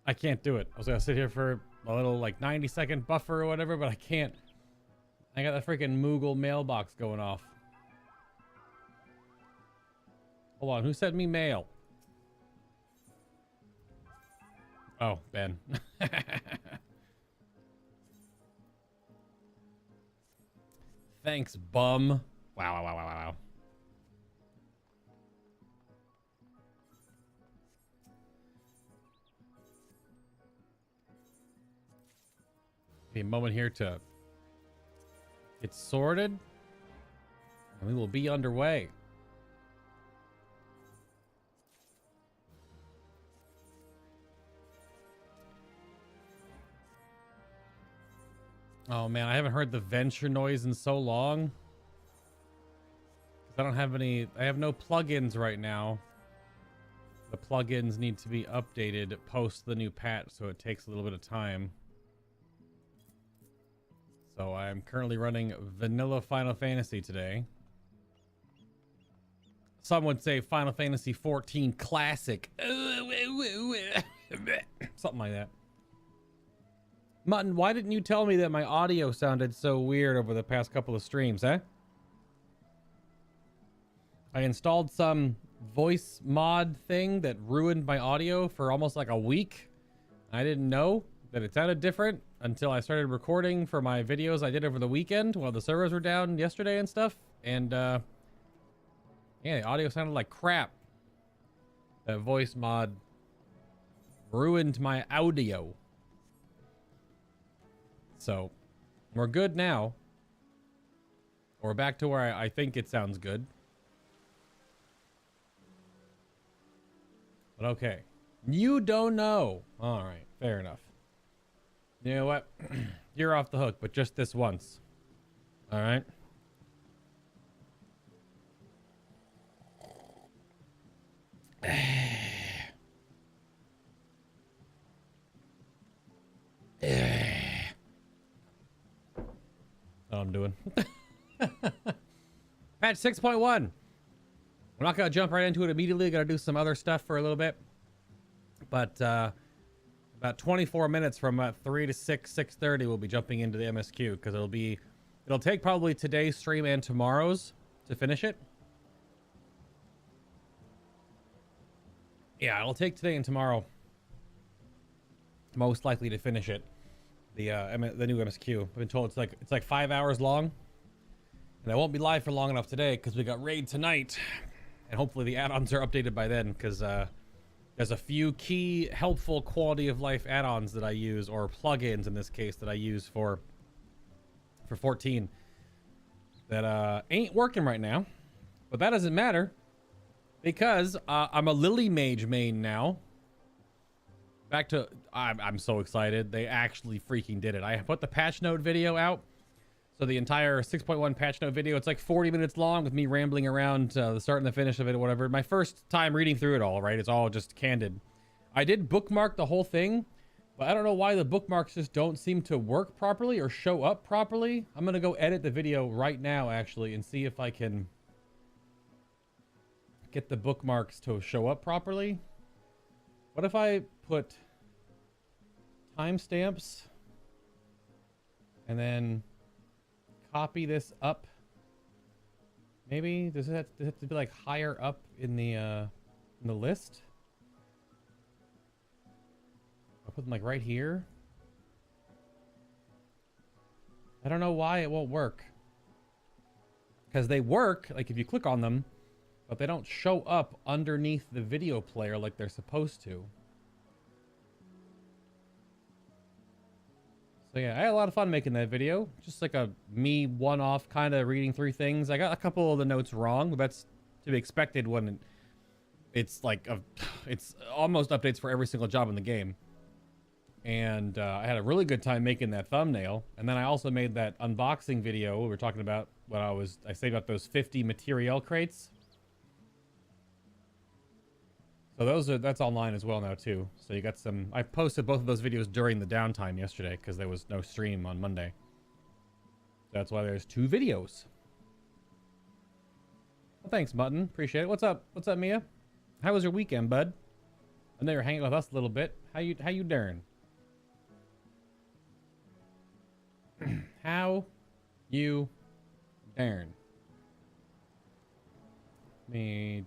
I can't do it. I was gonna sit here for a little like 90-second buffer or whatever, but I can't. I got the freaking Moogle mailbox going off. Hold on, who sent me mail? Oh, Ben. Thanks, bum. Wow. Be a moment here to get sorted, and we will be underway. Oh man, I haven't heard the venture noise in so long. I don't have any, I have no plugins right now. The plugins need to be updated post the new patch, so it takes a little bit of time. So I'm currently running vanilla Final Fantasy today. Some would say Final Fantasy XIV Classic. Something like that. Mutton, why didn't you tell me that my audio sounded so weird over the past couple of streams, eh? I installed some voice mod thing that ruined my audio for almost like a week. I didn't know that it sounded different until I started recording for my videos I did over the weekend while the servers were down yesterday and stuff. And yeah, the audio sounded like crap. That voice mod ruined my audio. So we're good now. We're back to where I think it sounds good. But okay. You don't know. All right. Fair enough. You know what? You're off the hook, but just this once. All right. What I'm doing. Patch 6.1. I'm not going to jump right into it immediately. Got to do some other stuff for a little bit. But about 24 minutes from 3 to 6:30, we'll be jumping into the MSQ because it'll take probably today's stream and tomorrow's to finish it. Yeah, it'll take today and tomorrow most likely to finish it. The new MSQ. I've been told it's like 5 hours long, and I won't be live for long enough today because we got raid tonight, and hopefully the add-ons are updated by then because there's a few key helpful quality of life add-ons that I use, or plugins in this case, that I use for 14 that ain't working right now, but that doesn't matter because I'm a Lily Mage main now. Back to, I'm so excited. They actually freaking did it. I put the patch note video out. So the entire 6.1 patch note video, it's like 40 minutes long with me rambling around the start and the finish of it or whatever. My first time reading through it all, right? It's all just candid. I did bookmark the whole thing, but I don't know why the bookmarks just don't seem to work properly or show up properly. I'm going to go edit the video right now, actually, and see if I can get the bookmarks to show up properly. What if I put timestamps and then copy this up? Maybe does it have to be like higher up in the list? I'll put them like right here. I don't know why it won't work, because they work like if you click on them, but they don't show up underneath the video player like they're supposed to. So yeah, I had a lot of fun making that video. Just like a me one-off kind of reading through things. I got a couple of the notes wrong, but that's to be expected when it's like it's almost updates for every single job in the game. And I had a really good time making that thumbnail. And then I also made that unboxing video we were talking about when I saved up those 50 material crates. So that's online as well now too. So you got some, I posted both of those videos during the downtime yesterday because there was no stream on Monday. That's why there's 2 videos. Well, thanks, Mutton. Appreciate it. What's up? What's up, Mia? How was your weekend, bud? And they were hanging with us a little bit. How you doing? How you doing? Let me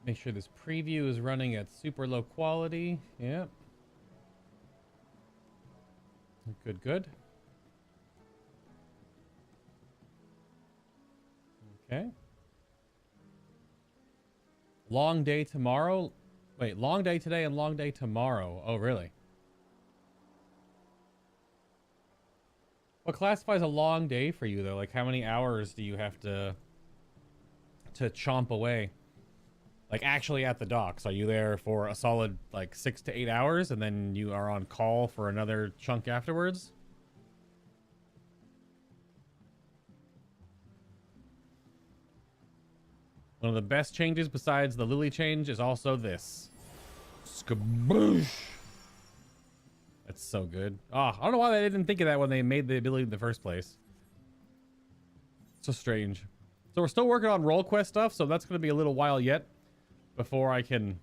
make sure this preview is running at super low quality. Yep. Good, good. Okay. Long day tomorrow. Wait, long day today and long day tomorrow. Oh, really? What classifies a long day for you, though? Like, how many hours do you have to chomp away? Like, actually at the docks, are you there for a solid, like, 6 to 8 hours, and then you are on call for another chunk afterwards? One of the best changes besides the Lily change is also this. Skaboosh! That's so good. Oh, I don't know why they didn't think of that when they made the ability in the first place. So strange. So we're still working on role quest stuff, so that's going to be a little while yet before I can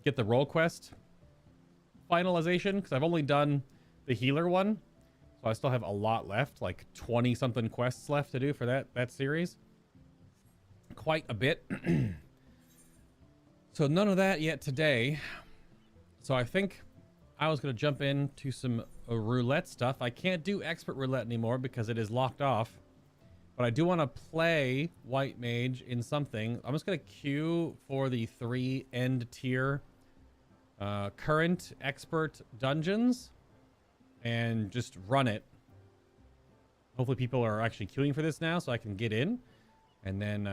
get the role quest finalization, because I've only done the healer one. So I still have a lot left, like 20 something quests left to do for that series. Quite a bit. So none of that yet today. So I think I was going to jump into some roulette stuff. I can't do expert roulette anymore because it is locked off. But I do want to play White Mage in something. I'm just going to queue for the 3 end tier current expert dungeons and just run it. Hopefully people are actually queuing for this now so I can get in. And then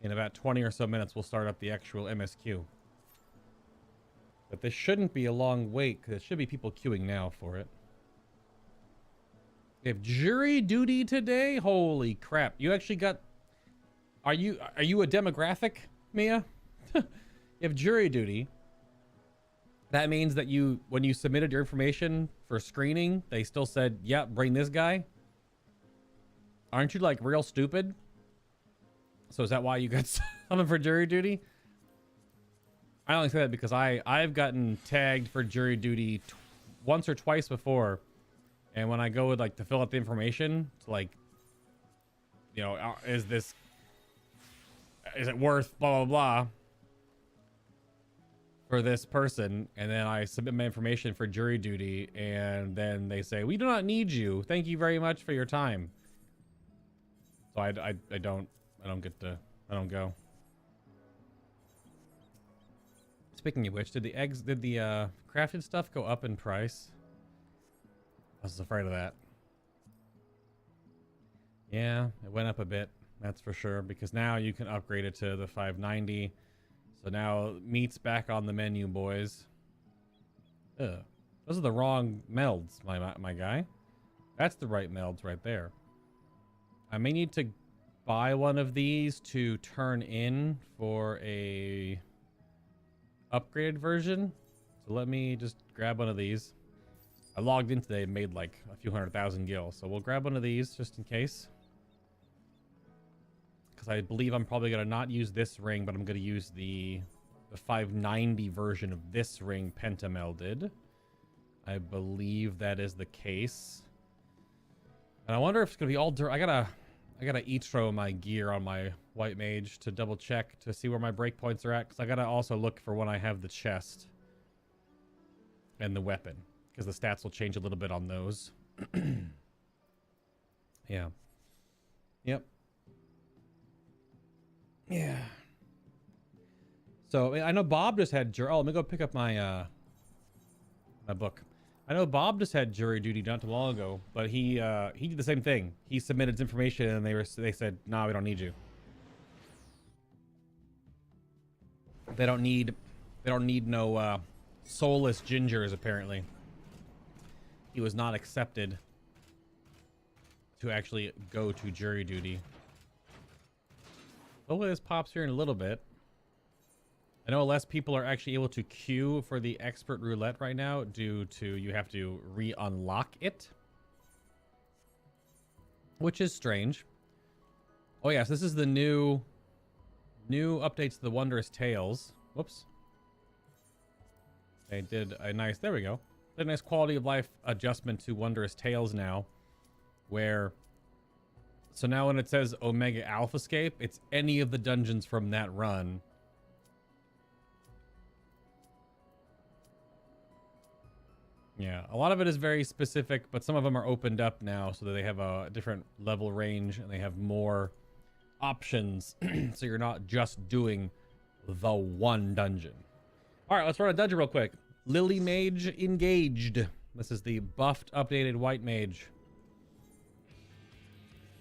in about 20 or so minutes, we'll start up the actual MSQ. But this shouldn't be a long wait, because it should be people queuing now for it. We have jury duty today? Holy crap. You actually got... Are you a demographic, Mia? You have jury duty. That means that when you submitted your information for screening, they still said, yeah, bring this guy. Aren't you, like, real stupid? So is that why you got summoned for jury duty? I only say that because I've gotten tagged for jury duty once or twice before, and when I go with like to fill out the information, to like, you know, is it worth blah blah blah for this person, and then I submit my information for jury duty, and then they say we do not need you. Thank you very much for your time. So I don't go. Speaking of which, did the crafted stuff go up in price? I was afraid of that. Yeah, it went up a bit, that's for sure, because now you can upgrade it to the 590. So now meat's back on the menu, boys. Ugh. Those are the wrong melds, my guy. That's the right melds right there. I may need to buy one of these to turn in for a upgraded version. So let me just grab one of these. I logged in today and made like a few 100,000 gil. So we'll grab one of these just in case. Because I believe I'm probably going to not use this ring, but I'm going to use the 590 version of this ring pentamelded. I believe that is the case. And I wonder if it's going to be all dirt. I gotta e-throw my gear on my White Mage to double check to see where my breakpoints are at, because I gotta also look for when I have the chest and the weapon, because the stats will change a little bit on those. Yeah. Yep. Yeah. So I know Bob just had oh, let me go pick up my my book. I know Bob just had jury duty not too long ago, but he did the same thing. He submitted his information and they said, "No, we don't need you." They don't need no soulless gingers apparently. He was not accepted to actually go to jury duty. Hopefully this pops here in a little bit. I know less people are actually able to queue for the expert roulette right now due to you have to re-unlock it, which is strange. Oh yes, this is the new updates to the Wondrous Tales. Whoops. They did a nice, there we go. A nice quality of life adjustment to Wondrous Tales now, where, so now when it says Omega Alphascape, it's any of the dungeons from that run. Yeah, a lot of it is very specific, but some of them are opened up now so that they have a different level range and they have more options. So you're not just doing the one dungeon. All right, let's run a dungeon real quick. Lily Mage engaged. This is the buffed, updated white mage.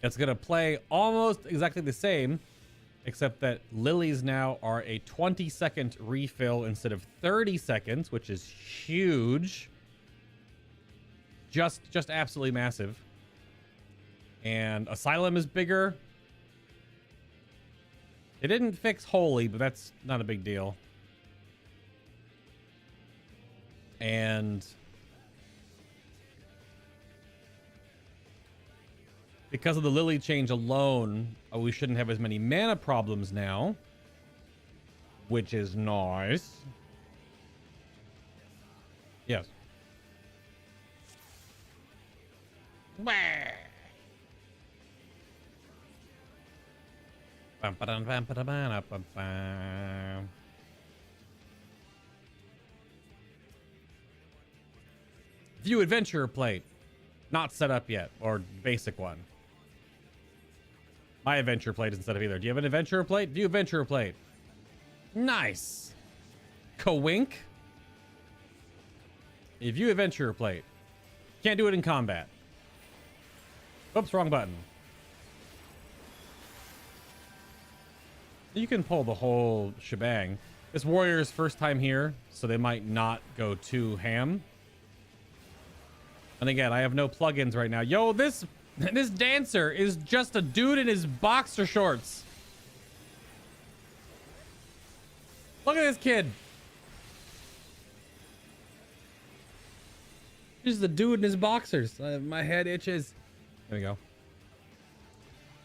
It's going to play almost exactly the same, except that lilies now are a 20-second refill instead of 30 seconds, which is huge. Just absolutely massive. And Asylum is bigger. They didn't fix Holy, but that's not a big deal. And because of the Lily change alone, we shouldn't have as many mana problems now, which is nice. Yes. View Adventurer plate. Not set up yet, or basic one. My Adventurer plate isn't set up either. Do you have an Adventurer plate? View Adventurer plate. Nice. Kawink. A View Adventurer plate. Can't do it in combat. Oops, wrong button. You can pull the whole shebang. This warrior's first time here, so they might not go too ham. And again, I have no plugins right now. Yo, this dancer is just a dude in his boxer shorts. Look at this kid. He's the dude in his boxers. My head itches. There we go.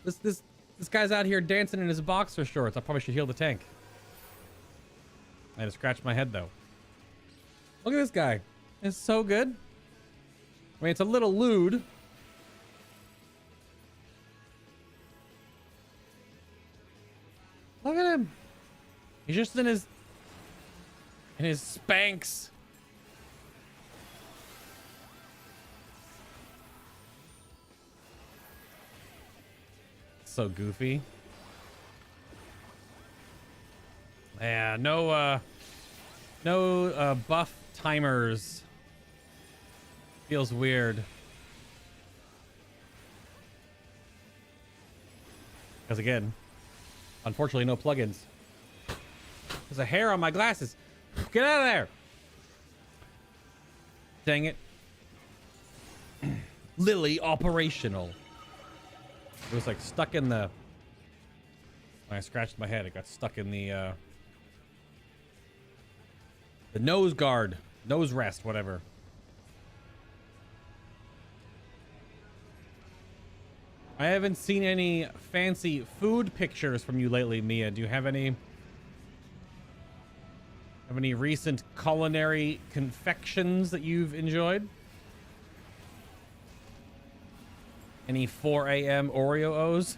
This guy's out here dancing in his boxer shorts. I probably should heal the tank. I had to scratch my head though. Look at this guy. It's so good. I mean, it's a little lewd. Look at him. He's just in his Spanx. So goofy. Yeah, no buff timers. Feels weird. Because again, unfortunately no plugins. There's a hair on my glasses. Get out of there. Dang it. Lily operational. It was like stuck in the... When I scratched my head, it got stuck in the nose guard. Nose rest, whatever. I haven't seen any fancy food pictures from you lately, Mia. Do you have any recent culinary confections that you've enjoyed? Any 4 a.m. Oreo O's?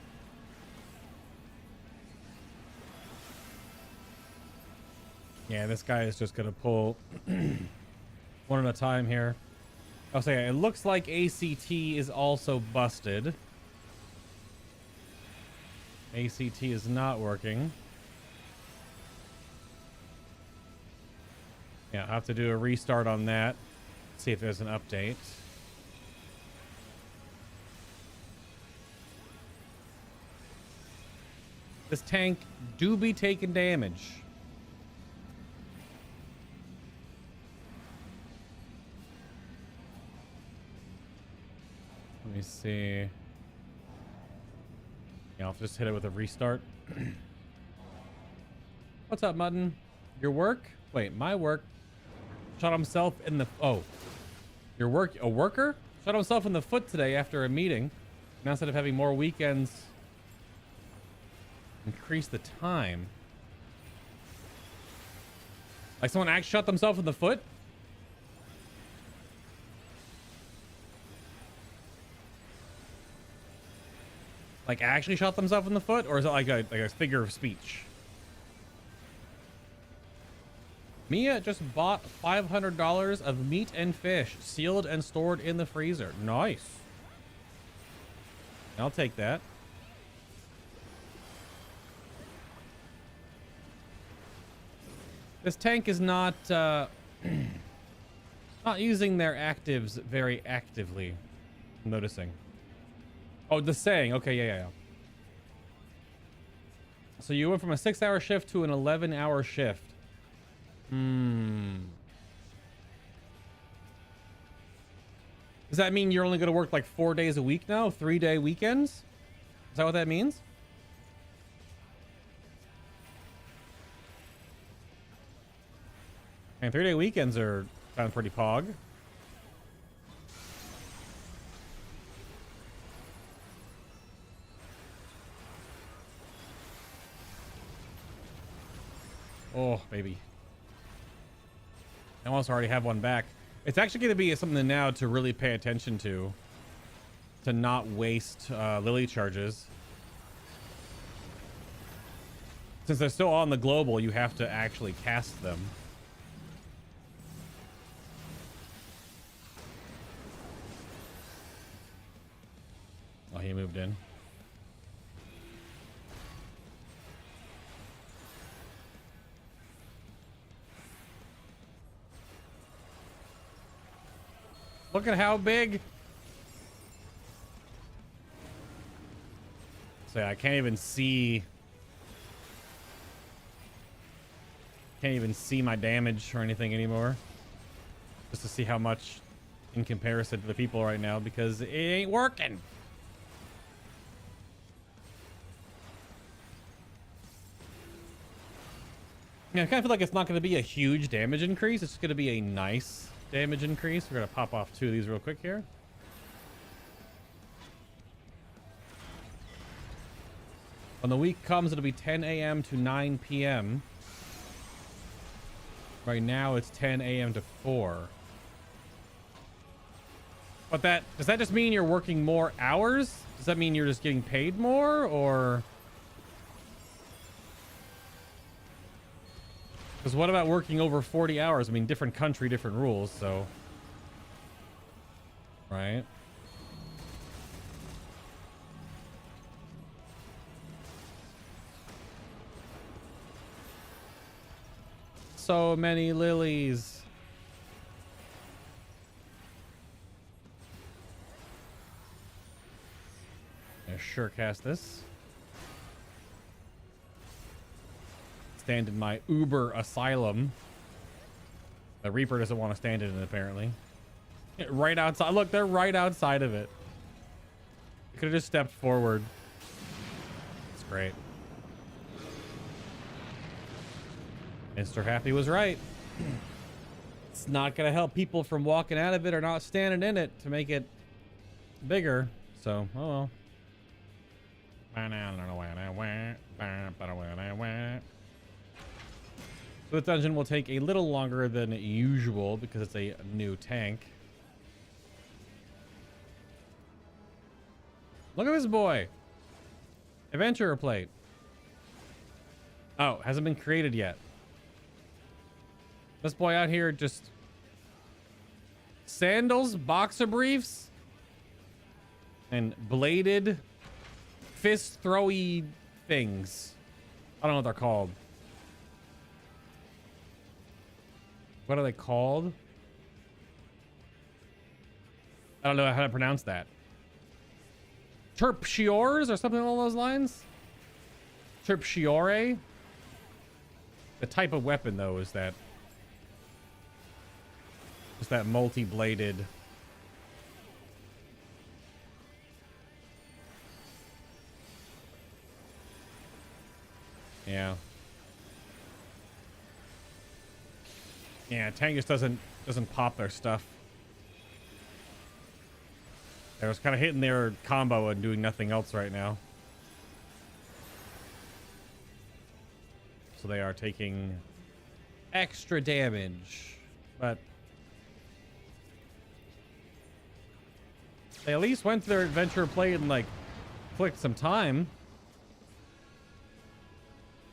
Yeah, this guy is just gonna pull one at a time here. I'll say it looks like ACT is also busted. ACT is not working. Yeah, I'll have to do a restart on that. See if there's an update. This tank do be taking damage. Let me see. Yeah, I'll just hit it with a restart. What's up, Mutton? Your work? Wait, my work shot himself in the... Oh. Your work... A worker? Shot himself in the foot today after a meeting. Now instead of having more weekends... Increase the time. Like someone actually shot themselves in the foot? Like actually shot themselves in the foot, or is it like a figure of speech? Mia just bought $500 of meat and fish, sealed and stored in the freezer. Nice. I'll take that. This tank is not not using their actives very actively. I'm noticing. Oh, the saying. Okay, yeah. So you went from a 6-hour shift to an 11-hour shift. Does that mean you're only going to work like 4 days a week now? 3-day weekends? Is that what that means? And 3-day weekends sound pretty pog. Oh, baby. I almost already have one back. It's actually going to be something now to really pay attention to not waste lily charges. Since they're still on the global, you have to actually cast them. Oh, he moved in. Look at how big. So I can't even see. Can't even see my damage or anything anymore. Just to see how much in comparison to the people right now, because it ain't working. Yeah, I kind of feel like it's not going to be a huge damage increase. It's just going to be a nice damage increase. We're going to pop off 2 of these real quick here. When the week comes, it'll be 10 a.m. to 9 p.m. Right now, it's 10 a.m. to 4. But does that just mean you're working more hours? Does that mean you're just getting paid more, or? Because what about working over 40 hours? I mean, different country, different rules, so. Right. So many lilies. I sure cast this. Stand in my Uber asylum. The Reaper doesn't want to stand in it, apparently. Right outside. Look, they're right outside of it. Could have just stepped forward. It's great. Mr. Happy was right. It's not going to help people from walking out of it or not standing in it to make it bigger. So, oh well. So the dungeon will take a little longer than usual because it's a new tank. Look at this boy. Adventurer plate. Oh, hasn't been created yet. This boy out here just sandals, boxer briefs, and bladed fist throwy things. I don't know what they're called. What are they called? I don't know how to pronounce that. Terpsiores or something along those lines? Terpsiore? The type of weapon, though, is that just that multi-bladed. Yeah. Yeah, tank just doesn't pop their stuff. They was kind of hitting their combo and doing nothing else right now. So they are taking extra damage, but they at least went to their adventure plate and like click some time.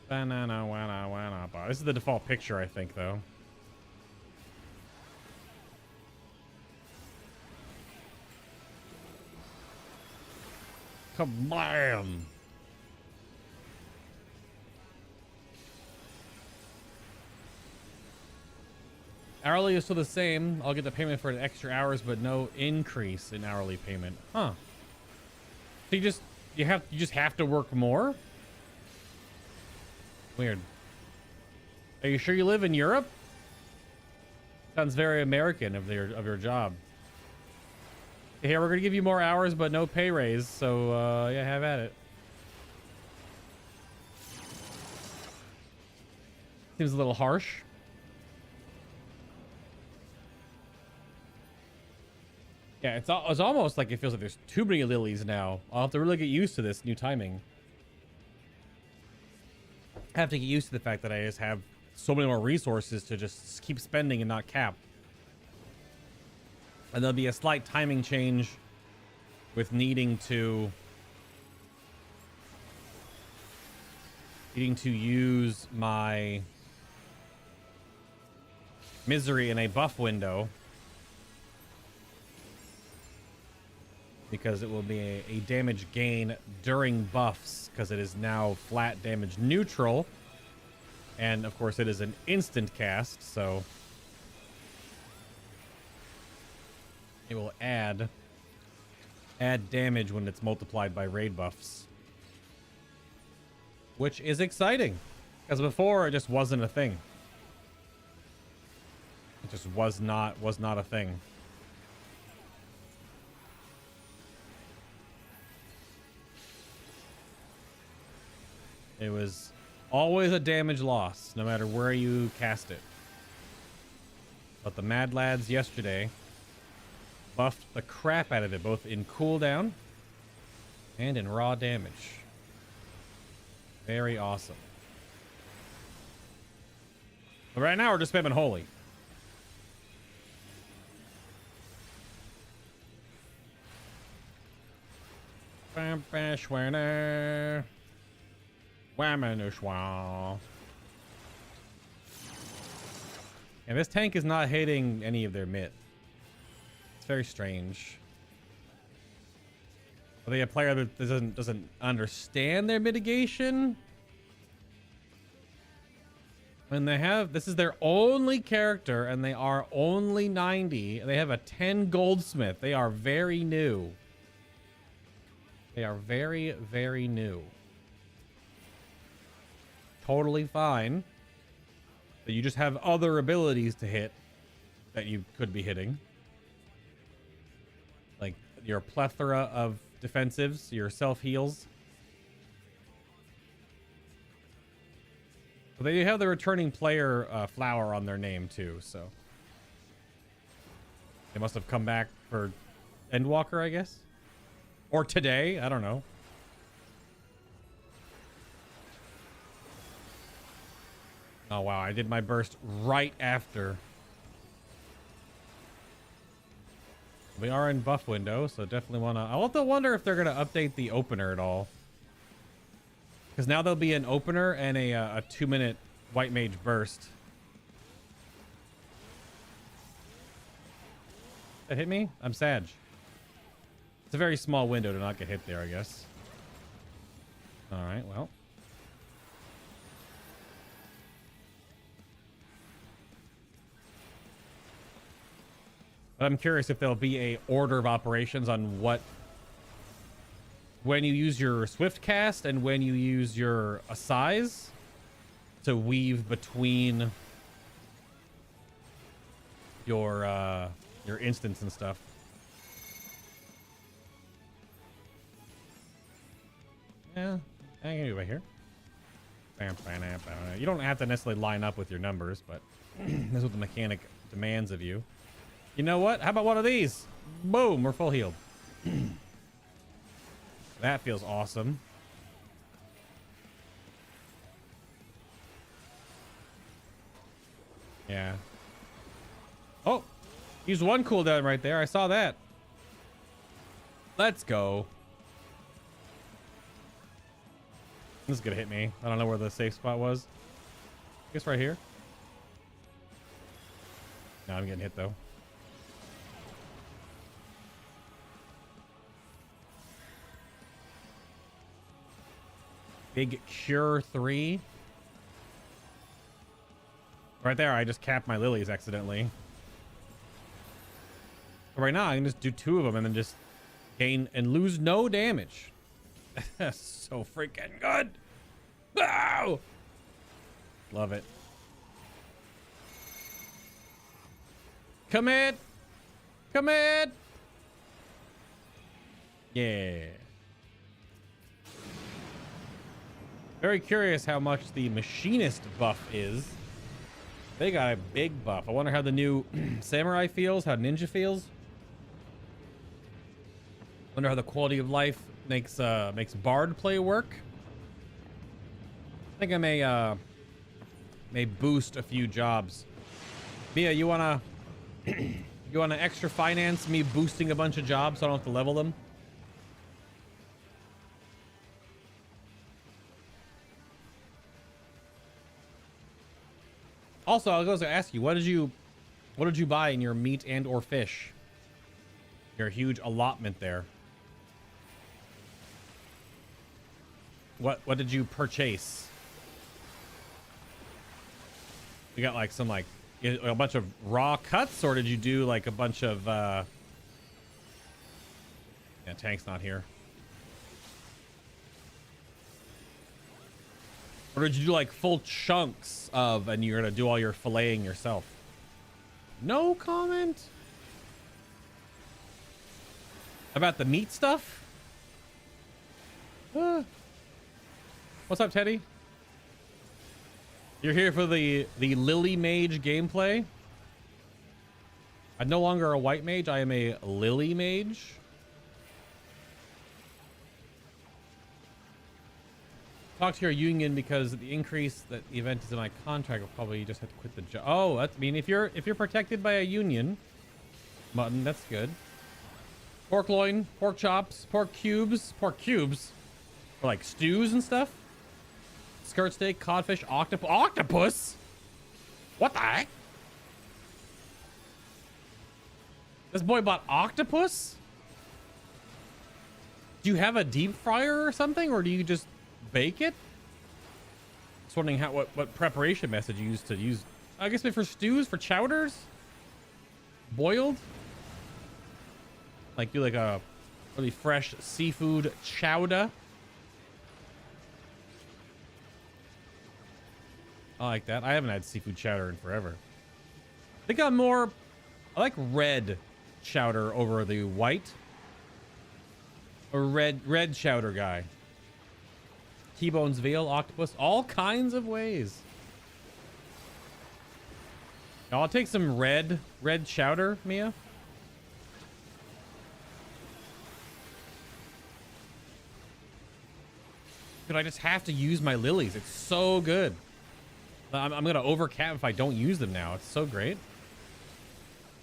This is the default picture, I think, though. Kablam! Hourly is still the same. I'll get the payment for the extra hours, but no increase in hourly payment. Huh. So you just have to work more? Weird. Are you sure you live in Europe? Sounds very American of your job. Here, we're gonna give you more hours, but no pay raise. So yeah, have at it. Seems a little harsh. Yeah, it's almost like it feels like there's too many lilies now. I'll have to really get used to this new timing. I have to get used to the fact that I just have so many more resources to just keep spending and not cap. And there'll be a slight timing change with needing to use my misery in a buff window, because it will be a damage gain during buffs, because it is now flat damage neutral, and of course it is an instant cast, so it will add damage when it's multiplied by raid buffs, which is exciting, because before it just wasn't a thing. It just was not a thing. It was always a damage loss, no matter where you cast it. But the Mad Lads yesterday buffed the crap out of it, both in cooldown and in raw damage. Very awesome. But right now we're just spamming Holy. And this tank is not hitting any of their mid. It's very strange. Are they a player that doesn't understand their mitigation? When they have, this is their only character and they are only 90. They have a 10 goldsmith. They are very new. They are very, very new. Totally fine. But you just have other abilities to hit that you could be hitting. Like your plethora of defensives, your self-heals. But they have the returning player flower on their name too, so. They must have come back for Endwalker, I guess. Or today, I don't know. Oh wow, I did my burst right after. We are in buff window, so definitely want to... I'll have to wonder if they're going to update the opener at all. Because now there'll be an opener and a 2-minute white mage burst. That hit me? I'm Sag. It's a very small window to not get hit there, I guess. Alright, well. But I'm curious if there'll be a order of operations on what... when you use your swift cast and when you use your size to weave between your instants and stuff. Yeah, I can do it right here. You don't have to necessarily line up with your numbers, but that's what the mechanic demands of you. You know what? How about one of these? Boom, we're full healed. That feels awesome. Yeah. Oh, used one cooldown right there. I saw that. Let's go. This is gonna hit me. I don't know where the safe spot was. I guess right here. No, I'm getting hit though. Big Cure 3. Right there, I just capped my lilies accidentally. But right now, I can just do 2 of them and then just gain and lose no damage. That's so freaking good. Wow! Love it. Commit! Commit! Yeah. Very curious how much the machinist buff is. They got a big buff. I wonder how the new samurai feels, how ninja feels. Wonder how the quality of life makes bard play work. I think I may boost a few jobs. Mia, you wanna extra finance me boosting a bunch of jobs so I don't have to level them? Also, I was going to ask you, what did you buy in your meat and or fish? Your huge allotment there. What did you purchase? You got like some like a bunch of raw cuts, or did you do like a bunch of yeah, Tank's not here. Or did you do like full chunks of, and you're gonna do all your filleting yourself? No comment about the meat stuff. What's up, Teddy? You're here for the Lily Mage gameplay. I'm no longer a white mage. I am a Lily Mage. Talk to your union because the increase that the event is in my contract will probably just have to quit the job. Oh, that's, I mean, if you're protected by a union, mutton, that's good. Pork loin, pork chops, pork cubes, or like stews and stuff. Skirt steak, codfish, octopus. What the heck? This boy bought octopus? Do you have a deep fryer or something, or do you just bake it? Just wondering what preparation method you used to use. I guess maybe for stews, for chowders, boiled. Like do like a really fresh seafood chowder. I like that. I haven't had seafood chowder in forever. I think I like red chowder over the white. Or red chowder guy. T-bones, veal, octopus, all kinds of ways. Now, I'll take some red chowder, Mia. Dude, I just have to use my lilies. It's so good. I'm gonna overcap if I don't use them now. It's so great.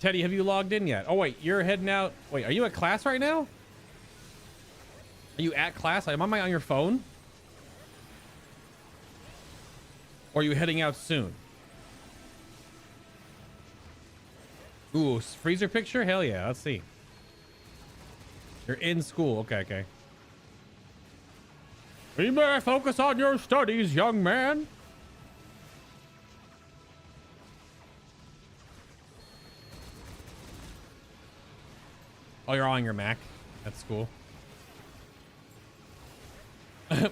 Teddy, have you logged in yet? Oh wait, you're heading out. Wait, are you at class right now? Are you at class? Am I on your phone? Or are you heading out soon? Ooh, freezer picture? Hell yeah, let's see. You're in school. Okay. You may focus on your studies, young man. Oh, you're on your Mac. That's cool.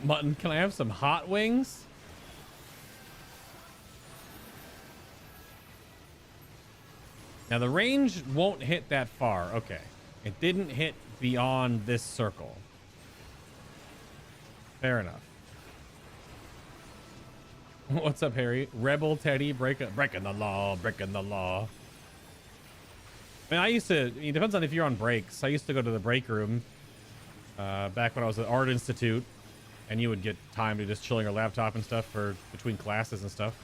Mutton, can I have some hot wings? Now the range won't hit that far. Okay. It didn't hit beyond this circle. Fair enough. What's up, Harry? Rebel Teddy, breaking the law. I mean, it depends on if you're on breaks. I used to go to the break room back when I was at Art Institute, and you would get time to just chill on your laptop and stuff for between classes and stuff.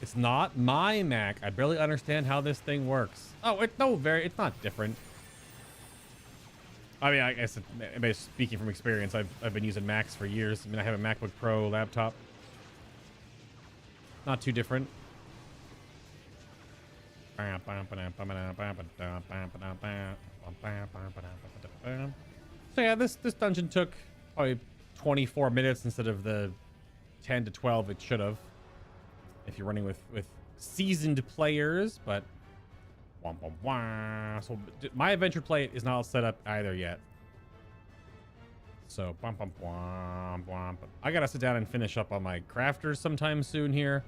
It's not my Mac. I barely understand how this thing works. Oh, it's not different. I mean, I guess speaking from experience, I've been using Macs for years. I mean, I have a MacBook Pro laptop. Not too different. So yeah, this dungeon took probably 24 minutes instead of the 10 to 12 it should have. If you're running with seasoned players, but so my adventure plate is not set up either yet. So I gotta sit down and finish up on my crafters sometime soon here,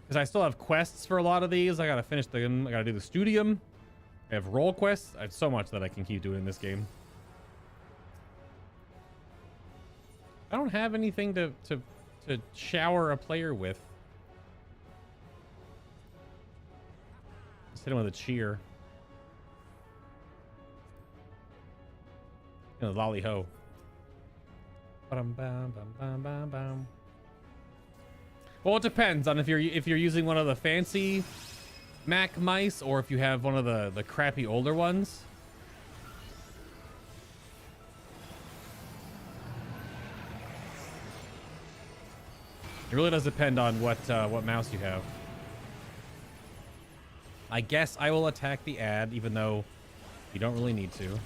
because I still have quests for a lot of these. I gotta finish them. I gotta do the studium. I have role quests. I have so much that I can keep doing in this game. I don't have anything to shower a player with. Let's hit him with a cheer. You know, lolly ho. Well, it depends on if you're using one of the fancy Mac mice or if you have one of the crappy older ones. It really does depend on what mouse you have. I guess I will attack the ad, even though you don't really need to.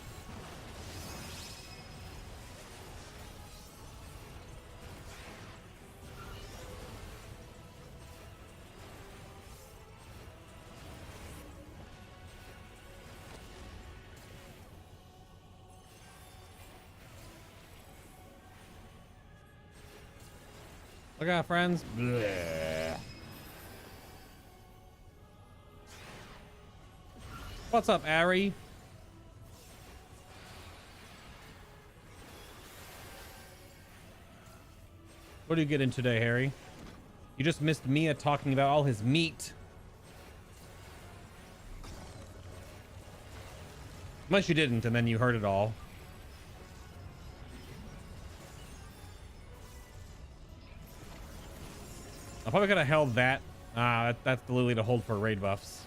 Look out, friends. Blech. What's up, Ari? What are you getting today, Harry? You just missed Mia talking about all his meat. Unless you didn't, and then you heard it all. I probably could have held that. That's the Lily to hold for raid buffs.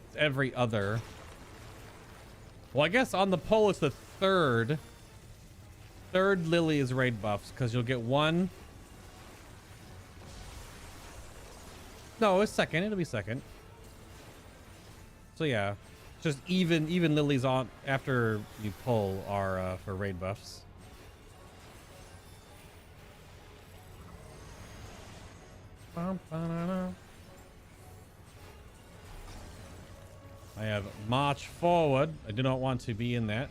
It's every other. Well, I guess on the poll it's the third Lily is raid buffs, because you'll get one. No, it's second. It'll be second. So yeah, just even Lilies on after you pull are for raid buffs. I have march forward. I do not want to be in that.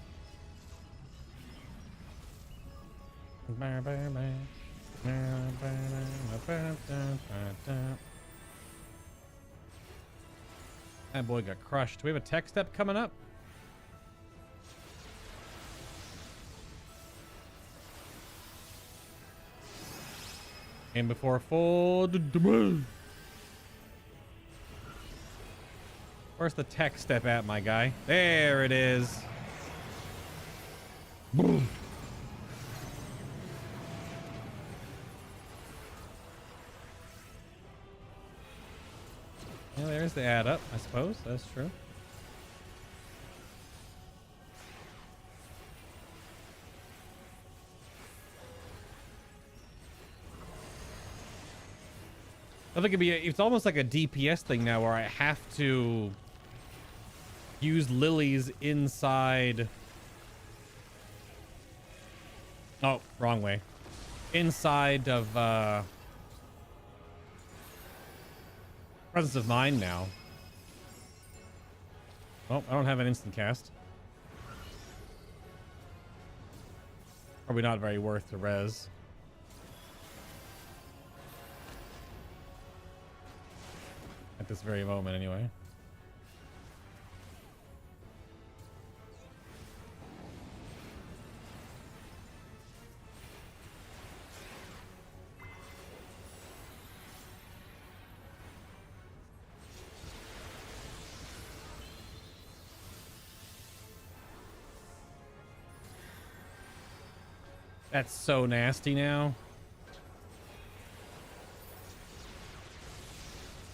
That boy got crushed. Do we have a tech step coming up? And before full demand. Where's the tech step at, my guy? There it is. Boom. Yeah, there's the add up, I suppose. That's true. I think it's almost like a DPS thing now where I have to use lilies inside. Oh, wrong way. Inside of Presence of Mind now. Oh, I don't have an instant cast. Probably not very worth the res. At this very moment, anyway. That's so nasty now.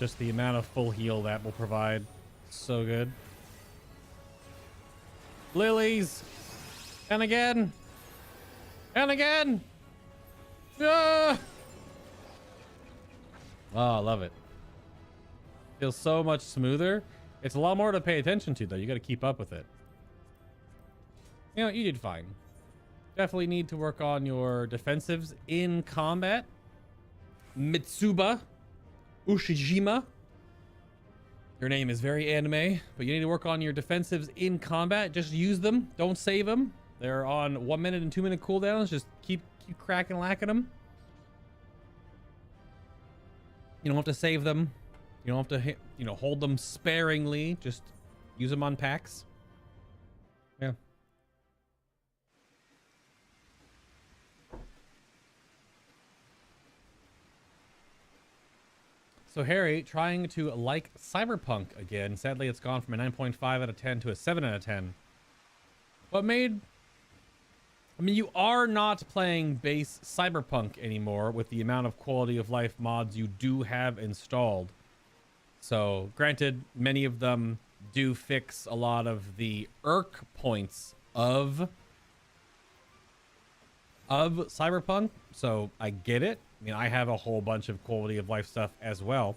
Just the amount of full heal that will provide. So good. Lilies! And again! And again! Ah! Oh, I love it. Feels so much smoother. It's a lot more to pay attention to, though. You got to keep up with it. You know, you did fine. Definitely need to work on your defensives in combat. Mitsuba Ushijima. Your name is very anime, but you need to work on your defensives in combat. Just use them. Don't save them. They're on 1 minute and 2 minute cooldowns. Just keep cracking lacking them. You don't have to save them. You don't have to, you know, hold them sparingly. Just use them on packs. Yeah. So Harry, trying to like Cyberpunk again. Sadly, it's gone from a 9.5 out of 10 to a 7 out of 10. What made... I mean, you are not playing base Cyberpunk anymore with the amount of quality of life mods you do have installed. So, granted, many of them do fix a lot of the irk points of Cyberpunk. So, I get it. I mean, I have a whole bunch of quality of life stuff as well.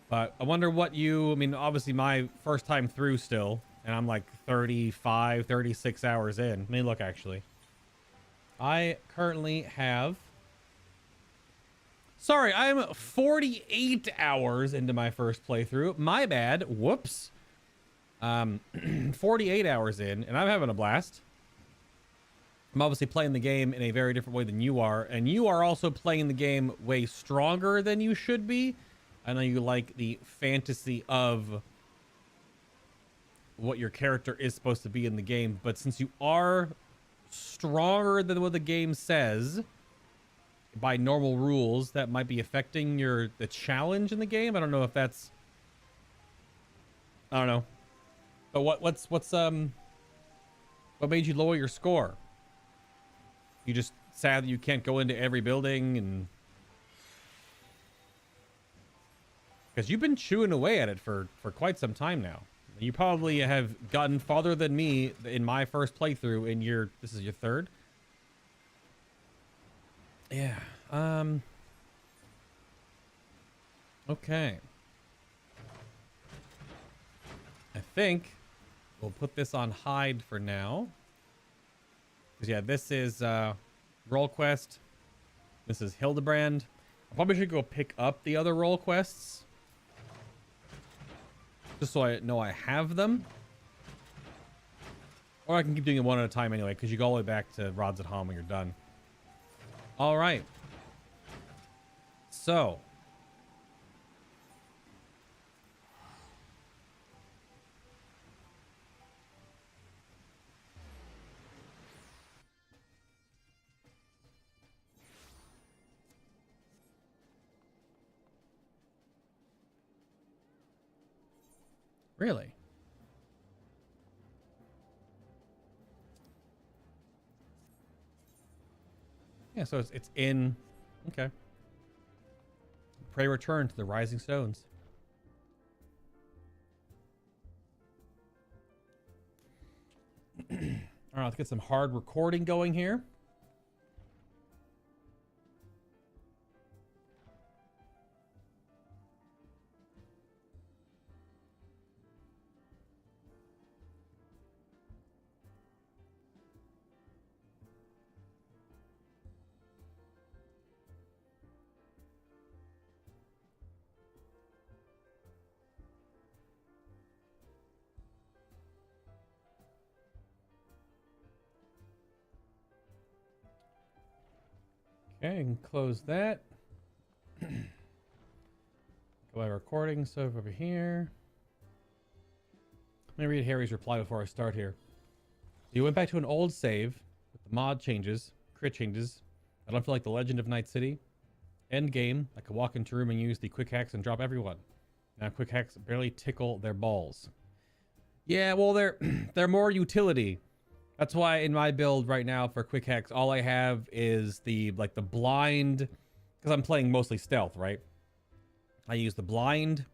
But I wonder what you... I mean, obviously my first time through still, and I'm like 35, 36 hours in. Let me look, actually. I currently have... Sorry, I'm 48 hours into my first playthrough. My bad. Whoops. 48 hours in, and I'm having a blast. I'm obviously playing the game in a very different way than you are, and you are also playing the game way stronger than you should be. I know you like the fantasy of what your character is supposed to be in the game, but since you are stronger than what the game says by normal rules, that might be affecting the challenge in the game. I don't know if that's... I don't know. But what made you lower your score? You just sad that you can't go into every building, and because you've been chewing away at it for quite some time now. You probably have gotten farther than me in my first playthrough, and this is your third. Yeah. Okay. I think we'll put this on hide for now. Because, yeah, this is role quest. This is Hildebrand. I probably should go pick up the other role quests, just so I know I have them. Or I can keep doing it one at a time anyway, because you go all the way back to Radz-at-Han when you're done. All right. So. Really? Yeah, so it's in... Okay. Pray return to the Rising Stones. All right, let's get some hard recording going here. Okay, I can close that. Go by recording stuff over here. Let me read Harry's reply before I start here. You went back to an old save with the mod changes, crit changes. I don't feel like the Legend of Night City. End game, I could walk into a room and use the quick hacks and drop everyone. Now quick hacks barely tickle their balls. Yeah, well, they're more utility. That's why in my build right now for quick hacks, all I have is the blind, because I'm playing mostly stealth, right? I use the blind,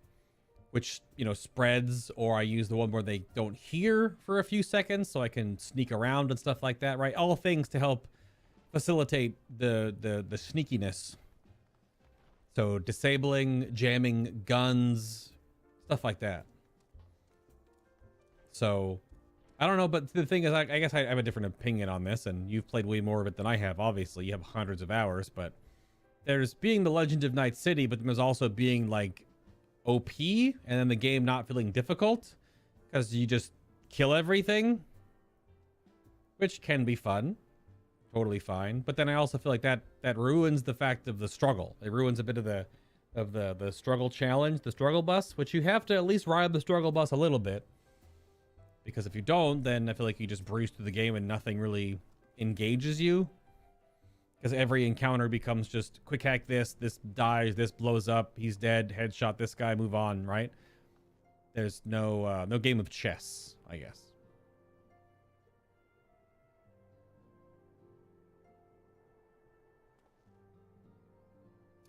which, you know, spreads, or I use the one where they don't hear for a few seconds so I can sneak around and stuff like that, right? All things to help facilitate the sneakiness. So disabling, jamming guns, stuff like that. So I don't know, but the thing is, I guess I have a different opinion on this, and you've played way more of it than I have. Obviously, you have hundreds of hours, but there's being the Legend of Night City, but there's also being like OP, and then the game not feeling difficult because you just kill everything, which can be fun, totally fine. But then I also feel like that ruins the fact of the struggle. It ruins a bit of the struggle challenge, the struggle bus, which you have to at least ride the struggle bus a little bit. Because if you don't, then I feel like you just breeze through the game and nothing really engages you. Because every encounter becomes just quick hack this dies, this blows up, he's dead, headshot this guy, move on, right? There's no game of chess, I guess.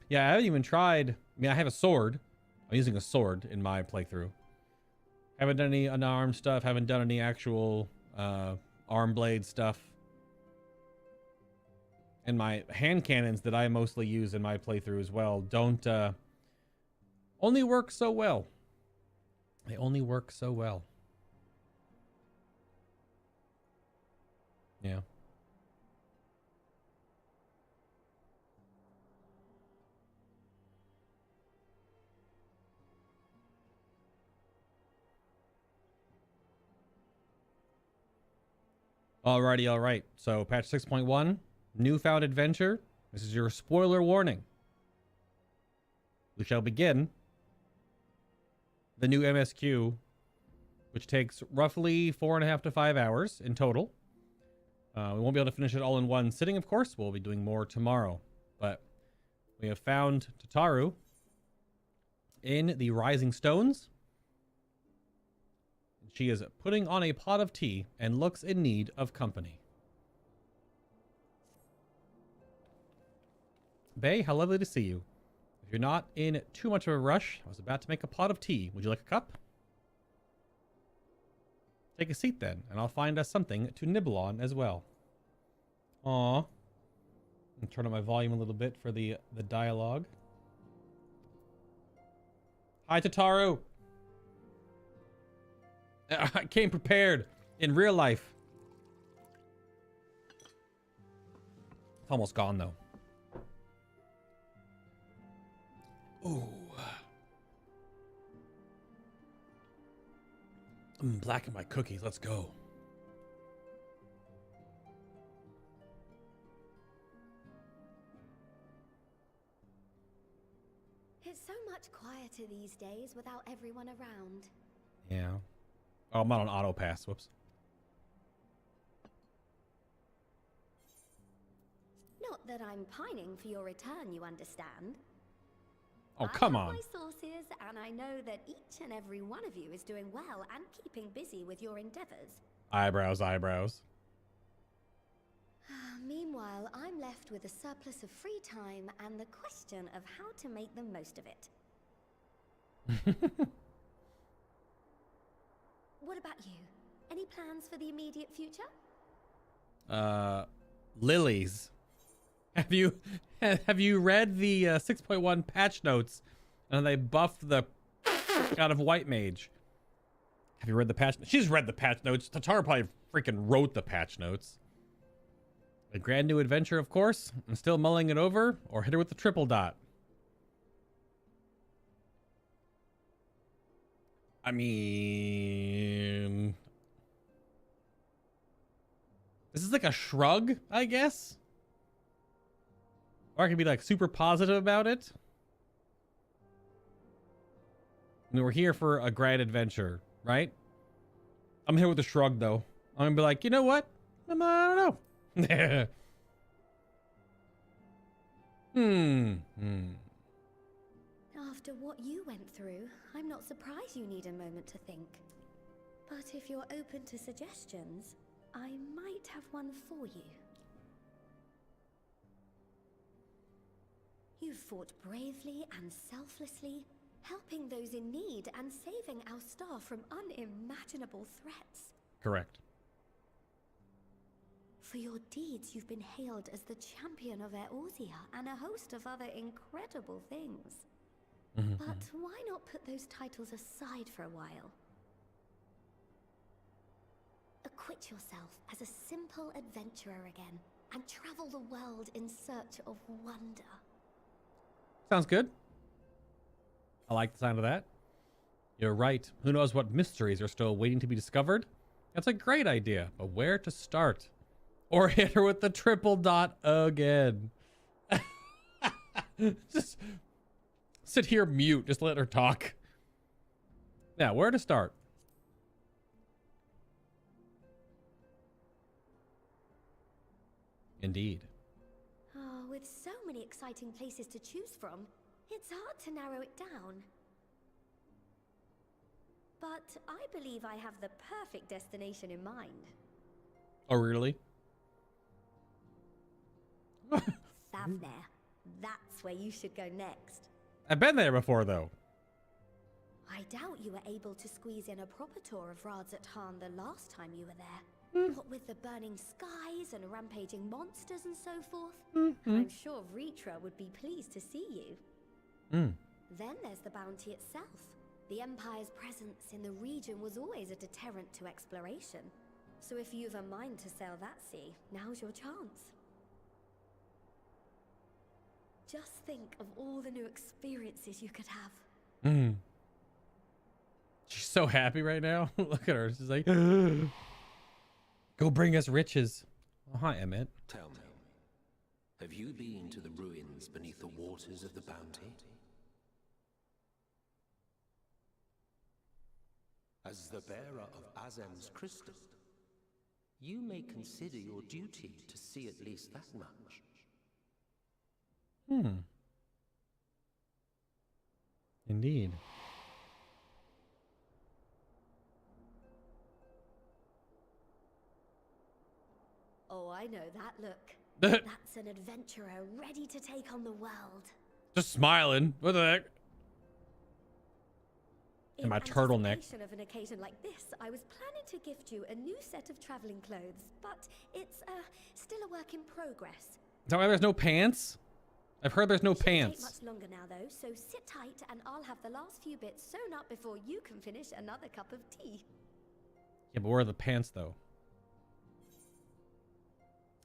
Yeah, I haven't even tried. I mean, I have a sword. I'm using a sword in my playthrough. Haven't done any unarmed stuff. Haven't done any actual arm blade stuff. And my hand cannons that I mostly use in my playthrough as well don't only work so well. They only work so well. Yeah. Alrighty, all right. So patch 6.1, Newfound Adventure. This is your spoiler warning. We shall begin the new MSQ, which takes roughly 4.5 to 5 hours in total. We won't be able to finish it all in one sitting, of course. We'll be doing more tomorrow. But we have found Tataru in the Rising Stones. She is putting on a pot of tea and looks in need of company. Bae, how lovely to see you. If you're not in too much of a rush, I was about to make a pot of tea. Would you like a cup? Take a seat then, and I'll find us something to nibble on as well. Aww. And turn up my volume a little bit for the dialogue. Hi, Tataru. I came prepared in real life. It's almost gone though. Ooh. Blacken my cookies. Let's go. It's so much quieter these days without everyone around. Yeah. Oh, I'm not on auto pass. Whoops. Not that I'm pining for your return, you understand. Oh, come on. I have my sources, and I know that each and every one of you is doing well and keeping busy with your endeavors. Eyebrows, eyebrows. Meanwhile, I'm left with a surplus of free time and the question of how to make the most of it. What about you? Any plans for the immediate future? Lilies. Have you read the 6.1 patch notes? And they buffed the out of White Mage. Have you read the patch? She's read the patch notes. Tataru probably freaking wrote the patch notes. A grand new adventure, of course. I'm still mulling it over, or hit her with the triple dot. I mean, this is like a shrug, I guess. Or I could be like super positive about it. I mean, we're here for a grand adventure, right? I'm here with a shrug, though. I'm gonna be like, you know what? I don't know. After what you went through, I'm not surprised you need a moment to think. But if you're open to suggestions, I might have one for you. You've fought bravely and selflessly, helping those in need and saving our star from unimaginable threats. Correct. For your deeds, you've been hailed as the champion of Eorzea and a host of other incredible things. But why not put those titles aside for a while? Acquit yourself as a simple adventurer again and travel the world in search of wonder. Sounds good. I like the sound of that. You're right. Who knows what mysteries are still waiting to be discovered? That's a great idea, but where to start? Or hit her with the triple dot again. Just sit here mute. Just let her talk. Yeah, where to start? Indeed. Oh, with so many exciting places to choose from, it's hard to narrow it down. But I believe I have the perfect destination in mind. Oh, really? Thavnair. That's where you should go next. I've been there before, though. I doubt you were able to squeeze in a proper tour of Radz-at-Han the last time you were there. What with the burning skies and rampaging monsters and so forth. I'm sure Vritra would be pleased to see you. Then there's the bounty itself. The Empire's presence in the region was always a deterrent to exploration. So if you've a mind to sail that sea, now's your chance. Just think of all the new experiences you could have. She's so happy right now. Look at her. She's like, go bring us riches. Oh, hi, Emmett. Tell me, have you been to the ruins beneath the waters of the bounty? As the bearer of Azem's crystal, you may consider your duty to see at least that much. Indeed. Oh, I know that look. That's an adventurer ready to take on the world. Just smiling. What the heck? In my turtleneck. anticipation of an occasion like this, I was planning to gift you a new set of traveling clothes, but it's still a work in progress. Is that why there's no pants? I've heard there's no Shouldn't pants. take much longer now, though, so sit tight and I'll have the last few bits sewn up before you can finish another cup of tea. Yeah, but where are the pants, though?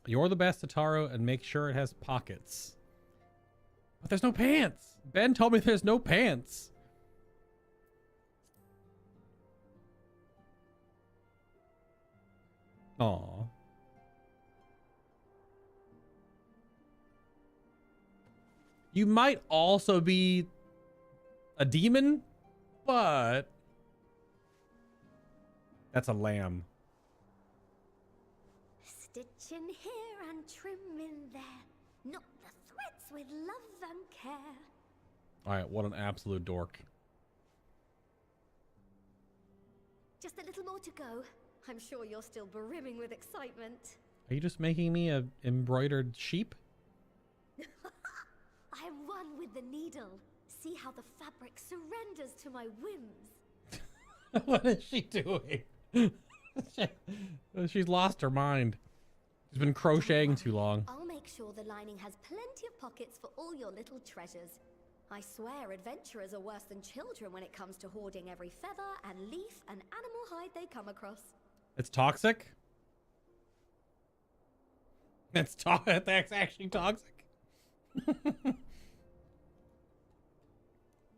You're the best, Tataru, and make sure it has pockets. But there's no pants. Ben told me there's no pants. Aw. You might also be a demon, but that's a lamb. Stitch in here and trim in there. Knot the threads with love and care. All right, what an absolute dork. Just a little more to go. I'm sure you're still brimming with excitement. Are you just making me a embroidered sheep? I am one with the needle. See how the fabric surrenders to my whims. What is she doing? She's lost her mind. She's been crocheting too long. I'll make sure the lining has plenty of pockets for all your little treasures. I swear adventurers are worse than children when it comes to hoarding every feather and leaf and animal hide they come across. It's toxic? That's actually toxic?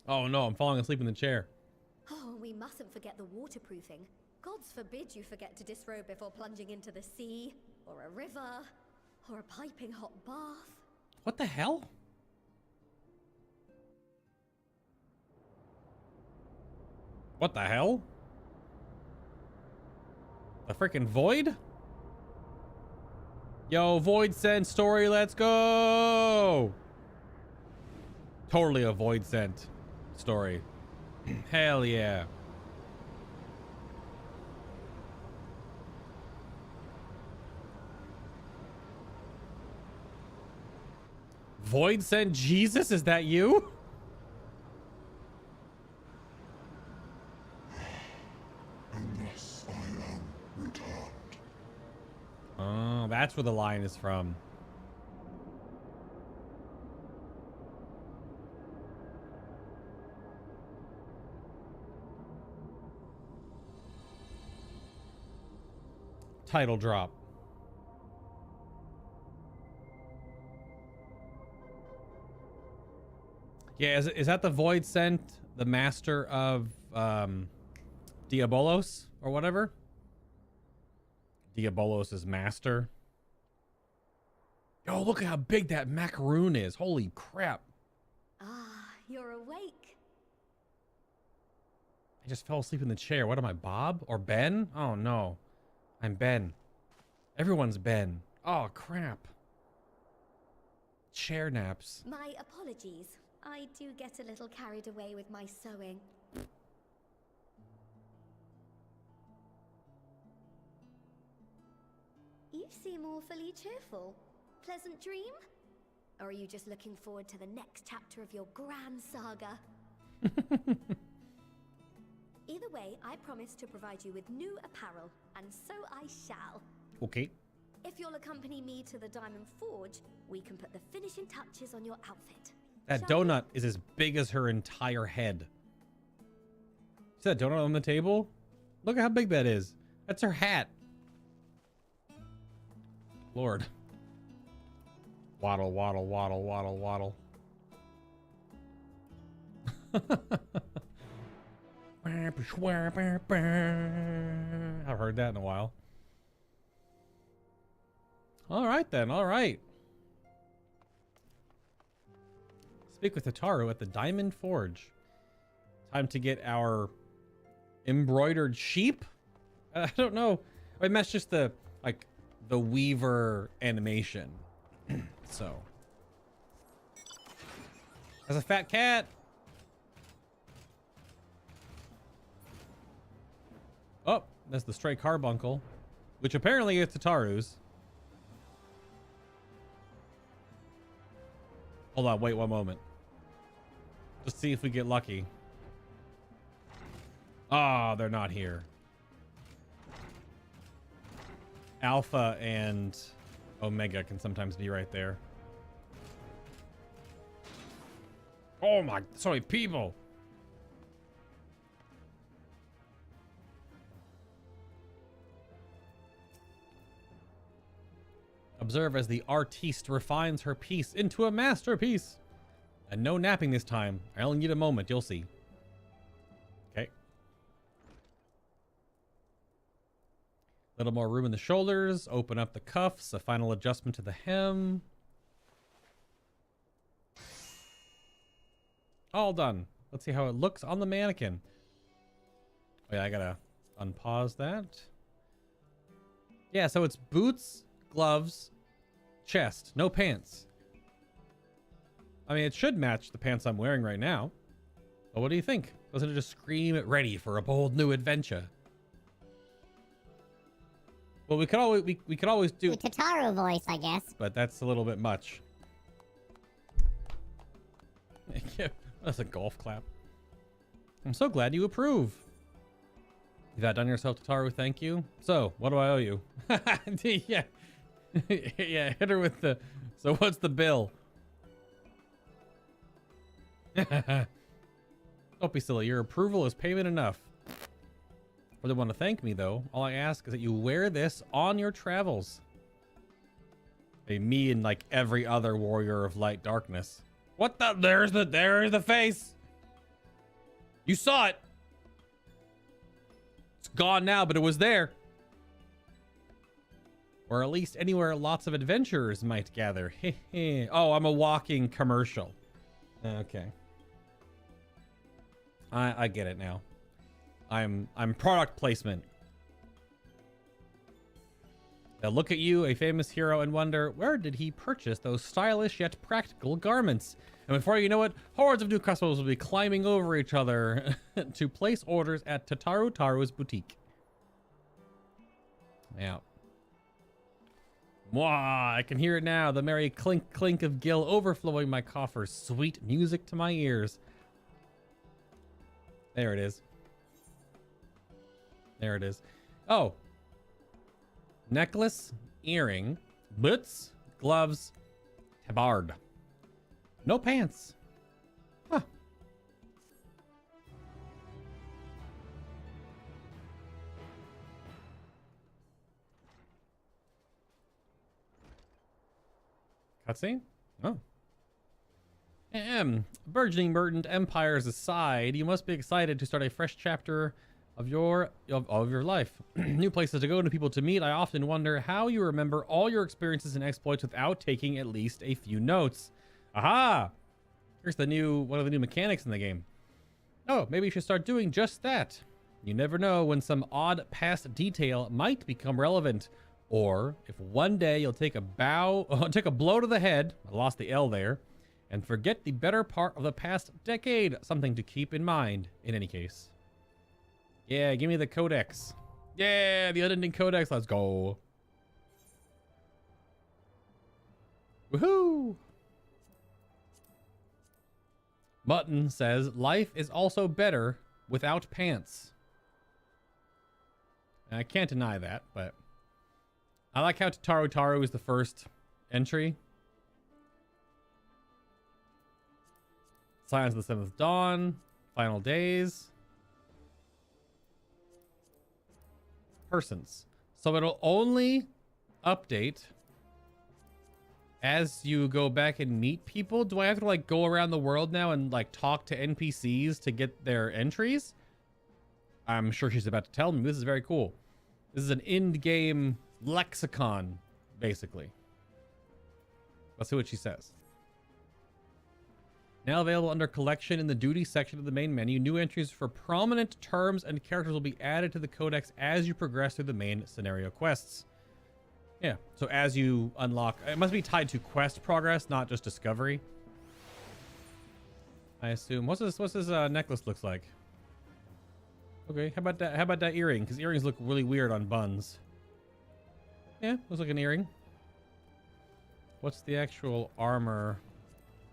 Oh no, I'm falling asleep in the chair. Oh, we mustn't forget the waterproofing. Gods forbid you forget to disrobe before plunging into the sea, or a river, or a piping hot bath. What the hell? What the hell? The freaking void? Yo, void sent story, let's go! Totally a void sent story. Hell yeah. Void sent Jesus? Is that you? And thus I am returned. Oh, that's where the line is from. Title drop. Yeah, is that the Void sent, the master of Diabolos or whatever? Diabolos' master. Oh, look at how big that macaroon is. Holy crap. Ah, you're awake. I just fell asleep in the chair. What am I, Bob or Ben? Oh no. I'm Ben. Everyone's Ben. Oh crap. Chair naps. My apologies. I do get a little carried away with my sewing. You seem awfully cheerful. Pleasant dream? Or are you just looking forward to the next chapter of your grand saga? Either way, I promise to provide you with new apparel, and so I shall. Okay. If you'll accompany me to the Diamond Forge, we can put the finishing touches on your outfit. That Shall we? donut is as big as her entire head. See that donut on the table? Look at how big that is. That's her hat. Lord. Waddle, waddle, waddle, waddle, waddle. I've heard that in a while. All right then, all right. Speak with Tataru at the Diamond Forge. Time to get our embroidered sheep? I don't know. I mean, that's just the, like, the weaver animation. So. As a fat cat. Oh, that's the stray carbuncle, which apparently is Tataru's. Hold on, wait one moment. Just see if we get lucky. Ah, they're not here. Alpha and Omega can sometimes be right there. Oh my, so many people. Observe as the artiste refines her piece into a masterpiece. And no napping this time. I only need a moment, you'll see. Okay. Little more room in the shoulders. Open up the cuffs. A final adjustment to the hem. All done. Let's see how it looks on the mannequin. Oh yeah, I gotta unpause that. Yeah, so it's boots, gloves, chest, no pants. I mean, it should match the pants I'm wearing right now. But what do you think? Doesn't it just scream it ready for a bold new adventure? Well, we could always do The Tataru voice, I guess. but that's a little bit much. Yeah, that's a golf clap. I'm so glad you approve. You've outdone yourself, Tataru. Thank you. So, what do I owe you? Yeah. Yeah, hit her with the... So what's the bill? Don't be silly. Your approval is payment enough. Or they want to thank me, though. All I ask is that you wear this on your travels. Hey, me and like every other warrior of light darkness. What the? There's the face. You saw it. It's gone now, but it was there. Or at least anywhere lots of adventurers might gather. Oh, I'm a walking commercial. Okay. I get it now. I'm product placement. Now look at you, a famous hero, and wonder, where did he purchase those stylish yet practical garments? And before you know it, hordes of new customers will be climbing over each other to place orders at Taru's boutique. Yeah. Mwah, I can hear it now. The merry clink clink of gill overflowing my coffers. Sweet music to my ears. There it is. There it is. Oh. Necklace, earring, boots, gloves, tabard. No pants. Huh. Cutscene? Oh. Burgeoning mutant empires aside, you must be excited to start a fresh chapter of your life. New places to go, new people to meet. I often wonder how you remember all your experiences and exploits without taking at least a few notes. Aha! Here's one of the new mechanics in the game. Oh, maybe you should start doing just that. You never know when some odd past detail might become relevant, or if one day you'll take a blow to the head. I lost the L there. And forget the better part of the past decade. Something to keep in mind, in any case. Yeah, give me the Codex. Yeah, the unending Codex. Let's go. Woohoo! Mutton says, life is also better without pants. And I can't deny that, but I like how Taru is the first entry. Signs of the Seventh Dawn, Final Days, persons. So it'll only update as you go back and meet people. Do I have to like go around the world now and like talk to NPCs to get their entries? I'm sure she's about to tell me. This is very cool. This is an in-game lexicon, basically. Let's see what she says. Now available under collection in the duty section of the main menu. New entries for prominent terms and characters will be added to the codex as you progress through the main scenario quests. Yeah, so as you unlock, it must be tied to quest progress, not just discovery. I assume. What's this necklace looks like? Okay, how about that earring? Because earrings look really weird on buns. Yeah, looks like an earring. What's the actual armor?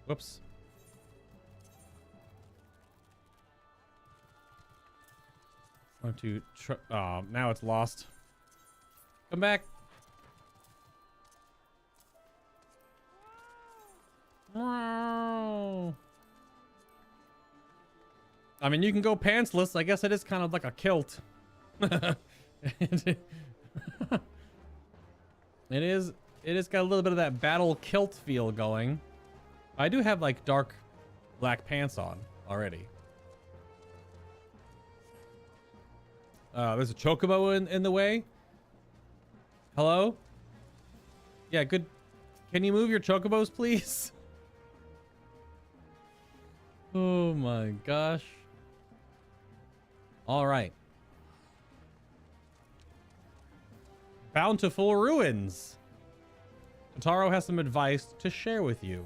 Whoops. Oh, now it's lost. Come back. Oh. I mean, you can go pantsless. I guess it is kind of like a kilt. It is got a little bit of that battle kilt feel going. I do have like dark black pants on already. There's a chocobo in the way. Hello? Yeah, good. Can you move your chocobos, please? Oh my gosh. All right. Bountiful Ruins. Totaro has some advice to share with you.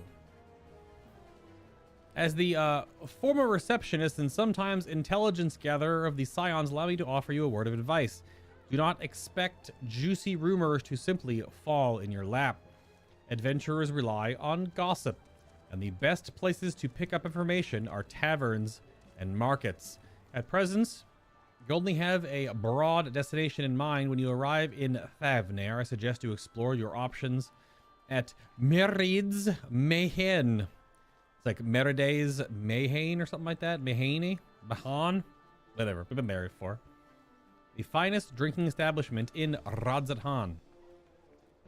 As the former receptionist and sometimes intelligence gatherer of the Scions, allow me to offer you a word of advice. Do not expect juicy rumors to simply fall in your lap. Adventurers rely on gossip, and the best places to pick up information are taverns and markets. At present, you only have a broad destination in mind. When you arrive in Thavnair, I suggest you explore your options at Radz-at-Han. It's like Merides Mayhane or something like that. Mayhane? Mahan? Whatever. We've been there before. The finest drinking establishment in Radz-at-Han.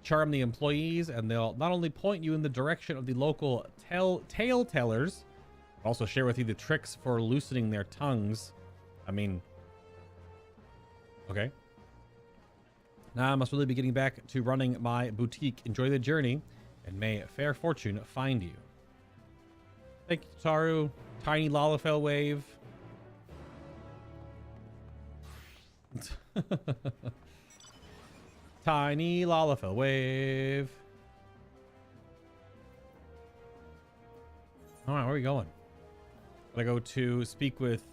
Charm the employees, and they'll not only point you in the direction of the local tale tellers, but also share with you the tricks for loosening their tongues. I mean, okay. Now I must really be getting back to running my boutique. Enjoy the journey, and may fair fortune find you. Thank you, Taru. Tiny Lalafell wave. Tiny Lalafell wave. All right, where are we going? Gotta go to speak with.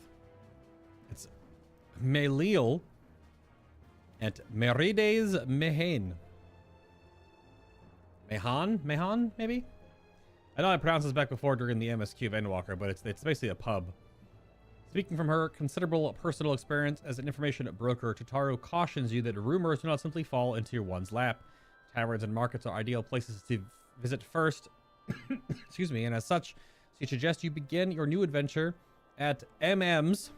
It's Meliel at Merides Mayhane. Mehan, maybe? I know I pronounced this back before during the MSQ of Endwalker, but it's basically a pub. Speaking from her considerable personal experience as an information broker, Tataru cautions you that rumors do not simply fall into one's lap. Taverns and markets are ideal places to visit first. Excuse me, and as such, she suggests you begin your new adventure at MM's,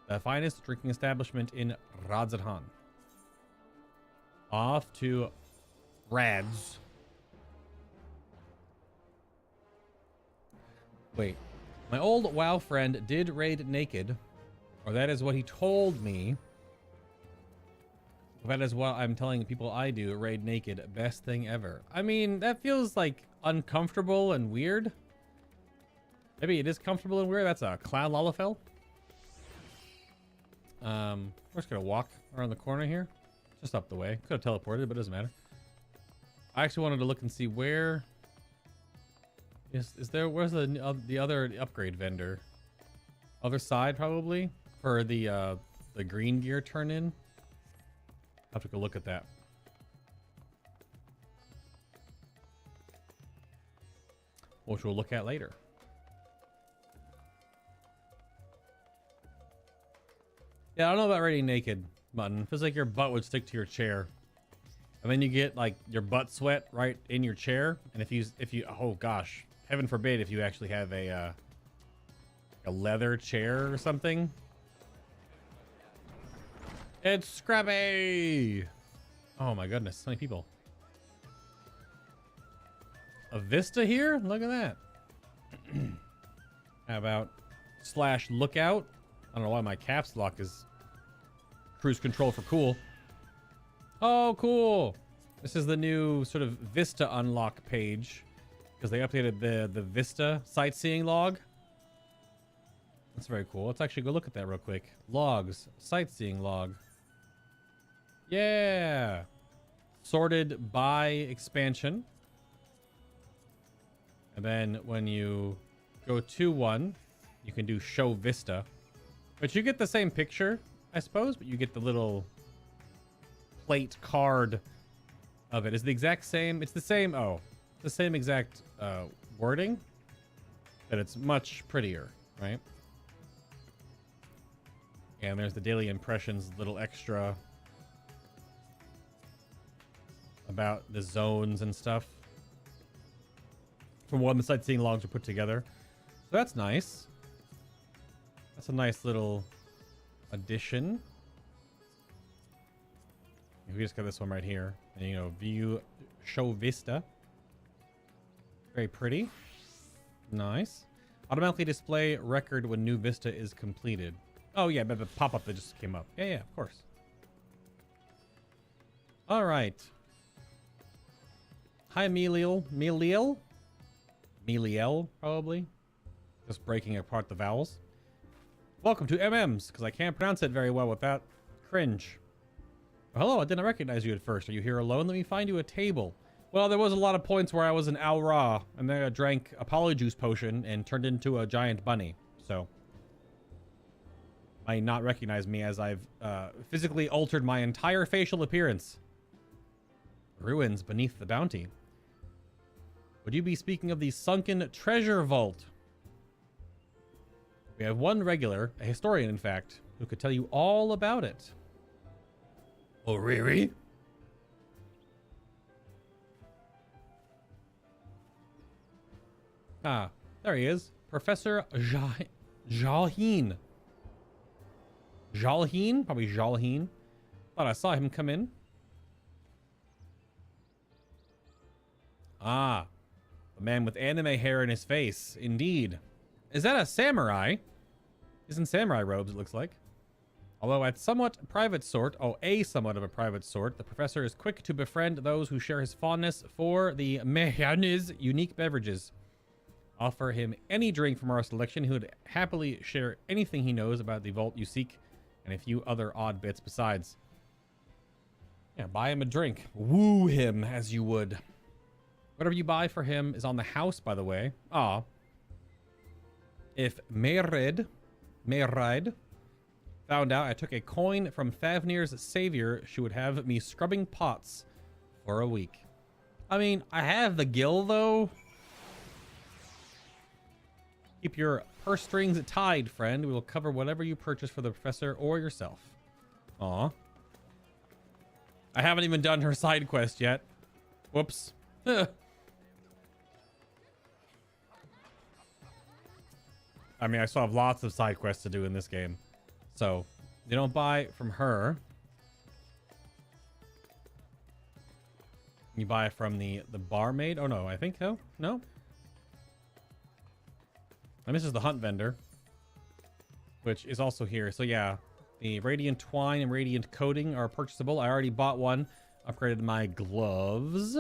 the finest drinking establishment in Radz-at-Han. Off to Radz. Wait, my old WoW friend did raid naked, or that is what he told me. That is what I'm telling people I do, raid naked, best thing ever. I mean, that feels like uncomfortable and weird. Maybe it is comfortable and weird. That's a clown Lalafell. We're just gonna walk around the corner here. Just up the way. Could have teleported, but it doesn't matter. I actually wanted to look and see where is there. Where's the other upgrade vendor? Other side probably for the green gear turn in. I'll have to go look at that. Which we'll look at later. Yeah, I don't know about raiding naked, Mutton. Feels like your butt would stick to your chair. And then you get like your butt sweat right in your chair. And if you oh gosh, heaven forbid if you actually have a leather chair or something. It's Scrabby! Oh my goodness, so many people. A Vista here? Look at that. How about /lookout? I don't know why my caps lock is cruise control for cool. Oh, cool. This is the new sort of Vista unlock page because they updated the Vista sightseeing log. That's very cool. Let's actually go look at that real quick. Logs, sightseeing log. Yeah. Sorted by expansion. And then when you go to one, you can do show Vista. But you get the same picture, I suppose, but you get the little plate card of it. It's the exact same. It's the same. Oh, the same exact wording, but it's much prettier, right? And there's the daily impressions, little extra about the zones and stuff from when the sightseeing logs are put together. So that's nice. That's a nice little addition. We just got this one right here. And, you know, view, show Vista. Very pretty. Nice. Automatically display record when new Vista is completed. Oh, yeah, but the pop-up that just came up. Yeah, yeah, of course. All right. Hi, Meliel. Meliel, probably. Just breaking apart the vowels. Welcome to MM's, because I can't pronounce it very well without cringe. Hello, I didn't recognize you at first. Are you here alone? Let me find you a table. Well, there was a lot of points where I was an Al Ra, and then I drank a polyjuice potion and turned into a giant bunny. So, might not recognize me as I've physically altered my entire facial appearance. Ruins beneath the bounty. Would you be speaking of the sunken treasure vault? We have one regular, a historian in fact, who could tell you all about it. Oh, really? Ah, there he is. Professor Jalaheen. Jalaheen? Probably Jalaheen. Thought I saw him come in. Ah, the man with anime hair in his face. Indeed. Is that a samurai? He's in samurai robes, it looks like. Although at somewhat private sort, a somewhat of a private sort, the professor is quick to befriend those who share his fondness for the Mehan's unique beverages. Offer him any drink from our selection. He would happily share anything he knows about the vault you seek and a few other odd bits besides. Yeah, buy him a drink. Woo him as you would. Whatever you buy for him is on the house, by the way. Ah. If Mehred found out I took a coin from Thavnir's savior, she would have me scrubbing pots for a week. I mean, I have the gil, though. Keep your purse strings tied, friend. We will cover whatever you purchase for the professor or yourself. Aw. I haven't even done her side quest yet. Whoops. I mean, I still have lots of side quests to do in this game. So, you don't buy from her. You buy from the barmaid. Oh, no, I think so. No? And this is the hunt vendor, which is also here. So, yeah, the radiant twine and radiant coating are purchasable. I already bought one. Upgraded my gloves.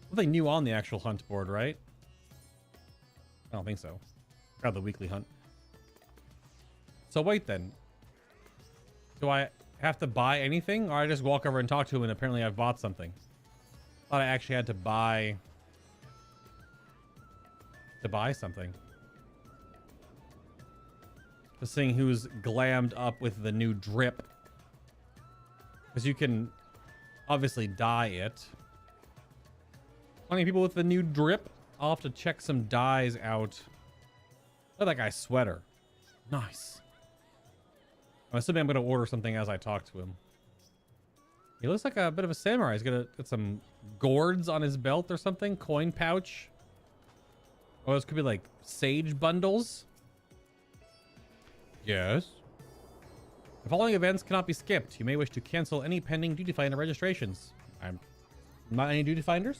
Nothing new on the actual hunt board, right? I don't think so. Got the weekly hunt. So wait then. Do I have to buy anything? Or I just walk over and talk to him and apparently I've bought something? Thought I actually had to buy something. Just seeing who's glammed up with the new drip. Because you can obviously dye it. Plenty of people with the new drip. I'll have to check some dyes out. Look at that guy's sweater. Nice. I'm assuming I'm going to order something as I talk to him. He looks like a bit of a samurai. He's got some gourds on his belt or something. Coin pouch. Oh, this could be like sage bundles. Yes. The following events cannot be skipped. You may wish to cancel any pending duty finder registrations. I'm not any duty finders.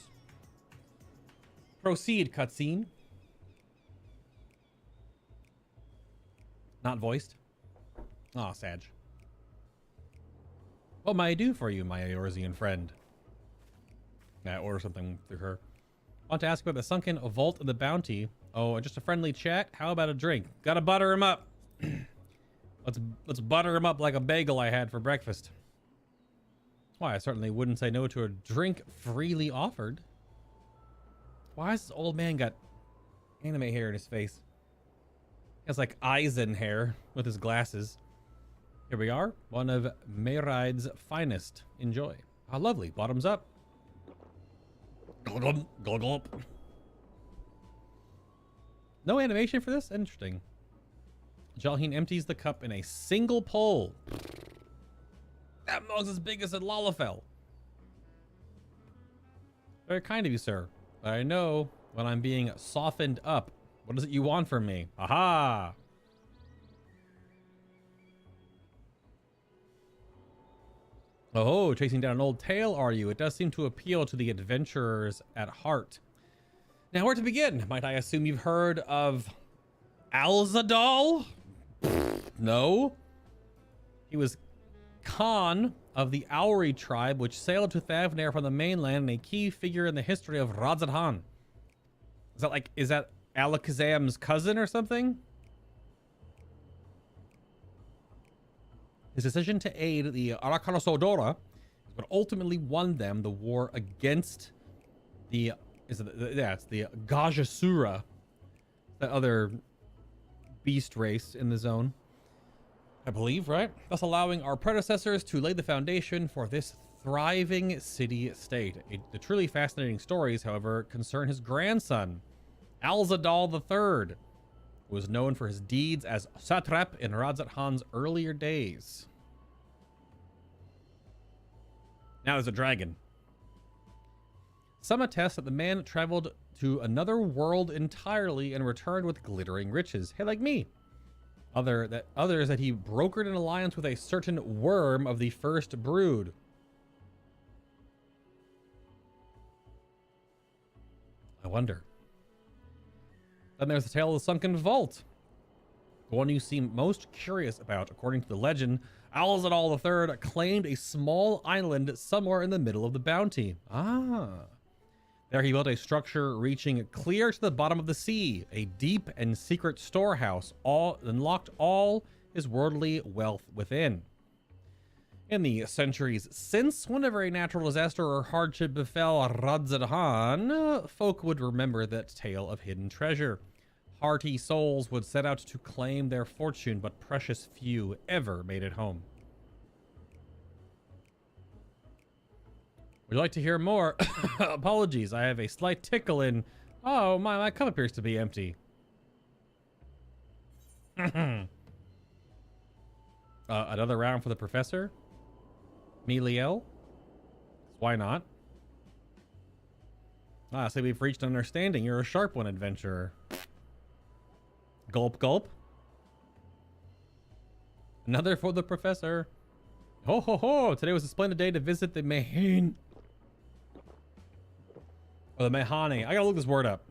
Proceed, cutscene. Not voiced. Aw, Sag. What may I do for you, my Eorzean friend? I order something through her. Want to ask about the sunken vault of the bounty. Oh, just a friendly chat? How about a drink? Gotta butter him up. Let's butter him up like a bagel I had for breakfast. Why, I certainly wouldn't say no to a drink freely offered. Why has this old man got anime hair in his face? He has like Eisen hair with his glasses. Here we are. One of Mehraid's finest. Enjoy. How lovely. Bottoms up. Glug, glug, glug. No animation for this? Interesting. Jalaheen empties the cup in a single pull. That mug's as big as a Lalafell. Very kind of you, sir. But I know when I'm being softened up. What is it you want from me? Aha! Oh, chasing down an old tale, are you? It does seem to appeal to the adventurers at heart. Now, where to begin? Might I assume you've heard of Alzadaal? No. He was Khan of the Auri tribe, which sailed to Thavnair from the mainland and a key figure in the history of Radz-at-Han. Is that Alakazam's cousin or something? His decision to aid the Arakanosodora is what ultimately won them the war against the it's the Gajasura, the other beast race in the zone, I believe, right? Thus allowing our predecessors to lay the foundation for this thriving city-state. The truly fascinating stories, however, concern his grandson, Alzadaal III, who was known for his deeds as satrap in Radz-at-Han's earlier days. Now there's a dragon. Some attest that the man traveled to another world entirely and returned with glittering riches. Hey, like me. Others that he brokered an alliance with a certain worm of the first brood. I wonder. Then there's the tale of the sunken vault. The one you seem most curious about. According to the legend, Alzadaal III claimed a small island somewhere in the middle of the bounty. Ah. There he built a structure reaching clear to the bottom of the sea, a deep and secret storehouse, and locked all his worldly wealth within. In the centuries since, whenever a natural disaster or hardship befell Radz-at-Han, folk would remember that tale of hidden treasure. Hearty souls would set out to claim their fortune, but precious few ever made it home. Would you like to hear more? Apologies, I have a slight tickle in... Oh, my cup appears to be empty. Another round for the professor? Meliel? Why not? Ah, so we've reached an understanding. You're a sharp one, adventurer. Gulp, gulp. Another for the professor. Ho, ho, ho. Today was a splendid day to visit the Mahane. Or the Mahane. I gotta look this word up.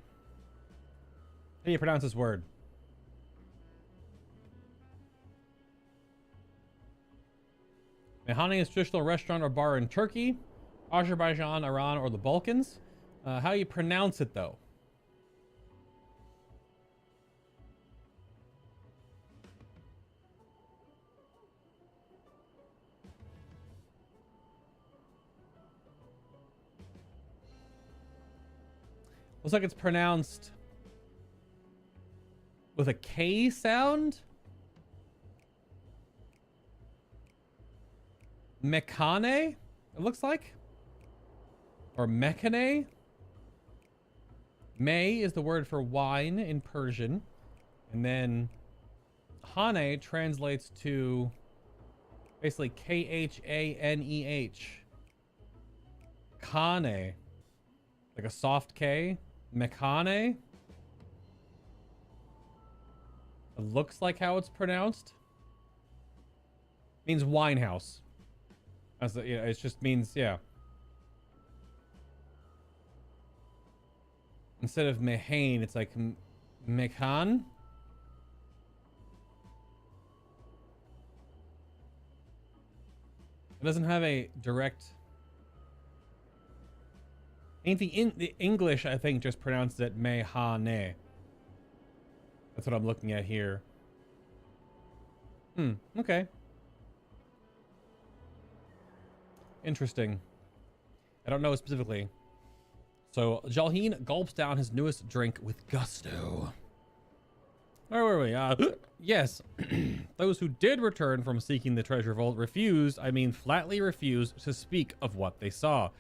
How do you pronounce this word? Mahane is a traditional restaurant or bar in Turkey, Azerbaijan, Iran, or the Balkans. How you pronounce it, though? Looks like it's pronounced with a K sound. Mekane, it looks like. Or Mekane. May is the word for wine in Persian. And then Hane translates to basically Khaneh. Kane. Like a soft K. Mekane. It looks like how it's pronounced. Means wine house. As the, it just means, yeah. Instead of Mehane, it's like Mekhan. It doesn't have a direct... the English, I think, just pronounced it Mehane. That's what I'm looking at here. Okay. Interesting. I don't know specifically. So, Jalaheen gulps down his newest drink with gusto. Where were we? Yes. Those who did return from seeking the treasure vault flatly refused to speak of what they saw.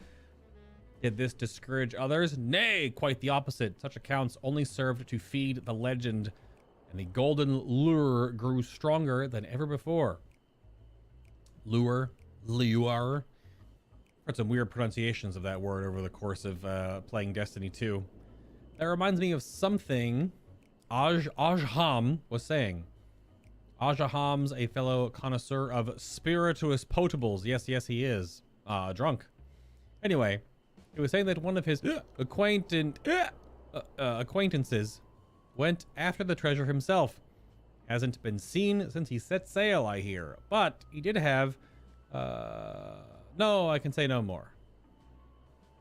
Did this discourage others? Nay, quite the opposite. Such accounts only served to feed the legend, and the golden lure grew stronger than ever before. Lure. Heard some weird pronunciations of that word over the course of playing Destiny 2. That reminds me of something Aj-Ham was saying. Aj-Ham's a fellow connoisseur of spirituous potables. Yes, he is. Drunk. Anyway, he was saying that one of his acquaintances went after the treasure himself. Hasn't been seen since he set sail, I hear. But he did have... No, I can say no more.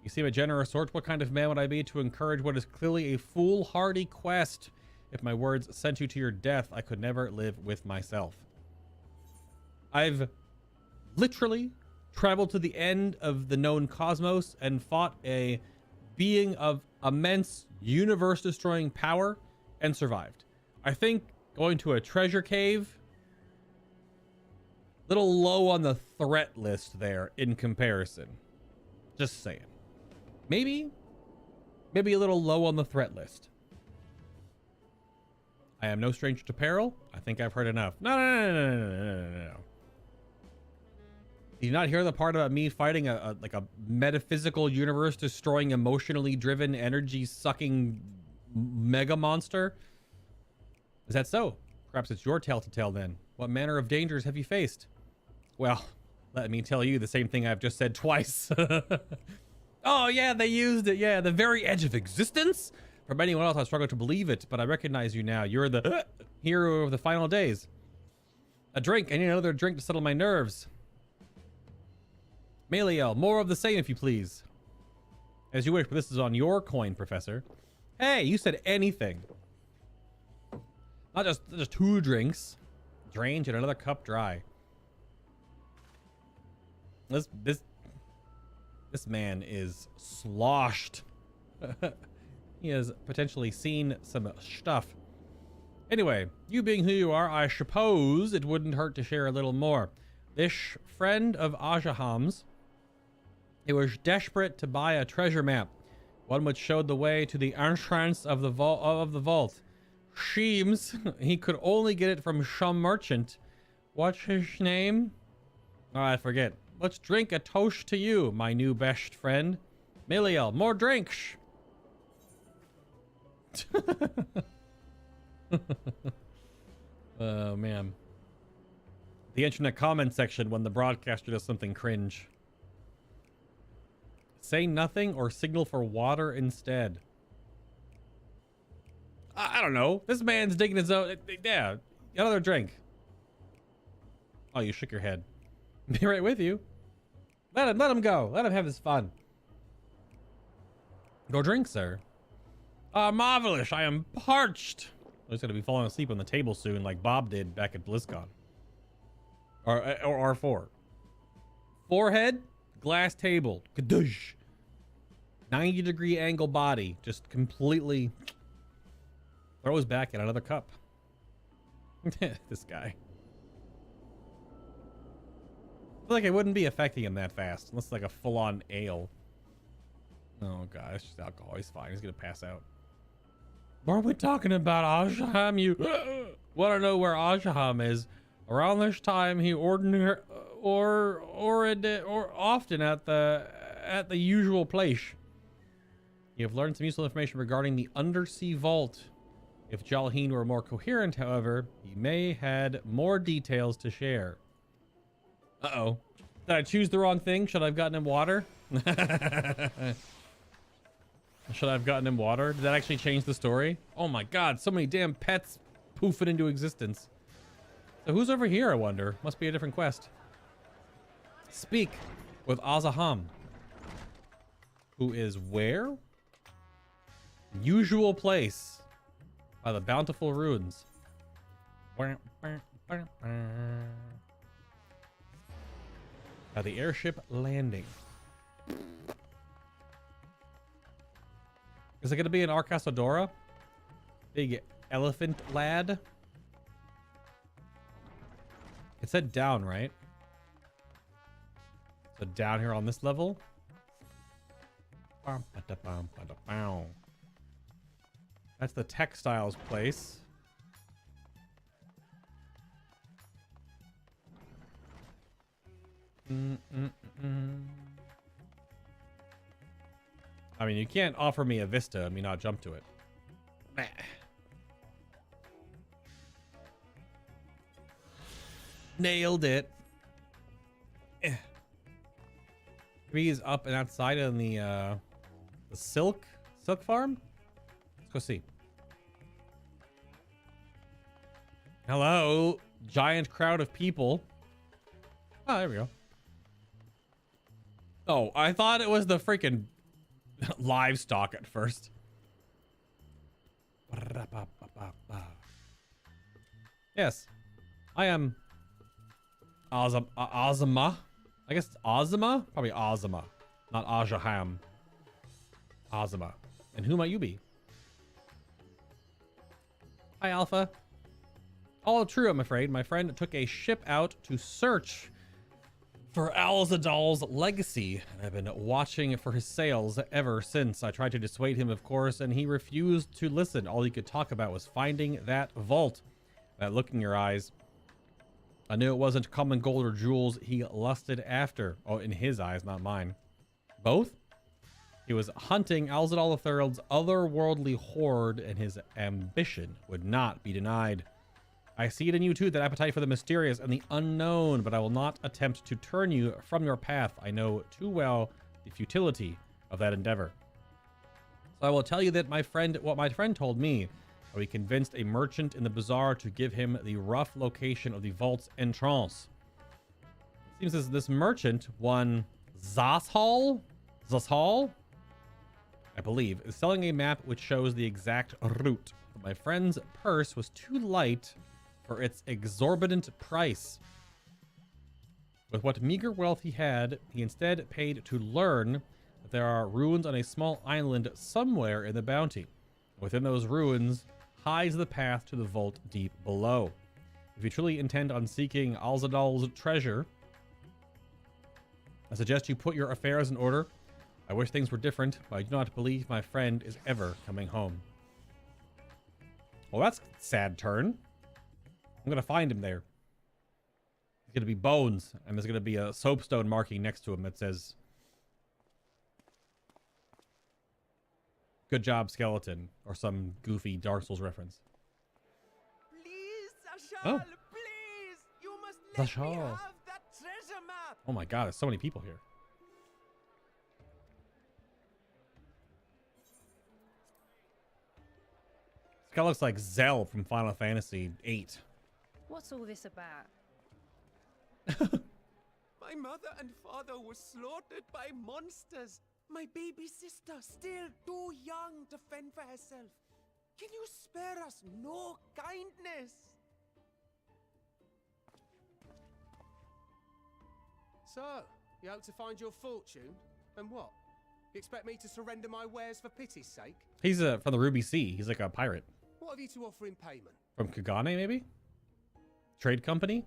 You seem a generous sort. What kind of man would I be to encourage what is clearly a foolhardy quest? If my words sent you to your death, I could never live with myself. I've literally traveled to the end of the known cosmos and fought a being of immense universe-destroying power and survived. I think going to a treasure cave... little low on the threat list there in comparison. Just saying. Maybe a little low on the threat list. I am no stranger to peril. I think I've heard enough. No. Did you not hear the part about me fighting a metaphysical universe destroying emotionally driven energy sucking mega monster? Is that so? Perhaps it's your tale to tell then. What manner of dangers have you faced? Well, let me tell you the same thing I've just said twice. Oh, yeah, they used it. Yeah, the very edge of existence? From anyone else, I struggle to believe it, but I recognize you now. You're the hero of the final days. A drink. I need another drink to settle my nerves. Meliel, more of the same, if you please. As you wish, but this is on your coin, Professor. Hey, you said anything. Not just 2 drinks. Drained and another cup dry. This man is sloshed. He has potentially seen some stuff. Anyway, you being who you are, I suppose it wouldn't hurt to share a little more. This friend of Aj-Ham's He was desperate to buy a treasure map, one which showed the way to the entrance of the vault. Seems he could only get it from some merchant. What's his name? Oh, I forget. Let's drink a toast to you, my new best friend. Miliel, more drinks. Oh, man. The internet comment section when the broadcaster does something cringe. Say nothing or signal for water instead. I don't know. This man's digging his own. Yeah, another drink. Oh, you shook your head. Be right with you. Let him go. Let him have his fun. Go drink, sir. Marvelous. I am parched. He's gonna be falling asleep on the table soon, like Bob did back at BlizzCon. Or R4. Forehead, glass table. Kadoosh. 90-degree angle body. Just completely throws back in another cup. This guy. I feel like it wouldn't be affecting him that fast, unless like a full-on ale. Oh god, it's just alcohol. He's fine. He's gonna pass out. What are we talking about, Jalaheen? You want to know where Jalaheen is? Around this time, he often at the usual place. You have learned some useful information regarding the undersea vault. If Jalaheen were more coherent, however, he may had more details to share. Uh-oh. Did I choose the wrong thing? Should I have gotten him water? Should I have gotten him water? Did that actually change the story? Oh my god, so many damn pets poofing into existence. So who's over here, I wonder? Must be a different quest. Speak with Alzadaal. Who is where? Usual place. By the bountiful ruins. By the airship landing. Is it going to be an Arcasadora? Big elephant lad? It said down, right? So down here on this level? That's the textiles place. I mean, you can't offer me a vista and me not jump to it. Nailed it. Trees up and outside on the silk farm. Let's go see. Hello, giant crowd of people. Oh, there we go. Oh, I thought it was the freaking livestock at first. Yes, I am Azama. I guess it's Azama? Probably Azama, not Jalaheen. Azama. And who might you be? Hi, Alpha. All true, I'm afraid. My friend took a ship out to search for Alzadaal's legacy, and I've been watching for his sails ever since. I tried to dissuade him, of course, and he refused to listen. All he could talk about was finding that vault. That look in your eyes. I knew it wasn't common gold or jewels he lusted after. Oh, in his eyes, not mine. Both? He was hunting Alzadaal III's otherworldly hoard, and his ambition would not be denied. I see it in you too, that appetite for the mysterious and the unknown, but I will not attempt to turn you from your path. I know too well the futility of that endeavor. So I will tell you that what my friend told me. We convinced a merchant in the bazaar to give him the rough location of the vault's entrance. It seems as this merchant, one Jalaheen, I believe, is selling a map which shows the exact route. But my friend's purse was too light for its exorbitant price. With what meager wealth he had, he instead paid to learn that there are ruins on a small island somewhere in the bounty. Within those ruins hides the path to the vault deep below. If you truly intend on seeking Alzadaal's treasure, I suggest you put your affairs in order. I wish things were different, but I do not believe my friend is ever coming home. Well, that's a sad turn. I'm gonna find him there. He's gonna be bones, and there's gonna be a soapstone marking next to him that says, "Good job, skeleton," or some goofy Dark Souls reference. Please, Zashal, Oh. please! You must let me Zashal. have that treasure map! Oh my god, there's so many people here. This guy looks like Zell from Final Fantasy VIII. What's all this about? My mother and father were slaughtered by monsters. My baby sister, still too young to fend for herself. Can you spare us no kindness? So, you hope to find your fortune? And what? You expect me to surrender my wares for pity's sake? He's from the Ruby Sea. He's like a pirate. What have you to offer in payment? From Kagane, maybe? Trade company?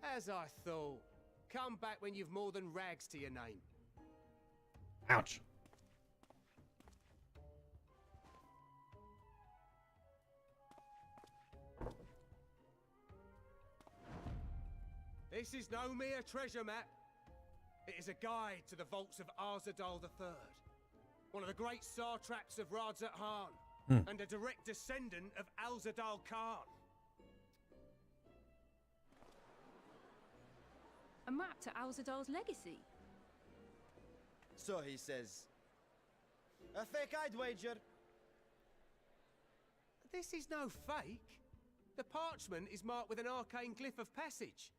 As I thought. Come back when you've more than rags to your name. Ouch. This is no mere treasure map. It is a guide to the vaults of Alzadaal III, one of the great satraps of Radz-at-Han, and a direct descendant of Alzadaal Khan. A map to Alzadaal's legacy? So he says. A fake, I'd wager. This is no fake. The parchment is marked with an arcane glyph of passage.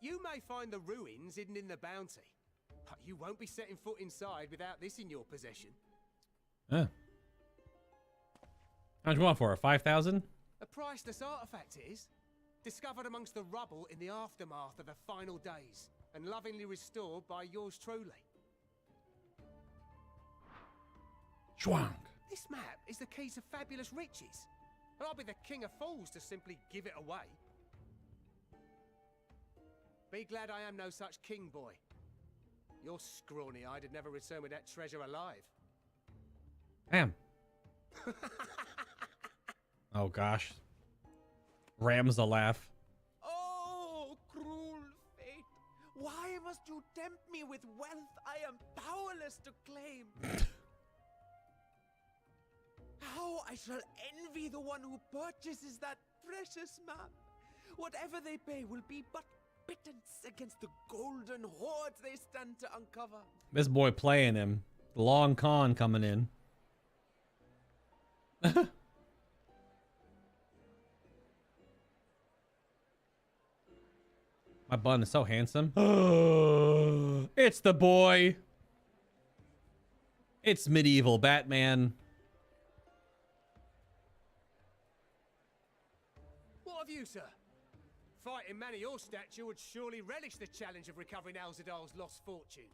You may find the ruins hidden in the bounty, but you won't be setting foot inside without this in your possession. Huh. How much you want for it? 5,000? A priceless artifact it is, discovered amongst the rubble in the aftermath of the final days, and lovingly restored by yours truly. Schwank. This map is the key to fabulous riches, and I'll be the king of fools to simply give it away. Be glad I am no such king, boy. Your scrawny-eyed would never return with that treasure alive. Damn. Oh gosh. Rams a laugh. Oh, cruel fate! Why must you tempt me with wealth I am powerless to claim? How I shall envy the one who purchases that precious map. Whatever they pay will be but pittance against the golden hoards they stand to uncover. This boy playing him. The long con coming in. My bun is so handsome. It's the boy. It's medieval Batman. What of you, sir? Fighting man of your stature would surely relish the challenge of recovering Alzadaal's lost fortune.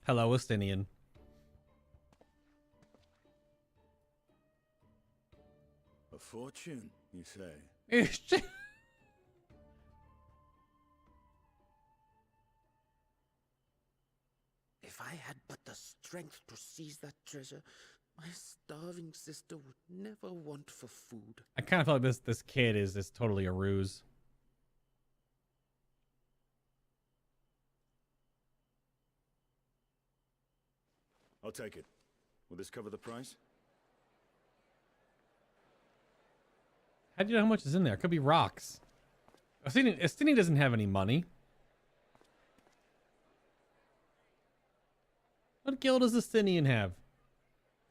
Hello, Estinian. A fortune, you say? If I had but the strength to seize that treasure, my starving sister would never want for food. I kind of feel like this kid is totally a ruse. I'll take it. Will this cover the price? How do you know how much is in there? It could be rocks. Estinian doesn't have any money. What guild does Estinian have?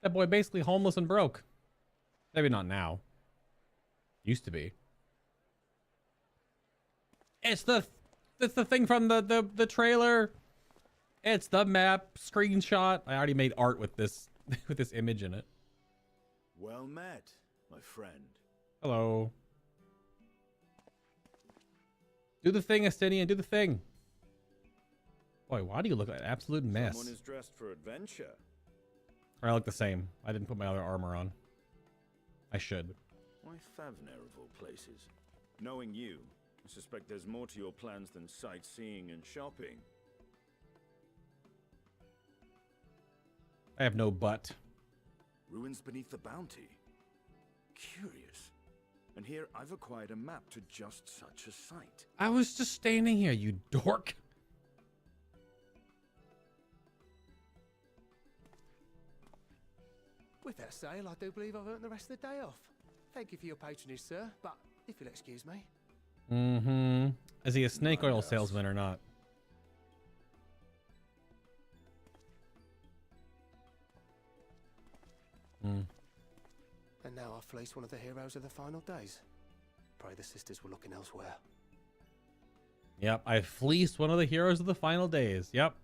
That boy basically homeless and broke. Maybe not now. Used to be. It's the thing from the trailer. It's the map screenshot. I already made art with this with this image in it. Well met, my friend. Hello. Do the thing, Estinian. Do the thing. Boy, why do you look like an absolute mess? Someone is dressed for adventure. Or I look the same. I didn't put my other armor on. I should. Why Favner of all places? Knowing you, I suspect there's more to your plans than sightseeing and shopping. I have no butt. Ruins beneath the bounty. Curious. And here I've acquired a map to just such a site. I was just standing here, you dork. With that sale, I do believe I've earned the rest of the day off. Thank you for your patronage, sir, but if you'll excuse me. Mm-hmm. Is he a snake oil salesman or not? Hmm. And now I've fleeced one of the heroes of the final days. Pray the sisters were looking elsewhere. Yep, I fleeced one of the heroes of the final days. Yep.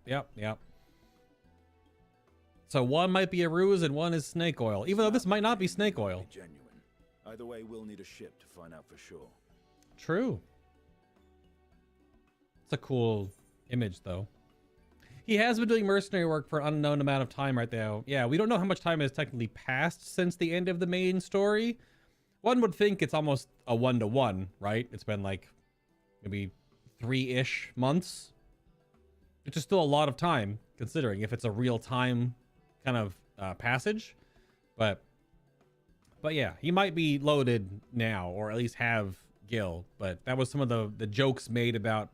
So one might be a ruse and one is snake oil, even though this might not be snake oil. Genuine. Either way, we'll need a ship to find out for sure. True. It's a cool image, though. He has been doing mercenary work for an unknown amount of time right now. Yeah, we don't know how much time has technically passed since the end of the main story. One would think it's almost a 1-to-1, right? It's been like maybe 3-ish months, which is still a lot of time considering if it's a real time kind of passage. But yeah, he might be loaded now, or at least have Gil. But that was some of the jokes made about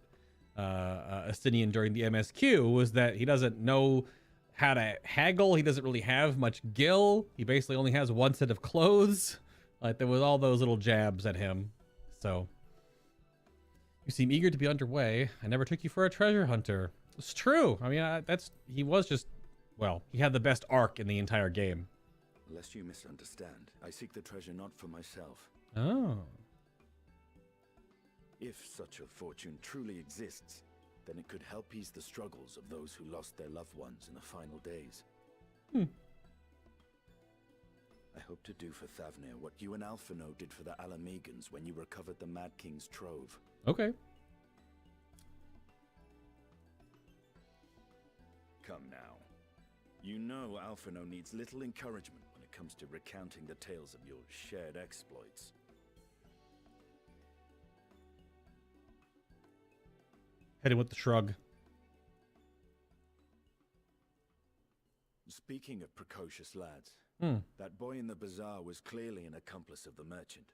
Estinian during the MSQ, was that he doesn't know how to haggle. He doesn't really have much Gil. He basically only has one set of clothes. Like, there was all those little jabs at him. So, you seem eager to be underway. I never took you for a treasure hunter. It's true. I mean, he was just, well, he had the best arc in the entire game. Lest you misunderstand, I seek the treasure not for myself. Oh. If such a fortune truly exists, then it could help ease the struggles of those who lost their loved ones in the final days. I hope to do for Thavnir what you and Alphino did for the Alamegans when you recovered the Mad King's trove. Okay. Come now. You know Alphino needs little encouragement when it comes to recounting the tales of your shared exploits. Hit him with the shrug. Speaking of precocious lads, that boy in the bazaar was clearly an accomplice of the merchant.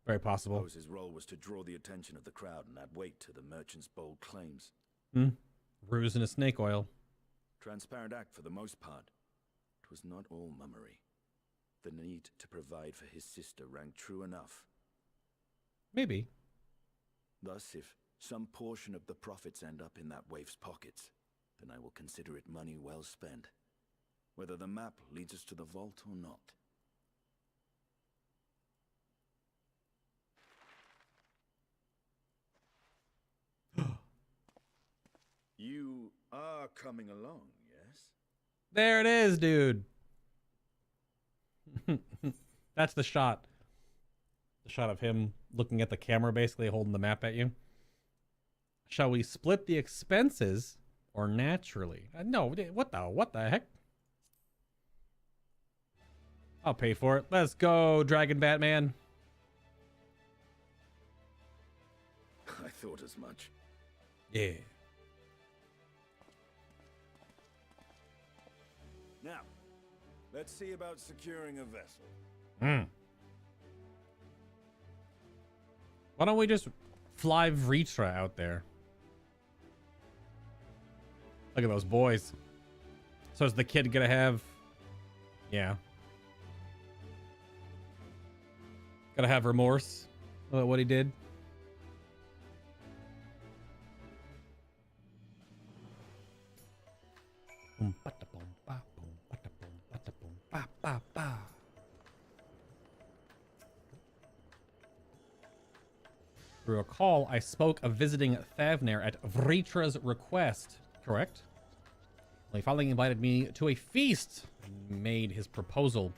Very possible. Suppose his role was to draw the attention of the crowd and add weight to the merchant's bold claims. Ruse in a snake oil. Transparent act for the most part. It was not all mummery. The need to provide for his sister rang true enough. Maybe. Thus, if some portion of the profits end up in that waif's pockets, then I will consider it money well spent, whether the map leads us to the vault or not. You are coming along, yes? There it is, dude. That's the shot. The shot of him looking at the camera, basically holding the map at you. Shall we split the expenses or naturally? No, what the heck? I'll pay for it. Let's go, Dragon Batman. I thought as much. Yeah. Now, let's see about securing a vessel. Why don't we just fly Vritra out there? Look at those boys. So is the kid gonna have... Yeah. Gotta have remorse about what he did. Recall, I spoke of visiting Thavnir at Vritra's request, correct? He finally invited me to a feast and made his proposal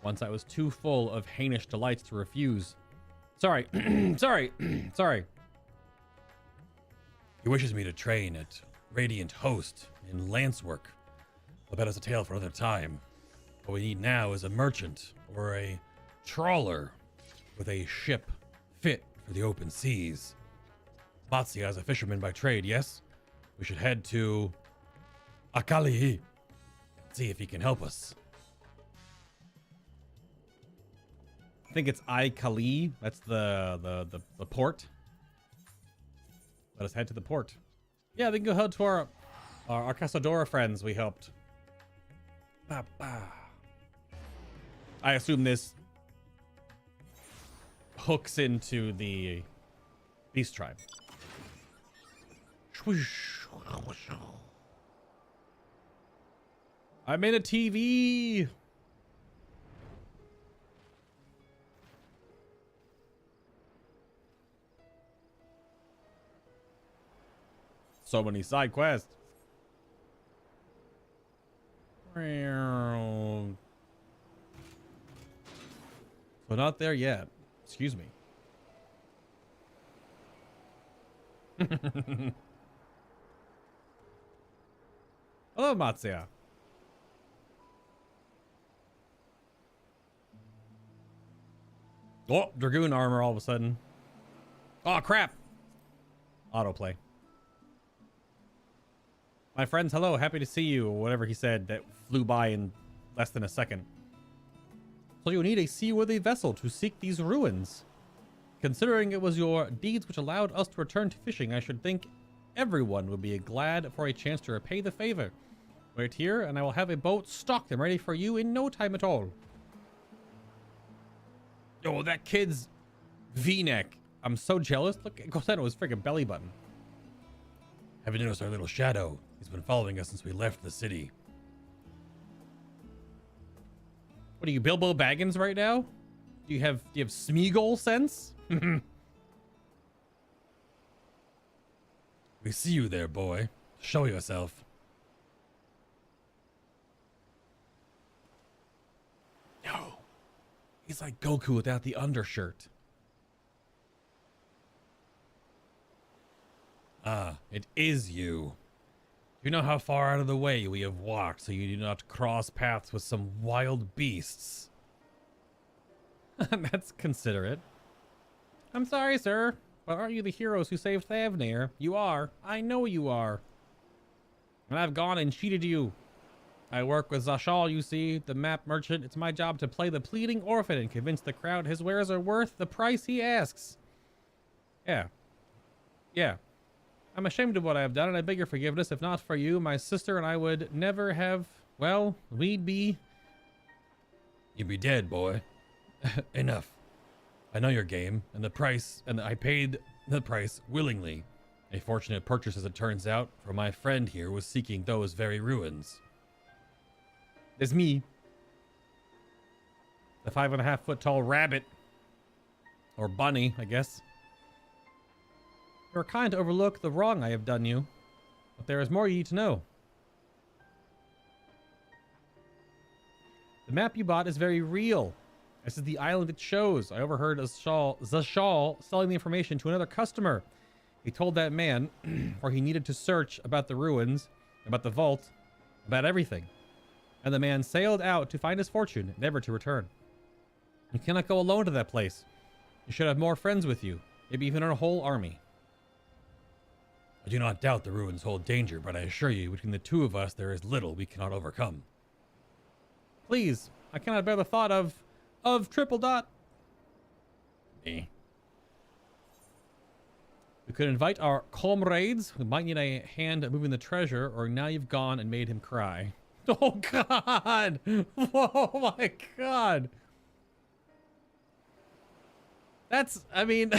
once I was too full of Hainish delights to refuse. Sorry, sorry. He wishes me to train at Radiant Host in lance work. I'll bet it's a tale for another time. What we need now is a merchant or a trawler with a ship fit for the open seas. Matsia is a fisherman by trade, yes? We should head to Akali. See if he can help us. I think it's Ikali. That's the port. Let us head to the port. Yeah, we can go head to our Casadora friends we helped. Ba, ba. I assume this hooks into the beast tribe. I made a TV. So many side quests. So not there yet. Excuse me. Hello, Matsuya. Oh, Dragoon armor all of a sudden. Oh, crap. Autoplay. My friends, hello. Happy to see you. Or whatever he said that flew by in less than a second. So you need a seaworthy vessel to seek these ruins. Considering it was your deeds which allowed us to return to fishing, I should think everyone would be glad for a chance to repay the favor. Wait here, and I will have a boat stocked and ready for you in no time at all. Oh, that kid's V-neck. I'm so jealous. Look, it goes down to his freaking belly button. Have you noticed our little shadow? He's been following us since we left the city. What are you, Bilbo Baggins right now? Do you have Smeagol sense? We see you there, boy. Show yourself. No. He's like Goku without the undershirt. Ah, it is you. You know how far out of the way we have walked so you do not cross paths with some wild beasts. That's considerate. I'm sorry, sir, but aren't you the heroes who saved Thavnir? You are. I know you are. And I've gone and cheated you. I work with Zashal, you see, the map merchant. It's my job to play the pleading orphan and convince the crowd his wares are worth the price he asks. Yeah. Yeah. I'm ashamed of what I have done, and I beg your forgiveness. If not for you, my sister and I would never have... Well, we'd be... You'd be dead, boy. Enough. I know your game, and the price, and I paid the price willingly. A fortunate purchase, as it turns out, for my friend here was seeking those very ruins. There's me. The 5.5-foot tall rabbit. Or bunny, I guess. You're kind to overlook the wrong I have done you, but there is more you need to know. The map you bought is very real. This is the island it shows. I overheard Zashal selling the information to another customer. He told that man where he needed to search about the ruins, about the vault, about everything. And the man sailed out to find his fortune, never to return. You cannot go alone to that place. You should have more friends with you, maybe even a whole army. I do not doubt the ruins hold danger, but I assure you, between the two of us, there is little we cannot overcome. Please, I cannot bear the thought of triple dot. Me. We could invite our comrades. We might need a hand at moving the treasure, or now you've gone and made him cry. Oh God! Oh my God! That's, I mean,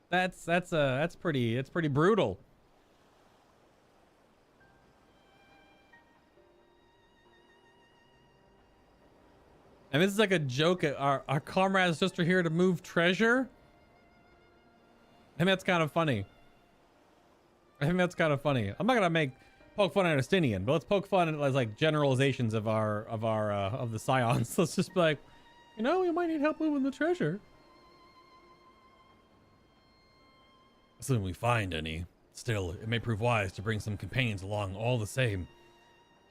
that's pretty brutal. And this is like a joke. Our comrades just are here to move treasure. I think that's kind of funny. I'm not gonna poke fun at Justinian, but let's poke fun at like generalizations of the Scions. Let's just be like, you know, we might need help moving the treasure. Assuming we find any. Still, it may prove wise to bring some companions along all the same.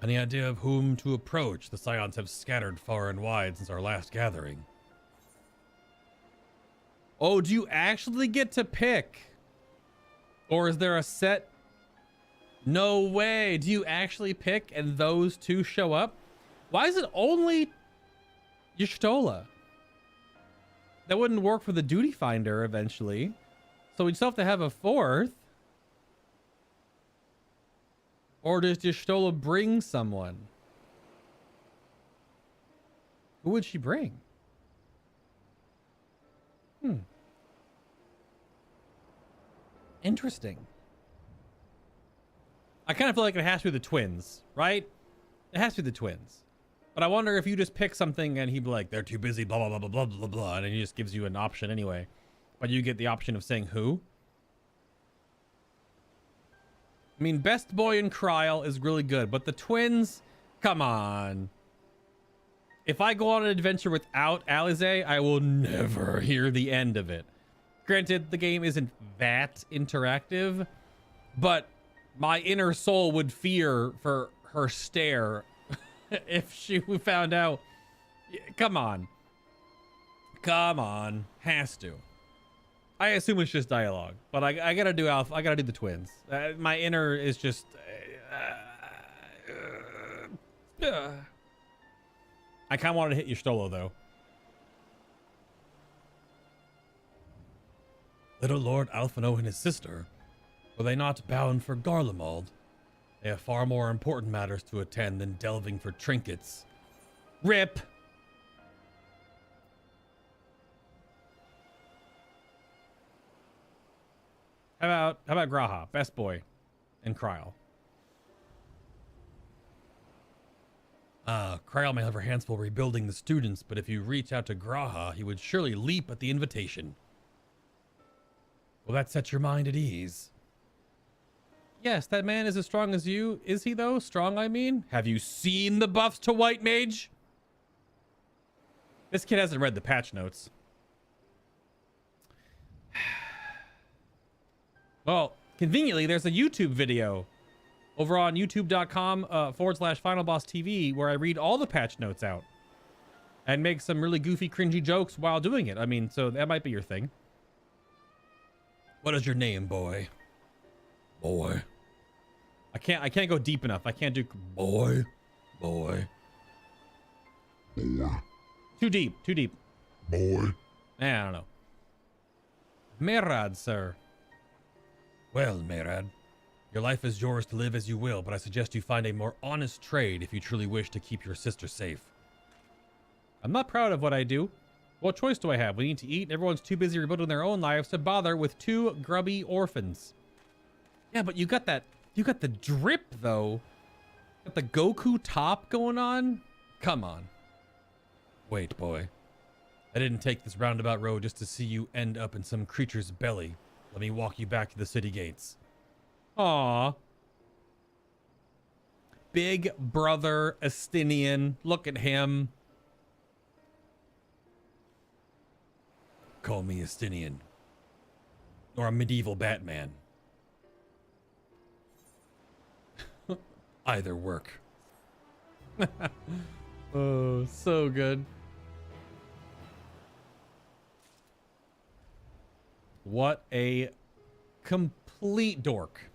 Any idea of whom to approach? The Scions have scattered far and wide since our last gathering. Oh, do you actually get to pick? Or is there a set? No way. Do you actually pick and those two show up? Why is it only Y'shtola? That wouldn't work for the duty finder eventually. So we'd still have to have a fourth. Or does Y'shtola bring someone? Who would she bring? Interesting. I kind of feel like it has to be the twins, right? It has to be the twins. But I wonder if you just pick something and he'd be like, they're too busy, blah, blah, blah, blah, blah, blah, blah. And he just gives you an option anyway. But you get the option of saying who. I mean, Best Boy and Kryl is really good, but the twins, come on. If I go on an adventure without Alize, I will never hear the end of it. Granted, the game isn't that interactive, but my inner soul would fear for her stare if she found out. Come on. Come on. Has to. I assume it's just dialogue, but I gotta do Alpha. I gotta do the twins. My inner is just. I kind of wanted to hit Y'shtola though. Little Lord Alphino and his sister, were they not bound for Garlemald? They have far more important matters to attend than delving for trinkets. RIP! How about Graha, Best Boy, and Kryl? Kryl may have her hands full rebuilding the students, but if you reach out to Graha, he would surely leap at the invitation. Will that set your mind at ease? Yes, that man is as strong as you. Is he though? Strong, I mean? Have you seen the buffs to White Mage? This kid hasn't read the patch notes. Well, conveniently, there's a YouTube video over on youtube.com/FinalBossTV where I read all the patch notes out and make some really goofy, cringy jokes while doing it. I mean, so that might be your thing. What is your name, boy? Boy. I can't go deep enough. I can't do boy. Boy. Boy. Too deep. Boy. I don't know. Merad, sir. Well, Merad, your life is yours to live as you will, but I suggest you find a more honest trade if you truly wish to keep your sister safe. I'm not proud of what I do. What choice do I have? We need to eat, and everyone's too busy rebuilding their own lives to bother with two grubby orphans. Yeah, but you got the drip, though. Got the Goku top going on? Come on. Wait, boy. I didn't take this roundabout road just to see you end up in some creature's belly. Let me walk you back to the city gates. Aww. Big brother Estinian. Look at him. Call me Estinian. Or a medieval Batman. Either work. Oh, so good. What a complete dork.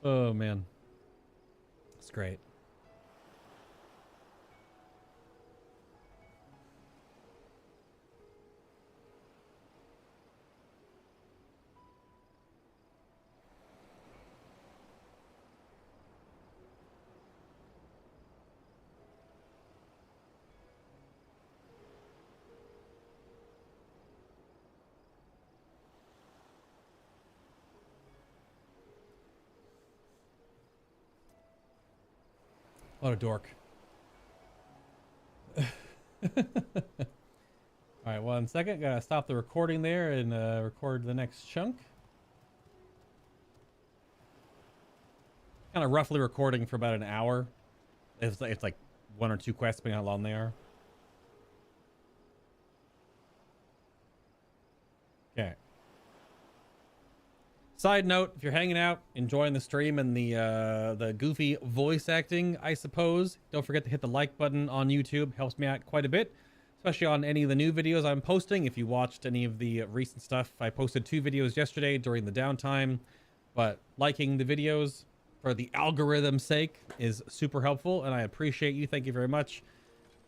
Oh, man. It's great. What a dork. All right, 1 second. Gotta stop the recording there and record the next chunk. Kind of roughly recording for about an hour. It's like 1 or 2 quests, depending on how long they are. Okay. Side note, if you're hanging out, enjoying the stream and the goofy voice acting, I suppose, don't forget to hit the like button on YouTube. Helps me out quite a bit, especially on any of the new videos I'm posting. If you watched any of the recent stuff, I posted 2 videos yesterday during the downtime, but liking the videos for the algorithm's sake is super helpful, and I appreciate you. Thank you very much.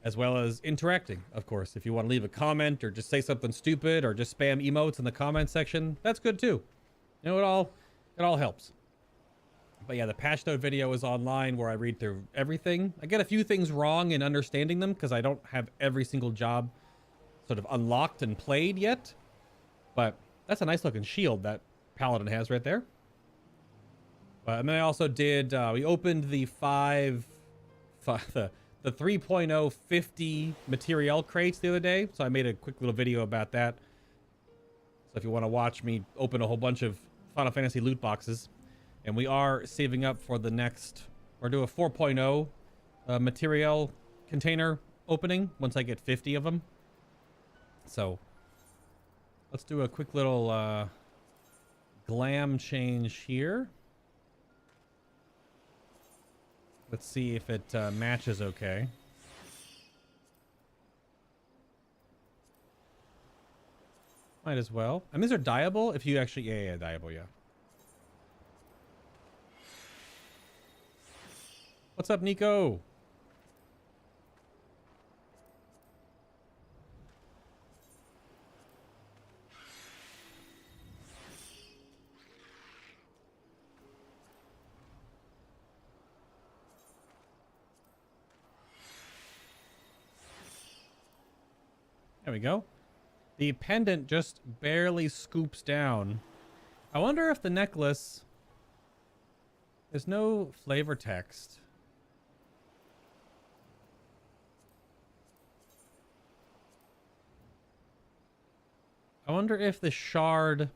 As well as interacting, of course. If you want to leave a comment or just say something stupid or just spam emotes in the comment section, that's good too. You know, it all helps. But yeah, the patch note video is online where I read through everything. I get a few things wrong in understanding them because I don't have every single job sort of unlocked and played yet. But that's a nice looking shield that Paladin has right there. And then I also did, we opened the 3.0 50 material crates the other day. So I made a quick little video about that. So if you want to watch me open a whole bunch of Final Fantasy loot boxes. And we are saving up for the next, or do a 4.0 material container opening once I get 50 of them. So let's do a quick little glam change here. Let's see if it matches okay. Might as well. I mean, these are dyeable if you actually... Yeah, dyeable, yeah. What's up, Nico? There we go. The pendant just barely scoops down. I wonder if the necklace... There's no flavor text. I wonder if the shard...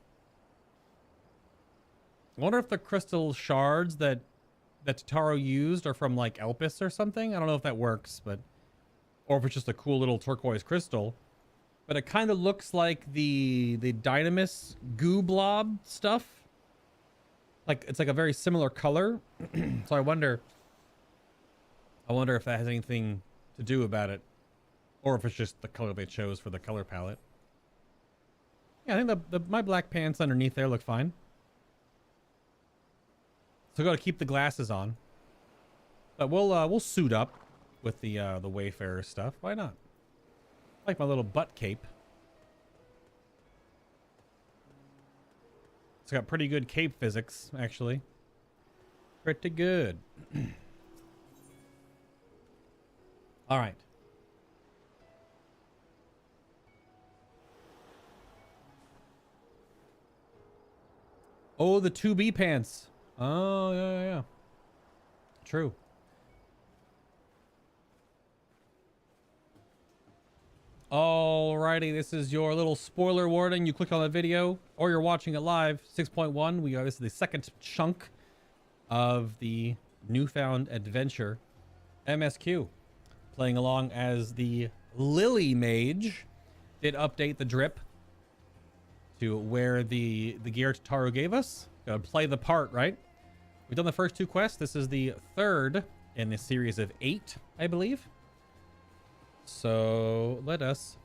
I wonder if the crystal shards that Taro used are from like Elpis or something. I don't know if that works, but... Or if it's just a cool little turquoise crystal. But it kind of looks like the Dynamis goo blob stuff. Like it's like a very similar color. So I wonder if that has anything to do about it, or if it's just the color they chose for the color palette. Yeah, I think my black pants underneath there look fine. So I got to keep the glasses on. But we'll suit up with the Wayfarer stuff. Why not? I like my little butt cape. It's got pretty good cape physics, actually. Pretty good. All right. Oh, the 2B pants. Oh, yeah. True. Alrighty, this is your little spoiler warning. You click on the video or you're watching it live. 6.1. This is the second chunk of the Newfound Adventure MSQ. Playing along as the Lily Mage. Did update the drip to wear the gear Taro gave us. Gotta play the part, right? We've done the first 2 quests. This is the 3rd in the series of 8, I believe. So let us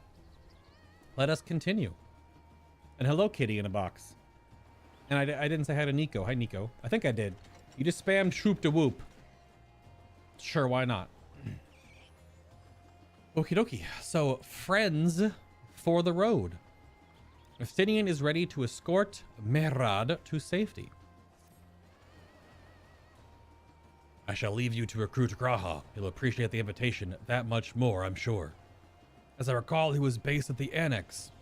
continue. And hello, kitty in a box. And I didn't say hi to Nico. Hi, Nico. I think I did. You just spammed shoop to whoop. Sure, why not? Okie dokie. So, friends for the road. Justinian is ready to escort Merad to safety. I shall leave you to recruit Graha. He'll appreciate the invitation that much more, I'm sure. As I recall, he was based at the Annex.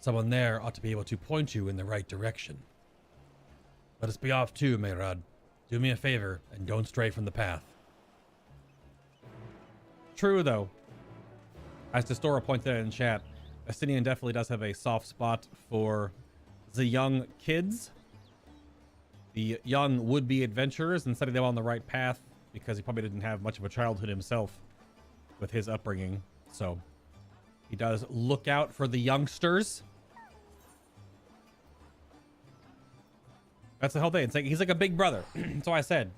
Someone there ought to be able to point you in the right direction. Let us be off too, Merad. Do me a favor and don't stray from the path. True, though. As Destora pointed out in chat, Justinian definitely does have a soft spot for the young kids. The young would-be adventurers and setting them on the right path because he probably didn't have much of a childhood himself with his upbringing. So he does look out for the youngsters. That's the whole thing. It's like he's like a big brother. That's why I said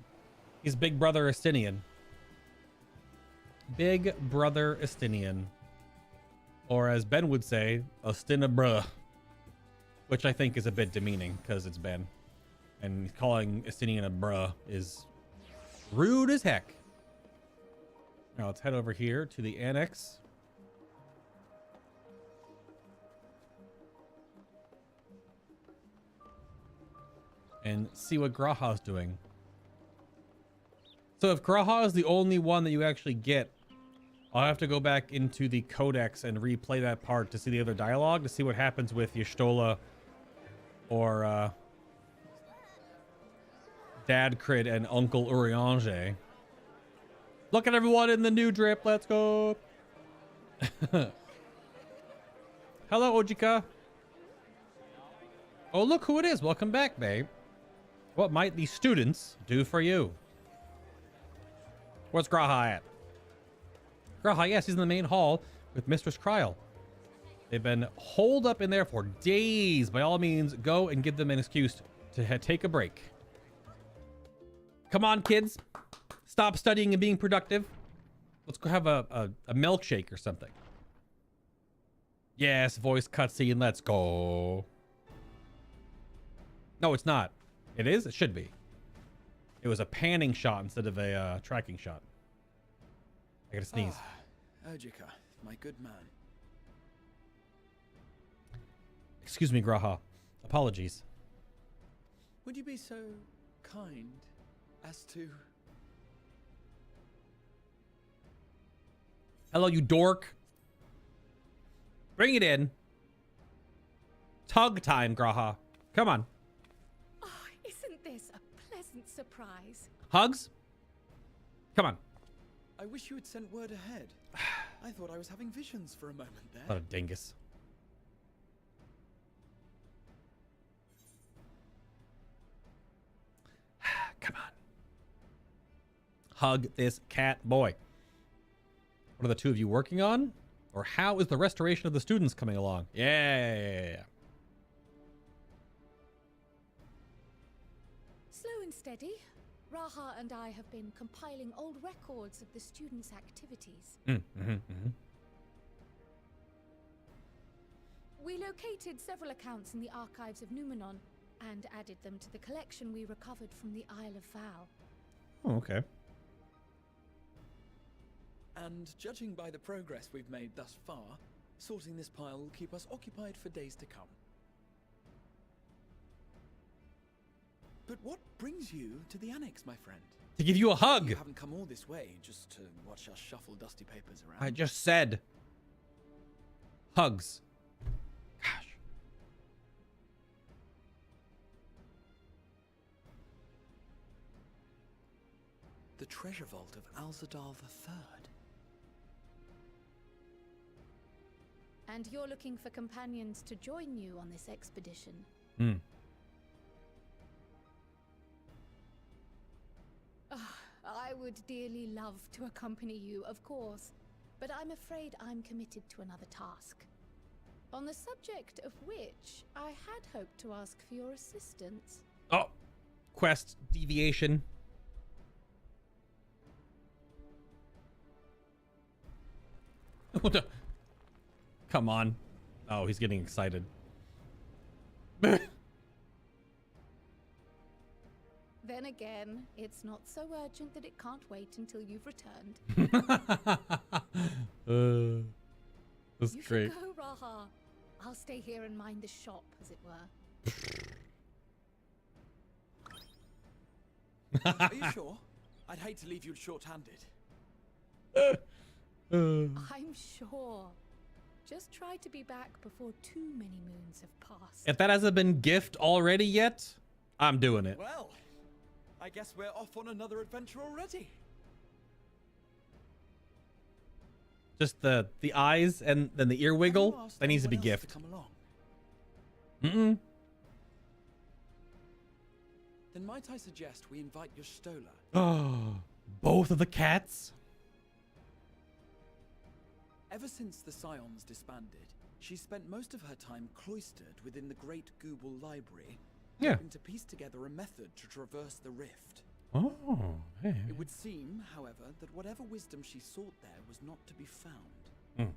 he's Big Brother Estinian. Big Brother Estinian. Or as Ben would say, Ostina bruh. Which I think is a bit demeaning because it's Ben. And calling Estinian a bruh is rude as heck. Now let's head over here to the annex. And see what Graha's doing. So if Graha is the only one that you actually get, I'll have to go back into the Codex and replay that part to see the other dialogue, to see what happens with Y'shtola or Dad Crid and Uncle Urianger. Look at everyone in the new drip. Let's go. Hello, Ojika. Oh, look who it is. Welcome back, babe. What might the students do for you? Where's Graha at? Graha, yes, he's in the main hall with Mistress Kryl. They've been holed up in there for days. By all means, go and give them an excuse to take a break. Come on, kids. Stop studying and being productive. Let's go have a milkshake or something. Yes, voice cutscene. Let's go. No, it's not. It is? It should be. It was a panning shot instead of a tracking shot. I gotta sneeze. Ojika, my good man. Excuse me, Graha. Apologies. Would you be so kind as to... Hello, you dork. Bring it in. Tug time, Graha. Come on. Oh, isn't this a pleasant surprise? Hugs? Come on. I wish you had sent word ahead. I thought I was having visions for a moment there. What a dingus. Come on. Hug this cat boy. What are the two of you working on? Or how is the restoration of the students coming along? Yeah. Slow and steady. Raha and I have been compiling old records of the students' activities. We located several accounts in the archives of Numenon and added them to the collection we recovered from the Isle of Val. Oh, okay. And judging by the progress we've made thus far, sorting this pile will keep us occupied for days to come. But what brings you to the annex, my friend? To give you a hug. You haven't come all this way just to watch us shuffle dusty papers around. I just said hugs. Gosh. The treasure vault of Alzadaal III. And you're looking for companions to join you on this expedition. I would dearly love to accompany you, of course, but I'm afraid I'm committed to another task. On the subject of which, I had hoped to ask for your assistance. Oh, quest deviation. What the? Come on. Oh, he's getting excited. Then again, it's not so urgent that it can't wait until you've returned. That's You great. should go, Raha. I'll stay here and mind the shop, as it were. Are you sure? I'd hate to leave you short-handed. I'm sure. Just try to be back before too many moons have passed. If that hasn't been gift already yet, I'm doing it. Well, I guess we're off on another adventure already. Just the eyes and then the ear wiggle. That needs to be gift. Come along? Then might I suggest we invite Y'shtola? Oh, both of the cats? Ever since the Scions disbanded, she spent most of her time cloistered within the Great Gooble Library, Yeah. hoping to piece together a method to traverse the rift. Oh, hey. It would seem, however, that whatever wisdom she sought there was not to be found. Hmm.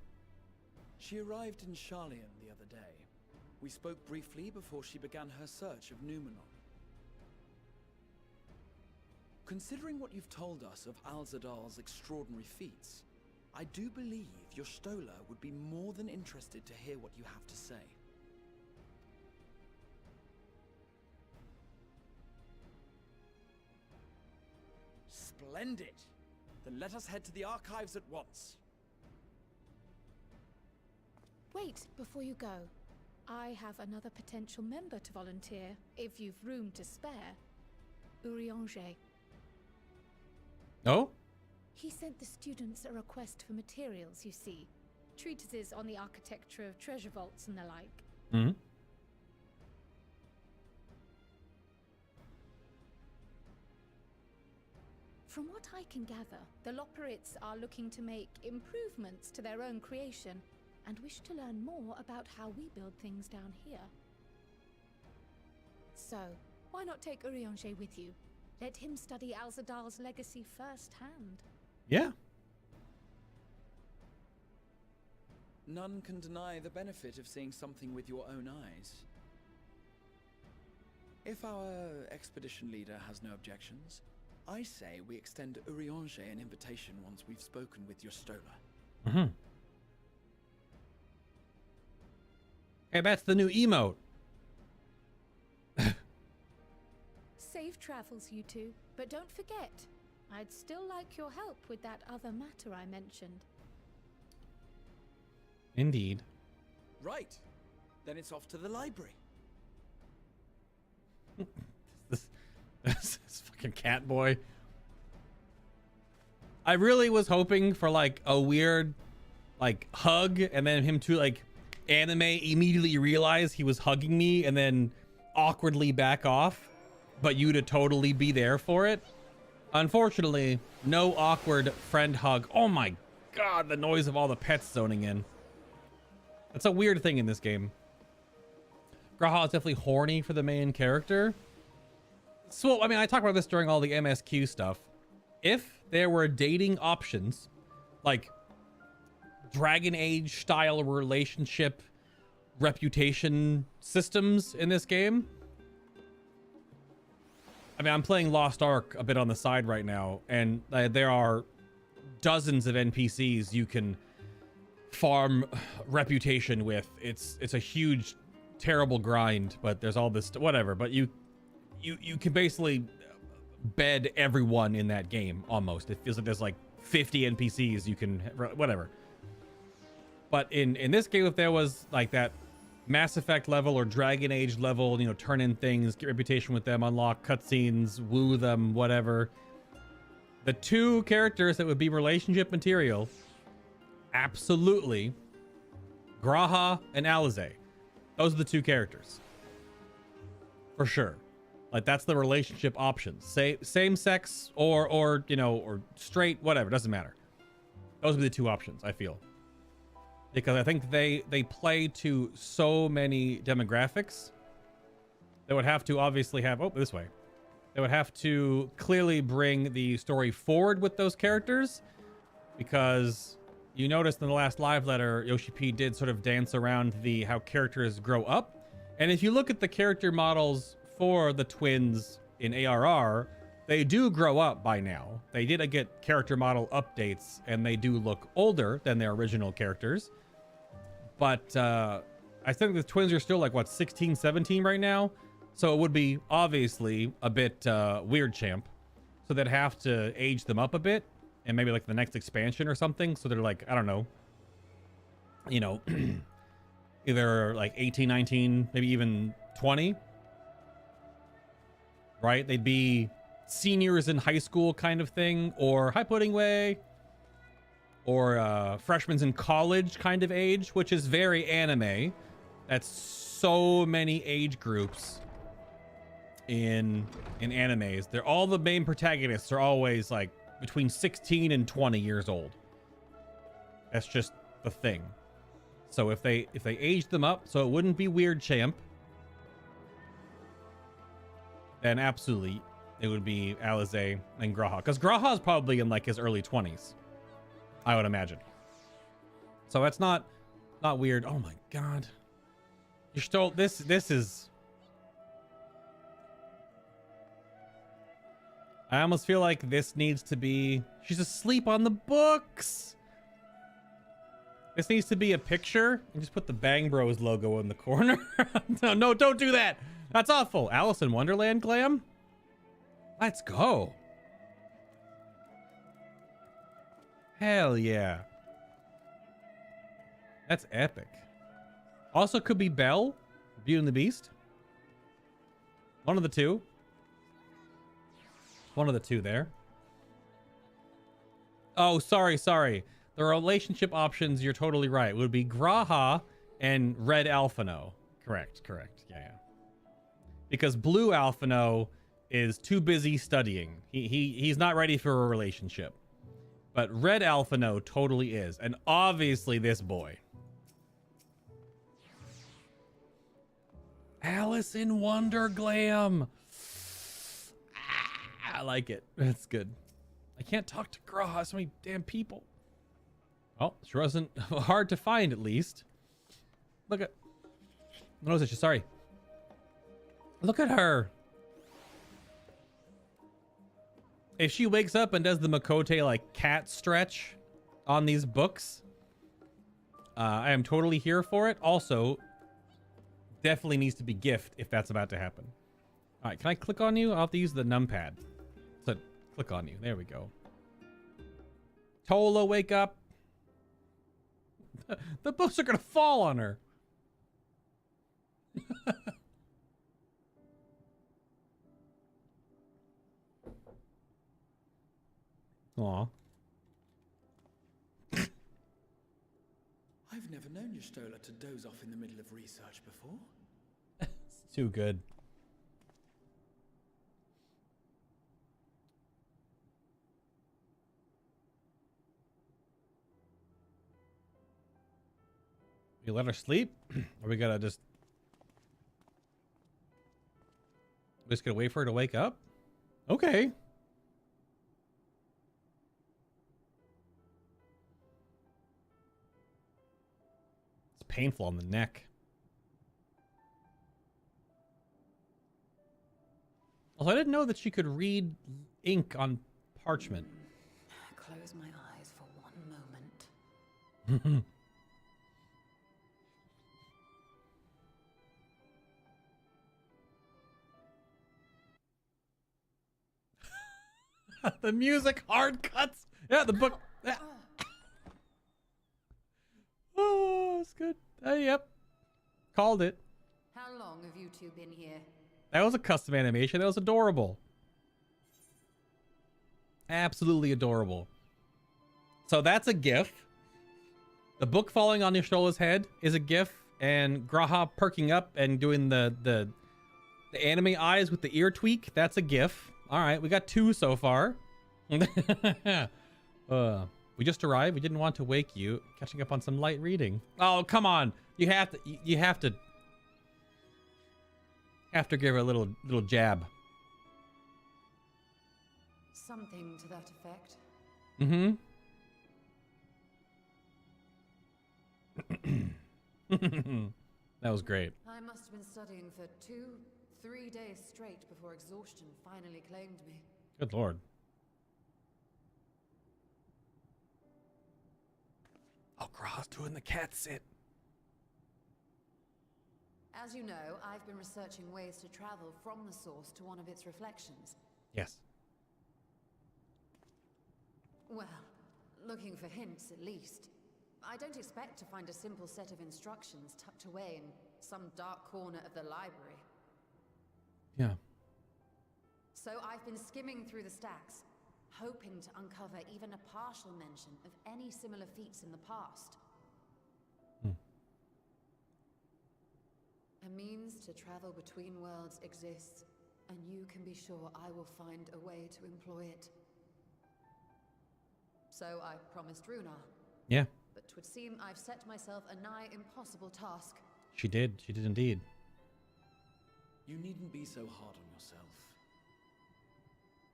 She arrived in Sharlayan the other day. We spoke briefly before she began her search of Numenor. Considering what you've told us of Alzadaal's extraordinary feats, I do believe your Stola would be more than interested to hear what you have to say. Splendid! Then let us head to the archives at once. Wait, before you go. I have another potential member to volunteer, if you've room to spare. Urianger. Oh? He sent the students a request for materials, you see. Treatises on the architecture of treasure vaults and the like. Hmm. From what I can gather, the Loporrits are looking to make improvements to their own creation and wish to learn more about how we build things down here. So, why not take Urianger with you? Let him study Alzadaal's legacy firsthand. Yeah. None can deny the benefit of seeing something with your own eyes. If our expedition leader has no objections, I say we extend Urianger an invitation once we've spoken with your Stola. Mm-hmm. Hey, that's the new emote. Safe travels, you two. But don't forget, I'd still like your help with that other matter I mentioned. Indeed. Right. Then it's off to the library. This fucking cat boy. I really was hoping for like a weird like hug and then him to like anime immediately realize he was hugging me and then awkwardly back off, but you to totally be there for it. Unfortunately, no awkward friend hug. Oh my god, the noise of all the pets zoning in. That's a weird thing in this game. G'raha is definitely horny for the main character. So, I mean, I talked about this during all the MSQ stuff. If there were dating options, like Dragon Age style relationship reputation systems in this game. I mean, I'm playing Lost Ark a bit on the side right now, and there are dozens of NPCs you can farm reputation with. It's a huge, terrible grind, but there's all this whatever. But you can basically bed everyone in that game almost. It feels like there's like 50 NPCs you can whatever. But in this game, if there was like that Mass Effect level or Dragon Age level, you know, turn in things, get reputation with them, unlock cutscenes, woo them, whatever. The two characters that would be relationship material, absolutely, G'raha and Alisaie. Those are the two characters. For sure. Like, that's the relationship options. Same sex or you know, or straight, whatever, doesn't matter. Those would be the two options, I feel. Because I think they play to so many demographics. They would have to obviously have, oh, this way. They would have to clearly bring the story forward with those characters, because you noticed in the last live letter, Yoshi P did sort of dance around the how characters grow up. And if you look at the character models for the twins in ARR, they do grow up by now. They did get character model updates, and they do look older than their original characters. But I think the twins are still like, what, 16, 17 right now? So it would be obviously a bit weird champ. So they'd have to age them up a bit, and maybe like the next expansion or something. So they're like, I don't know, you know, either like 18, 19, maybe even 20. Right? They'd be seniors in high school kind of thing, or High Pudding Way, or freshmen in college kind of age, which is very anime. That's so many age groups in animes. They're all, the main protagonists are always like between 16 and 20 years old. That's just the thing. So if they aged them up so it wouldn't be weird champ, then absolutely it would be Alize and Graha. Because Graha's probably in like his early 20s, I would imagine. So that's not weird. Oh my god. You're still this is I almost feel like this needs to be she's asleep on the books. This needs to be a picture and just put the Bang Bros logo in the corner. No, don't do that. That's awful. Alice in Wonderland glam. Let's go. Hell yeah. That's epic. Also could be Belle, Beauty and the Beast. One of the two. One of the two there. Oh, sorry. The relationship options, you're totally right, would be Graha and Red Alphino. Correct. Yeah. Because Blue Alphino is too busy studying. He's not ready for a relationship. But Red Alphino totally is. And obviously this boy. Alice in Wonder glam. I like it. That's good. I can't talk to Graha. So many damn people. Oh, she wasn't hard to find, at least. Look at... What was it? Sorry. Look at her. If she wakes up and does the Makote, like, cat stretch on these books, I am totally here for it. Also, definitely needs to be gift if that's about to happen. All right, can I click on you? I'll have to use the numpad. So, click on you. There we go. Tola, wake up. The books are gonna fall on her. Aw. I've never known your Stola to doze off in the middle of research before. It's too good. You let her sleep? Or we gotta just... We just gotta wait for her to wake up? Okay. It's painful on the neck. Also, I didn't know that she could read ink on parchment. Close my eyes for one moment. The music hard cuts. Yeah, the book. Yeah. Oh, it's good. Yep. Called it. How long have you two been here? That was a custom animation. That was adorable. Absolutely adorable. So that's a GIF. The book falling on Nishtola's head is a GIF, and Graha perking up and doing the anime eyes with the ear tweak. That's a GIF. All right, we got 2 so far. We just arrived. We didn't want to wake you. Catching up on some light reading. Oh, come on. You have to give her a little jab. Something to that effect. That was great. I must have been studying for 2-3 days straight before exhaustion finally claimed me. Good lord. Oh, Graha's doing the cat sit. As you know, I've been researching ways to travel from the source to one of its reflections. Yes. Well, looking for hints at least. I don't expect to find a simple set of instructions tucked away in some dark corner of the library. Yeah. So I've been skimming through the stacks, hoping to uncover even a partial mention of any similar feats in the past. A means to travel between worlds exists, and you can be sure I will find a way to employ it. So I promised Runa. Yeah. But 'twould seem I've set myself a nigh impossible task. She did indeed. You needn't be so hard on yourself.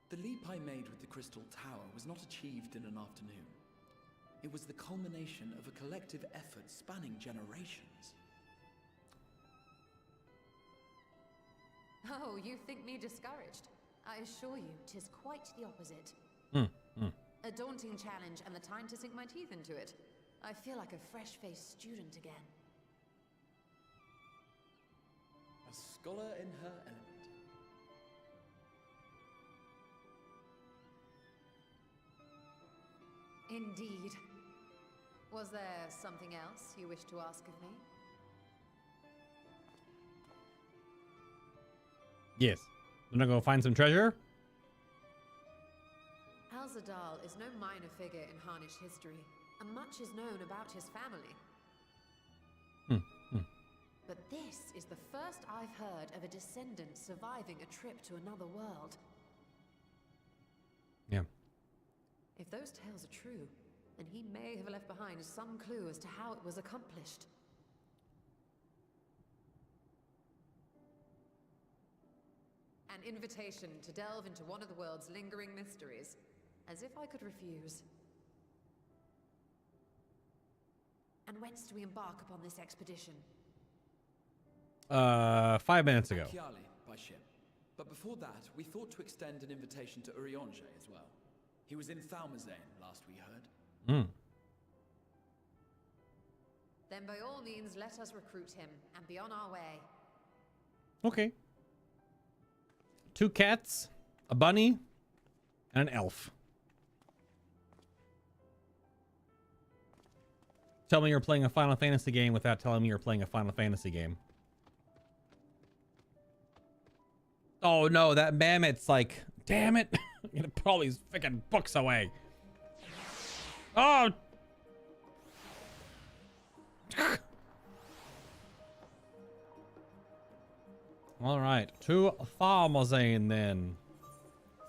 The leap I made with the Crystal Tower was not achieved in an afternoon. It was the culmination of a collective effort spanning generations. Oh, you think me discouraged? I assure you, 'tis quite the opposite. A daunting challenge and the time to sink my teeth into it. I feel like a fresh-faced student again. A scholar in her element. Indeed. Was there something else you wish to ask of me? Yes. We're gonna go find some treasure? Alzadaal is no minor figure in Harnish history, and much is known about his family. But this is the first I've heard of a descendant surviving a trip to another world. Yeah. If those tales are true, then he may have left behind some clue as to how it was accomplished. An invitation to delve into one of the world's lingering mysteries. As if I could refuse. And whence do we embark upon this expedition? 5 minutes ago. Chiali, by ship. But before that, we thought to extend an invitation to Urianger as well. He was in Thalmazane last we heard. Then by all means, let us recruit him and be on our way. Okay. 2 cats, a bunny, and an elf. Tell me you're playing a Final Fantasy game without telling me you're playing a Final Fantasy game. Oh no, that mammoth's like, damn it. I'm gonna put all these freaking books away. Oh! Alright, to Thalmazane then.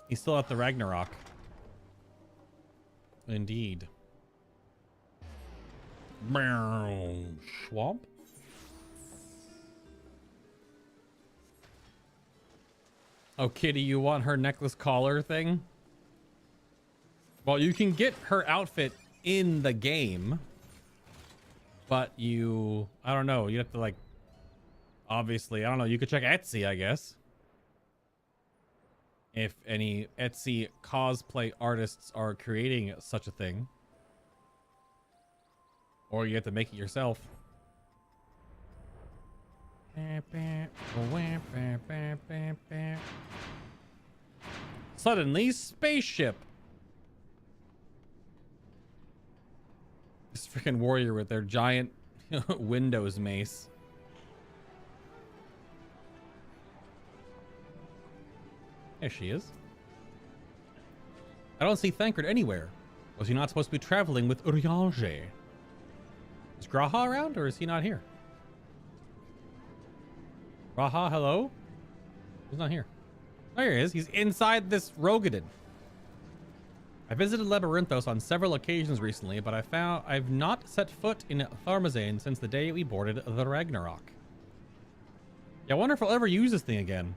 He's still at the Ragnarok. Indeed. Swamp? Oh, Kitty, you want her necklace collar thing? Well, you can get her outfit in the game. But you... I don't know. You have to, like... Obviously, I don't know. You could check Etsy, I guess. If any Etsy cosplay artists are creating such a thing. Or you have to make it yourself. Suddenly, spaceship. This freaking warrior with their giant Windows mace. There she is. I don't see Thancred anywhere. Was he not supposed to be traveling with Urianger? Is Graha around, or is he not here? Graha, hello? He's not here. Oh, here he is. He's inside this Rogadin. I visited Labyrinthos on several occasions recently, but I've not set foot in Thalmazane since the day we boarded the Ragnarok. Yeah, I wonder if I'll ever use this thing again.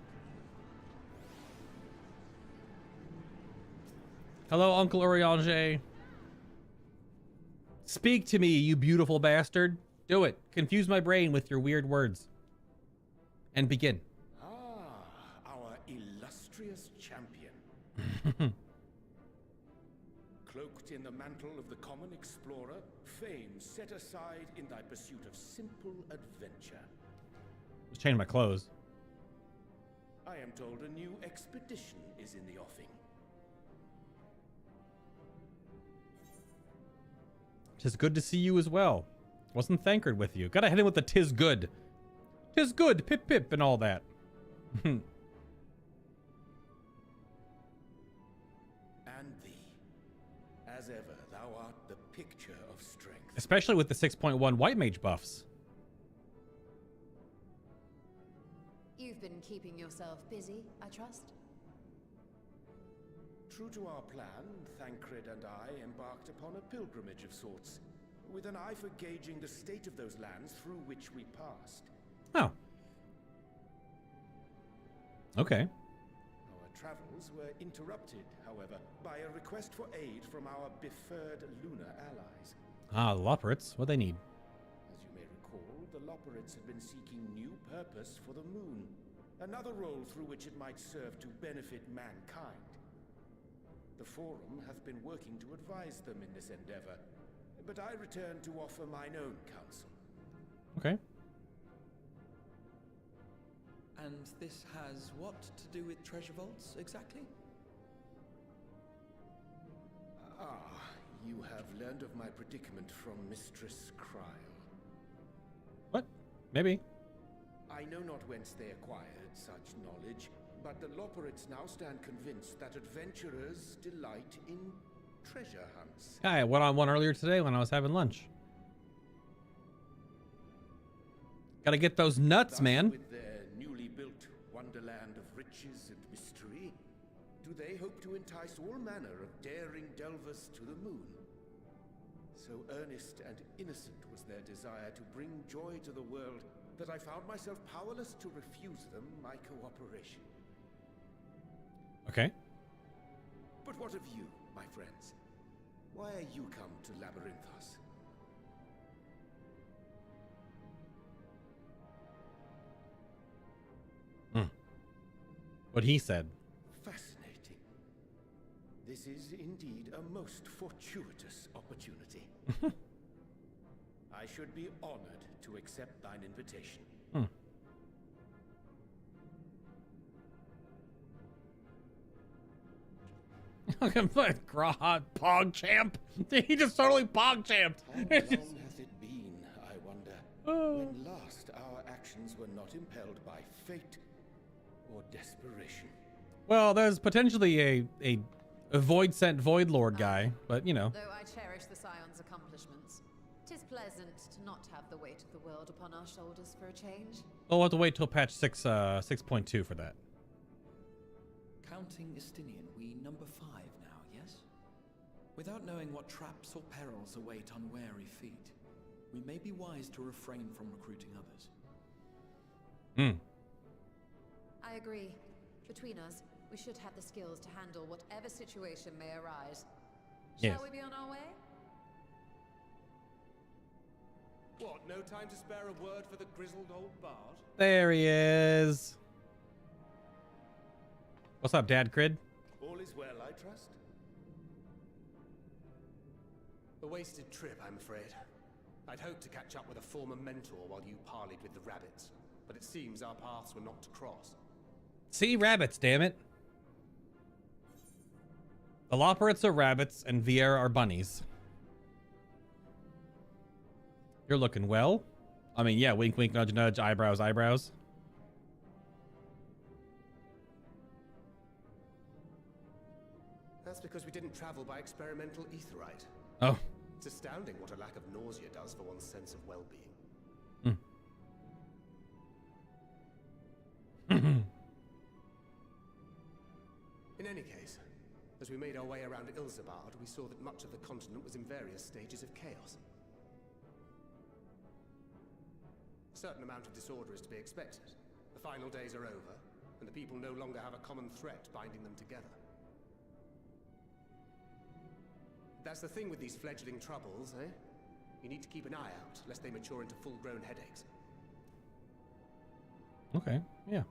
Hello, Uncle Urianger. Speak to me, you beautiful bastard. Do it. Confuse my brain with your weird words. And begin. Ah, our illustrious champion. Cloaked in the mantle of the common explorer, fame set aside in thy pursuit of simple adventure. Just change my clothes. I am told a new expedition is in the offing. Tis good to see you as well. Wasn't Thancred with you? Gotta hit him with the tis good. Tis good, pip pip, and all that. And thee. As ever, thou art the picture of strength. Especially with the 6.1 white mage buffs. You've been keeping yourself busy, I trust? True to our plan, Thancred and I embarked upon a pilgrimage of sorts, with an eye for gauging the state of those lands through which we passed. Oh. Okay. Our travels were interrupted, however, by a request for aid from our befurred lunar allies. Ah, the Loporrits. What they need? As you may recall, the Loporrits had been seeking new purpose for the moon. Another role through which it might serve to benefit mankind. The Forum have been working to advise them in this endeavor, but I return to offer mine own counsel. Okay. And this has what to do with treasure vaults, exactly? You have learned of my predicament from Mistress Kryl. What? Maybe. I know not whence they acquired such knowledge, but the Loporrits now stand convinced that adventurers delight in treasure hunts. Yeah, I went on one earlier today when I was having lunch. Gotta get those nuts, Thus, man. with their newly built wonderland of riches and mystery, do they hope to entice all manner of daring delvers to the moon? So earnest and innocent was their desire to bring joy to the world that I found myself powerless to refuse them my cooperation. Okay. But what of you, my friends? Why are you come to Labyrinthos? What he said. Fascinating. This is indeed a most fortuitous opportunity. I should be honored to accept thine invitation. Look at that PogChamp. He just totally PogChamped. How long hath it been, I wonder, when last our actions were not impelled by fate or desperation? Well, there's potentially a void sent void lord guy, but you know. Though I cherish the Scion's accomplishments, 'tis pleasant to not have the weight of the world upon our shoulders for a change. We'll have to wait till patch 6.2 for that. Counting Estinian, we number 5 now, yes? Without knowing what traps or perils await unwary feet, we may be wise to refrain from recruiting others. I agree. Between us, we should have the skills to handle whatever situation may arise. Yes. Shall we be on our way? What, no time to spare a word for the grizzled old bard? There he is. What's up, Dad Crid? All is well, I trust? A wasted trip, I'm afraid. I'd hoped to catch up with a former mentor while you parleyed with the rabbits, but it seems our paths were not to cross. See, rabbits, damn it. The Loporrits are rabbits and Vieira are bunnies. You're looking well. I mean, yeah, wink, wink, nudge, nudge, eyebrows, eyebrows. That's because we didn't travel by experimental aetherite. Oh. It's astounding what a lack of nausea does for one's sense of well-being. In any case, as we made our way around Alzadaal, we saw that much of the continent was in various stages of chaos. A certain amount of disorder is to be expected. The final days are over, and the people no longer have a common threat binding them together. That's the thing with these fledgling troubles, eh? You need to keep an eye out, lest they mature into full-grown headaches. Okay, yeah.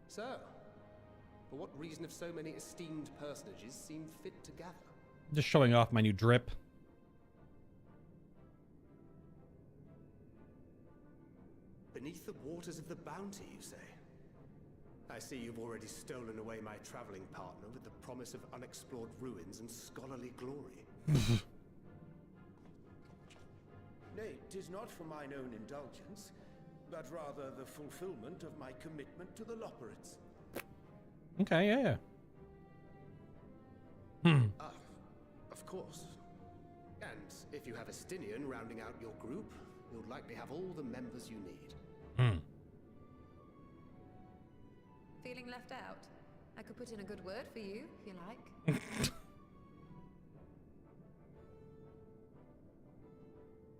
So, for what reason have so many esteemed personages seemed fit to gather? Just showing off my new drip. Beneath the waters of the bounty, you say? I see you've already stolen away my traveling partner with the promise of unexplored ruins and scholarly glory. Nay, 'tis not for mine own indulgence, but rather the fulfillment of my commitment to the Loporrits. Okay, yeah. Of course. And if you have Estinian rounding out your group, you'll likely have all the members you need. Feeling left out? I could put in a good word for you, if you like.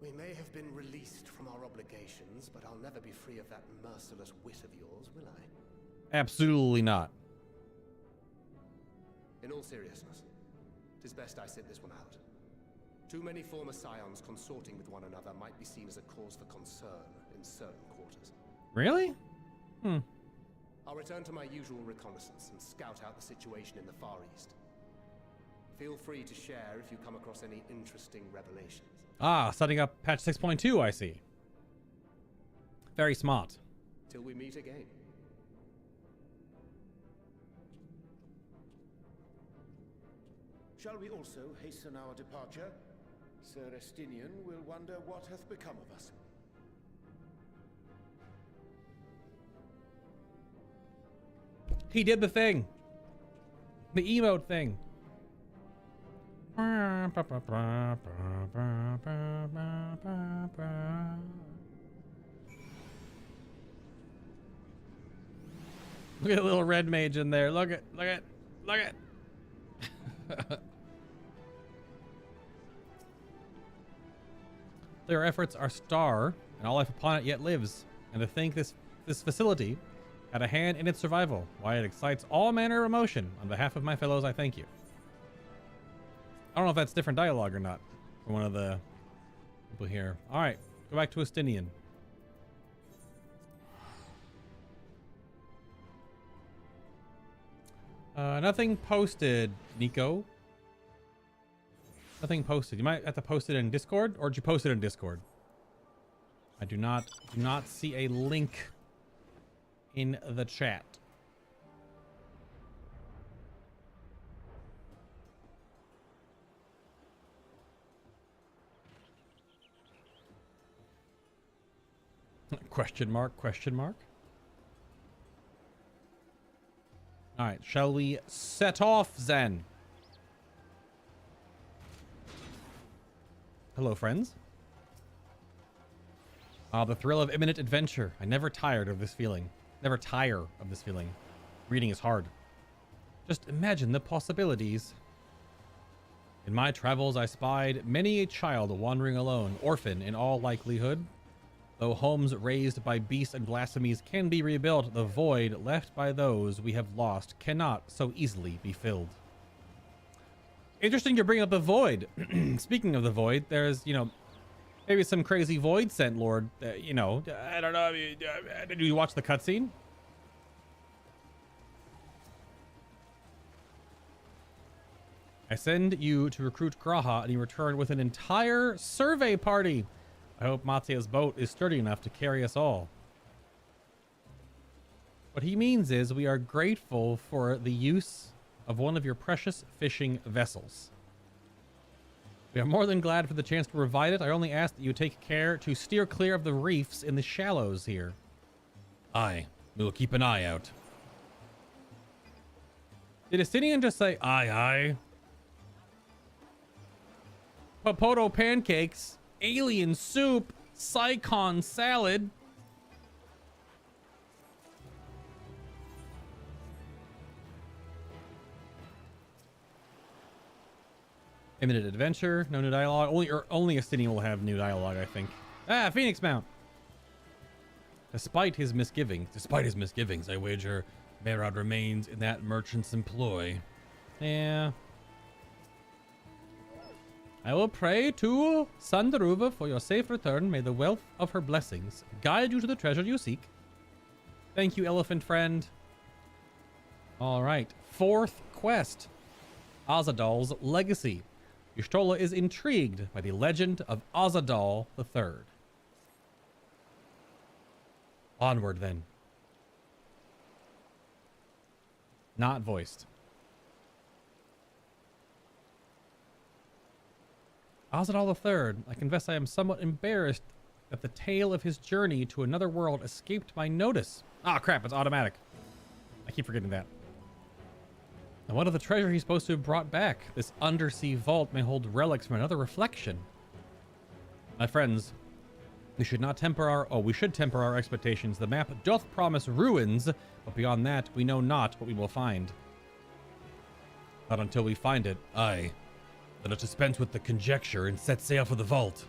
We may have been released from our obligations, but I'll never be free of that merciless wit of yours, will I? Absolutely not. In all seriousness, 'tis best I sit this one out. Too many former scions consorting with one another might be seen as a cause for concern in certain quarters. Really? I'll return to my usual reconnaissance and scout out the situation in the Far East. Feel free to share if you come across any interesting revelations. Ah, setting up patch 6.2, I see. Very smart. Till we meet again. Shall we also hasten our departure? Sir Estinian will wonder what hath become of us. He did the thing. The emote thing. Look at the little red mage in there. Look at. Their efforts are star, and all life upon it yet lives. And to think this facility had a hand in its survival, why it excites all manner of emotion. On behalf of my fellows, I thank you. I don't know if that's different dialogue or not from one of the people here. All right, go back to Estinian. Nothing posted, Nico. Nothing posted. You might have to post it in Discord, or did you post it in Discord? I do not see a link in the chat. Question mark, question mark. All right, shall we set off then? Hello, friends. The thrill of imminent adventure. I never tired of this feeling. Never tire of this feeling. Reading is hard. Just imagine the possibilities. In my travels, I spied many a child wandering alone, orphan in all likelihood. Though homes raised by beasts and blasphemies can be rebuilt, the void left by those we have lost cannot so easily be filled. Interesting you bring up the void. Speaking of the void, there's, maybe some crazy void sent lord, I don't know. Did you watch the cutscene? I send you to recruit Graha, and you return with an entire survey party. I hope Matsu's boat is sturdy enough to carry us all. What he means is we are grateful for the use of one of your precious fishing vessels. We are more than glad for the chance to provide it. I only ask that you take care to steer clear of the reefs in the shallows here. Aye, we will keep an eye out. Did Estinian just say aye aye? Popoto pancakes, alien soup, Psychon salad. Imminent adventure, no new dialogue. Only Estinian will have new dialogue, I think. Ah, Phoenix Mount. Despite his misgivings, I wager Merad remains in that merchant's employ. Yeah. I will pray to Sandaruva for your safe return. May the wealth of her blessings guide you to the treasure you seek. Thank you, elephant friend. All right. 4th quest. Alzadaal's legacy. Y'shtola is intrigued by the legend of Alzadaal III. Onward, then. Not voiced. Alzadaal III. I confess I am somewhat embarrassed that the tale of his journey to another world escaped my notice. Ah, crap, it's automatic. I keep forgetting that. And what of the treasure he's supposed to have brought back? This undersea vault may hold relics from another reflection. My friends, we should temper our expectations. The map doth promise ruins, but beyond that, we know not what we will find. Not until we find it. Aye. Then let us dispense with the conjecture and set sail for the vault.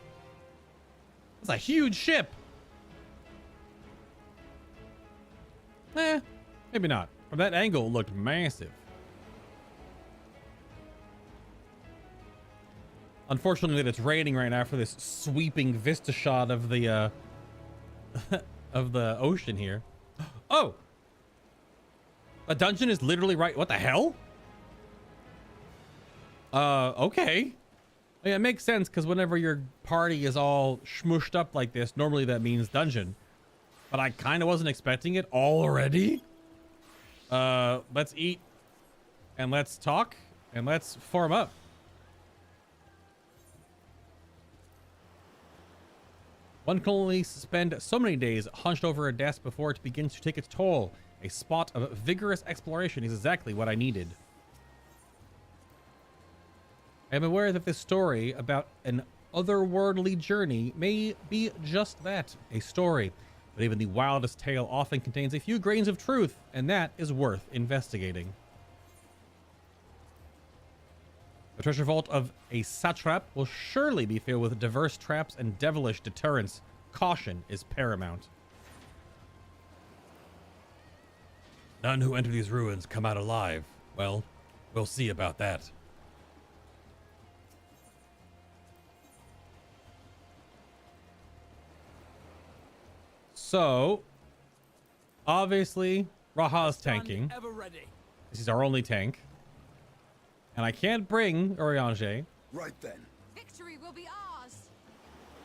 That's a huge ship. Maybe not. From that angle, it looked massive. Unfortunately, that it's raining right now for this sweeping vista shot of the of the ocean here. Oh, a dungeon is literally right. What the hell? Okay. Yeah, it makes sense because whenever your party is all smooshed up like this, normally that means dungeon. But I kind of wasn't expecting it already. Let's eat and let's talk and let's form up. One can only spend so many days hunched over a desk before it begins to take its toll. A spot of vigorous exploration is exactly what I needed. I am aware that this story about an otherworldly journey may be just that, a story. But even the wildest tale often contains a few grains of truth, and that is worth investigating. The treasure vault of a satrap will surely be filled with diverse traps and devilish deterrents. Caution is paramount. None who enter these ruins come out alive. Well, we'll see about that. So, obviously, Raha's tanking. This is our only tank. And I can't bring Urianger. Right then. Victory will be ours.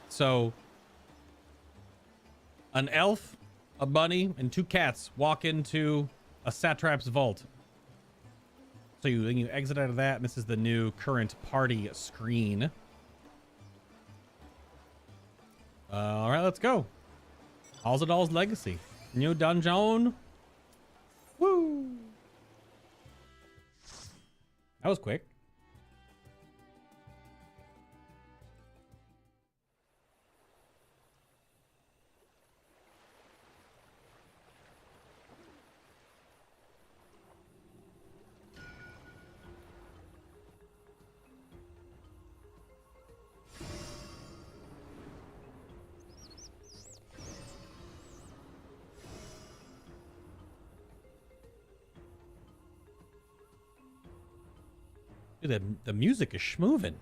So, an elf, a bunny, and 2 cats walk into a satrap's vault. So then you exit out of that, and this is the new current party screen. All right, let's go. Alzadaal's Legacy. New dungeon. Woo! That was quick. Dude, the music is schmovin'.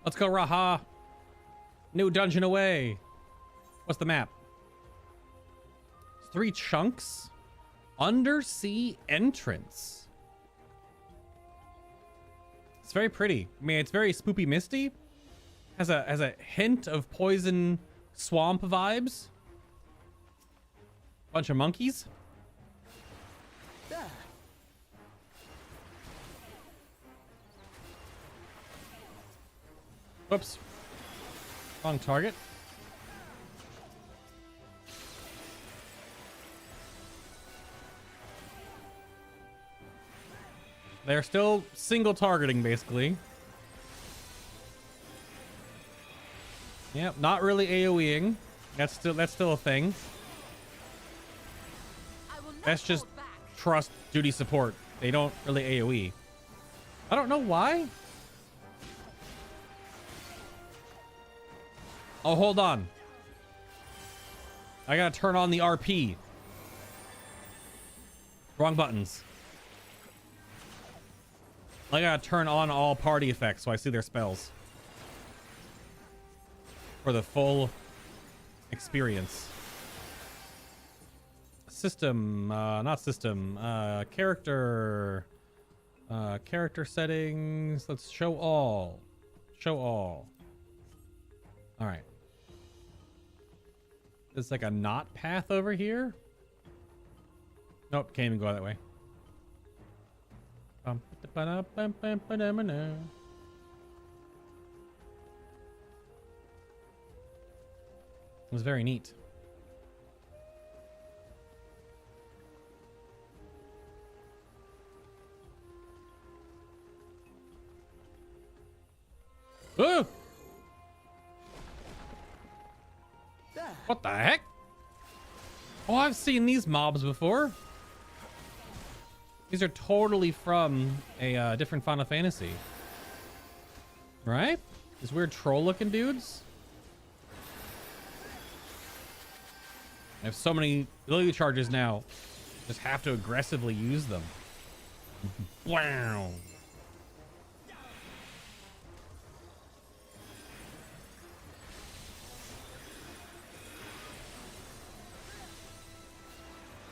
Let's go, Raha. New dungeon away. What's the map? 3 chunks. Undersea entrance. It's very pretty. I mean, it's very spoopy misty. Has a hint of poison swamp vibes. Bunch of monkeys. Whoops. Wrong target. They're still single targeting, basically. Yep, not really AoEing. That's still a thing. That's just trust duty support. They don't really AoE. I don't know why. Oh, hold on. I gotta turn on the RP. Wrong buttons. I gotta turn on all party effects so I see their spells. For the full experience. System, not system, character. Character settings. Let's show all. Show all. Alright. There's like a knot path over here. Nope, can't even go that way. It was very neat. Oh! What the heck? Oh, I've seen these mobs before. These are totally from a different Final Fantasy. Right? These weird troll-looking dudes. I have so many ability charges now. Just have to aggressively use them. Wow.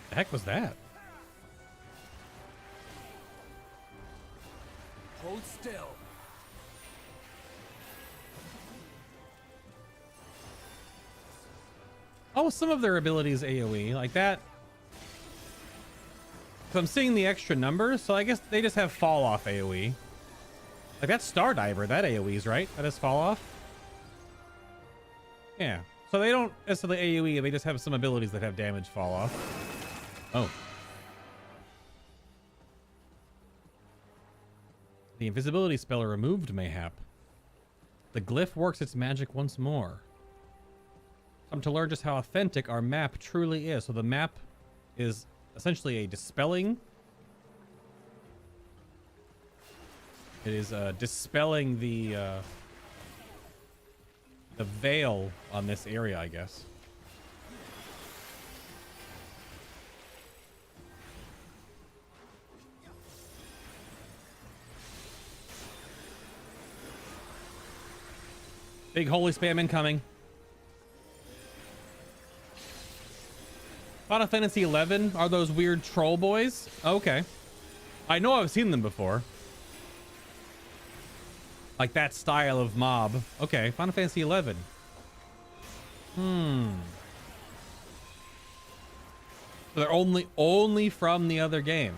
The heck was that? Hold still. Oh, some of their abilities AoE like that. So I'm seeing the extra numbers, so I guess they just have fall off AoE. Like that Stardiver, that AoE's right? That is fall off. Yeah. So they don't necessarily AoE, they just have some abilities that have damage fall off. Oh. The invisibility spell removed, mayhap. The glyph works its magic once more. Come to learn just how authentic our map truly is. So the map is essentially a dispelling. It is dispelling the veil on this area, I guess. Big holy spam incoming. Final Fantasy XI are those weird troll boys? Okay. I know I've seen them before. Like that style of mob. Okay, Final Fantasy XI. So they're only from the other game.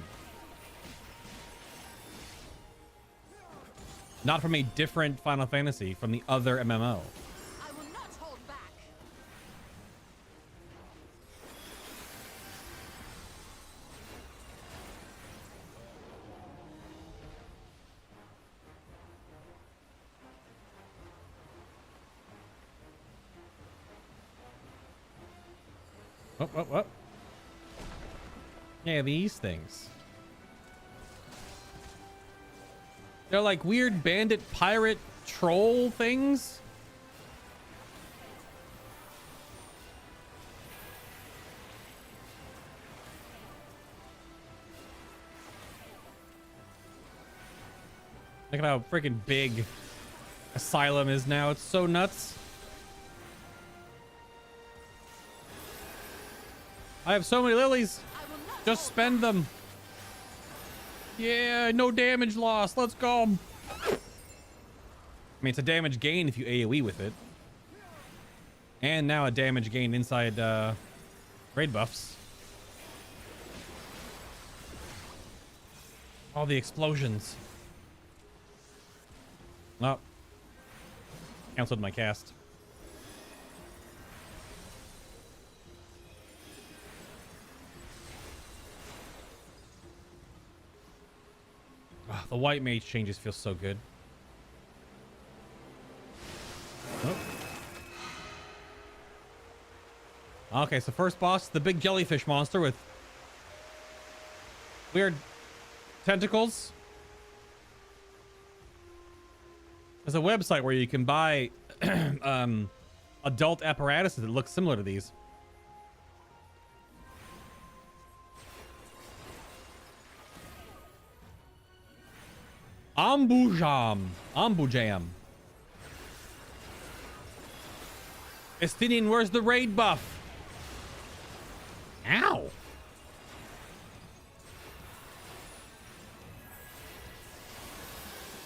Not from a different Final Fantasy, from the other MMO. I will not hold back. What? Yeah, these things. They're like weird bandit pirate troll things. Look at how freaking big Asylum is now. It's so nuts. I have so many lilies. Just spend them. Yeah, no damage loss. Let's go. I mean, it's a damage gain if you AoE with it. And now a damage gain inside raid buffs. All the explosions. Oh. Canceled my cast. Oh, the white mage changes feel so good. Oh. Okay, so first boss, the big jellyfish monster with weird tentacles. There's a website where you can buy adult apparatuses that look similar to these. Ambujam. Estinian, where's the raid buff? Ow.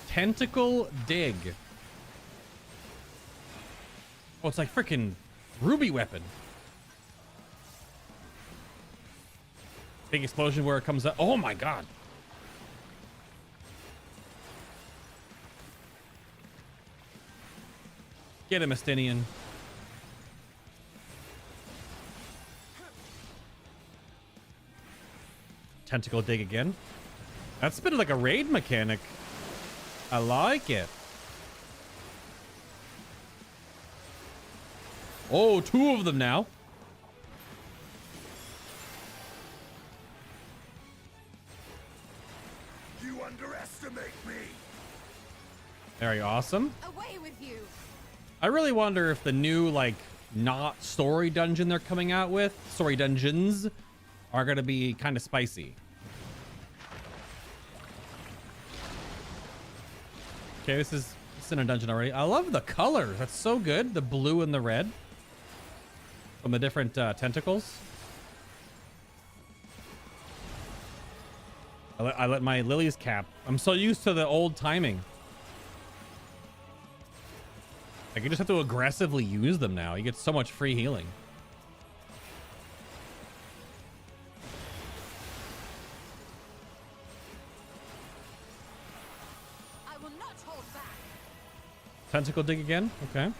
Tentacle dig. Oh, it's like freaking ruby weapon. Big explosion where it comes up. Oh my god. Get him, Estinian. Tentacle dig again. That's been like a raid mechanic. I like it. Oh, two of them now. underestimate me? Very awesome. Away with you. I really wonder if the new, like, not story dungeon they're coming out with, story dungeons, are going to be kind of spicy. Okay, this is in a dungeon already. I love the colors. That's so good. The blue and the red from the different tentacles. I let my lilies cap. I'm so used to the old timing. Like, you just have to aggressively use them now. You get so much free healing. I will not hold back. Tentacle dig again. Okay.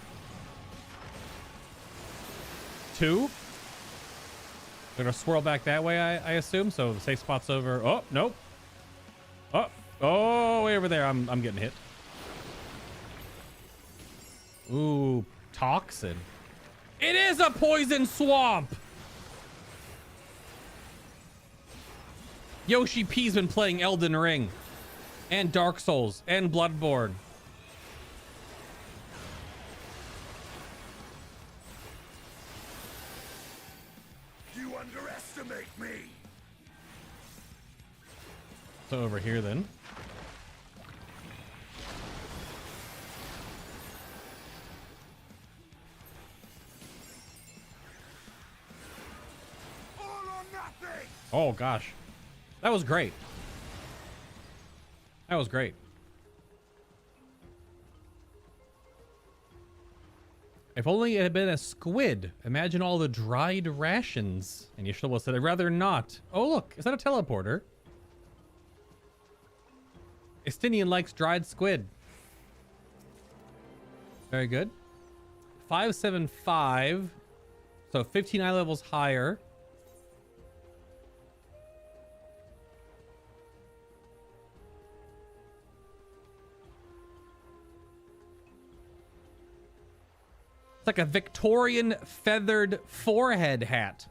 2. They're gonna swirl back that way, I assume. So the safe spot's over. Oh, nope. Oh, way over there. I'm getting hit. Ooh, toxin. It is a poison swamp. Yoshi P's been playing Elden Ring and Dark Souls and Bloodborne. You underestimate me. So over here then. Oh gosh, that was great. That was great. If only it had been a squid. Imagine all the dried rations. And you should have said, I'd rather not. Oh look, is that a teleporter? Estinian likes dried squid. Very good. 575. So 15 eye levels higher. It's like a Victorian feathered forehead hat.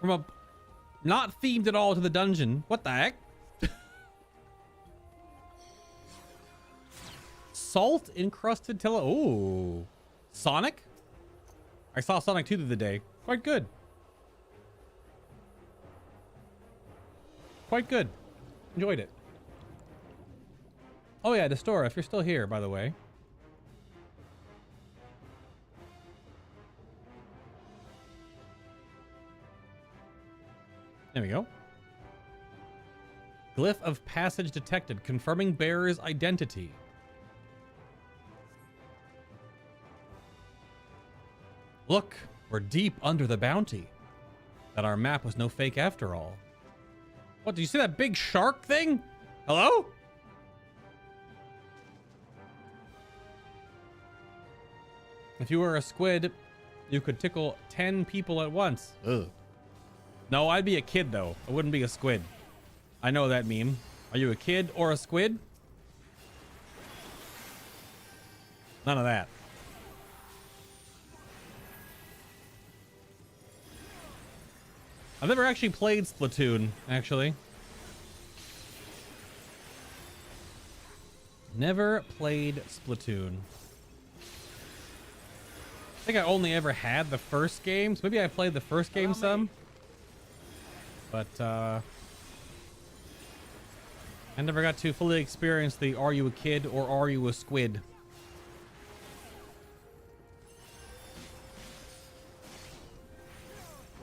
From a... Not themed at all to the dungeon. What the heck? Salt encrusted Ooh. Sonic? I saw Sonic 2 the other day. Quite good. Quite good. Enjoyed it. Oh yeah, Destora, if you're still here, by the way. There we go. Glyph of passage detected, confirming bearer's identity. Look, we're deep under the bounty. That our map was no fake after all. What, do you see that big shark thing? Hello? If you were a squid, you could tickle 10 people at once. Ugh. No, I'd be a kid, though. I wouldn't be a squid. I know that meme. Are you a kid or a squid? None of that. I've never actually played Splatoon, actually. Never played Splatoon. I think I only ever had the first game, so maybe I played the first game some. But, I never got to fully experience the are you a kid or are you a squid?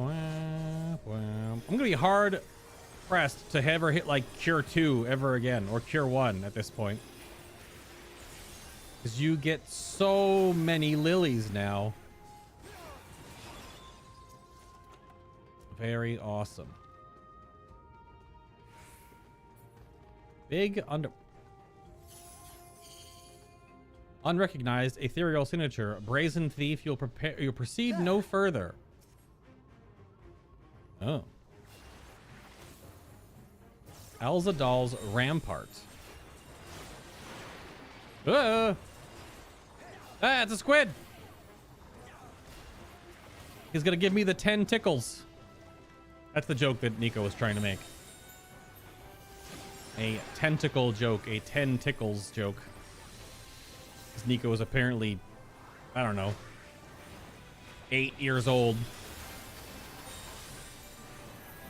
I'm gonna be hard pressed to ever hit like Cure 2 ever again, or Cure 1 at this point. Because you get so many lilies now. Very awesome. Big unrecognized ethereal signature. Brazen thief. You'll proceed no further. Oh. Alzadaal's rampart. Ah, it's a squid. He's gonna give me the 10 tickles. That's the joke that Nico was trying to make. A tentacle joke, a 10 tickles joke. Because Nico was apparently, I don't know, 8 years old.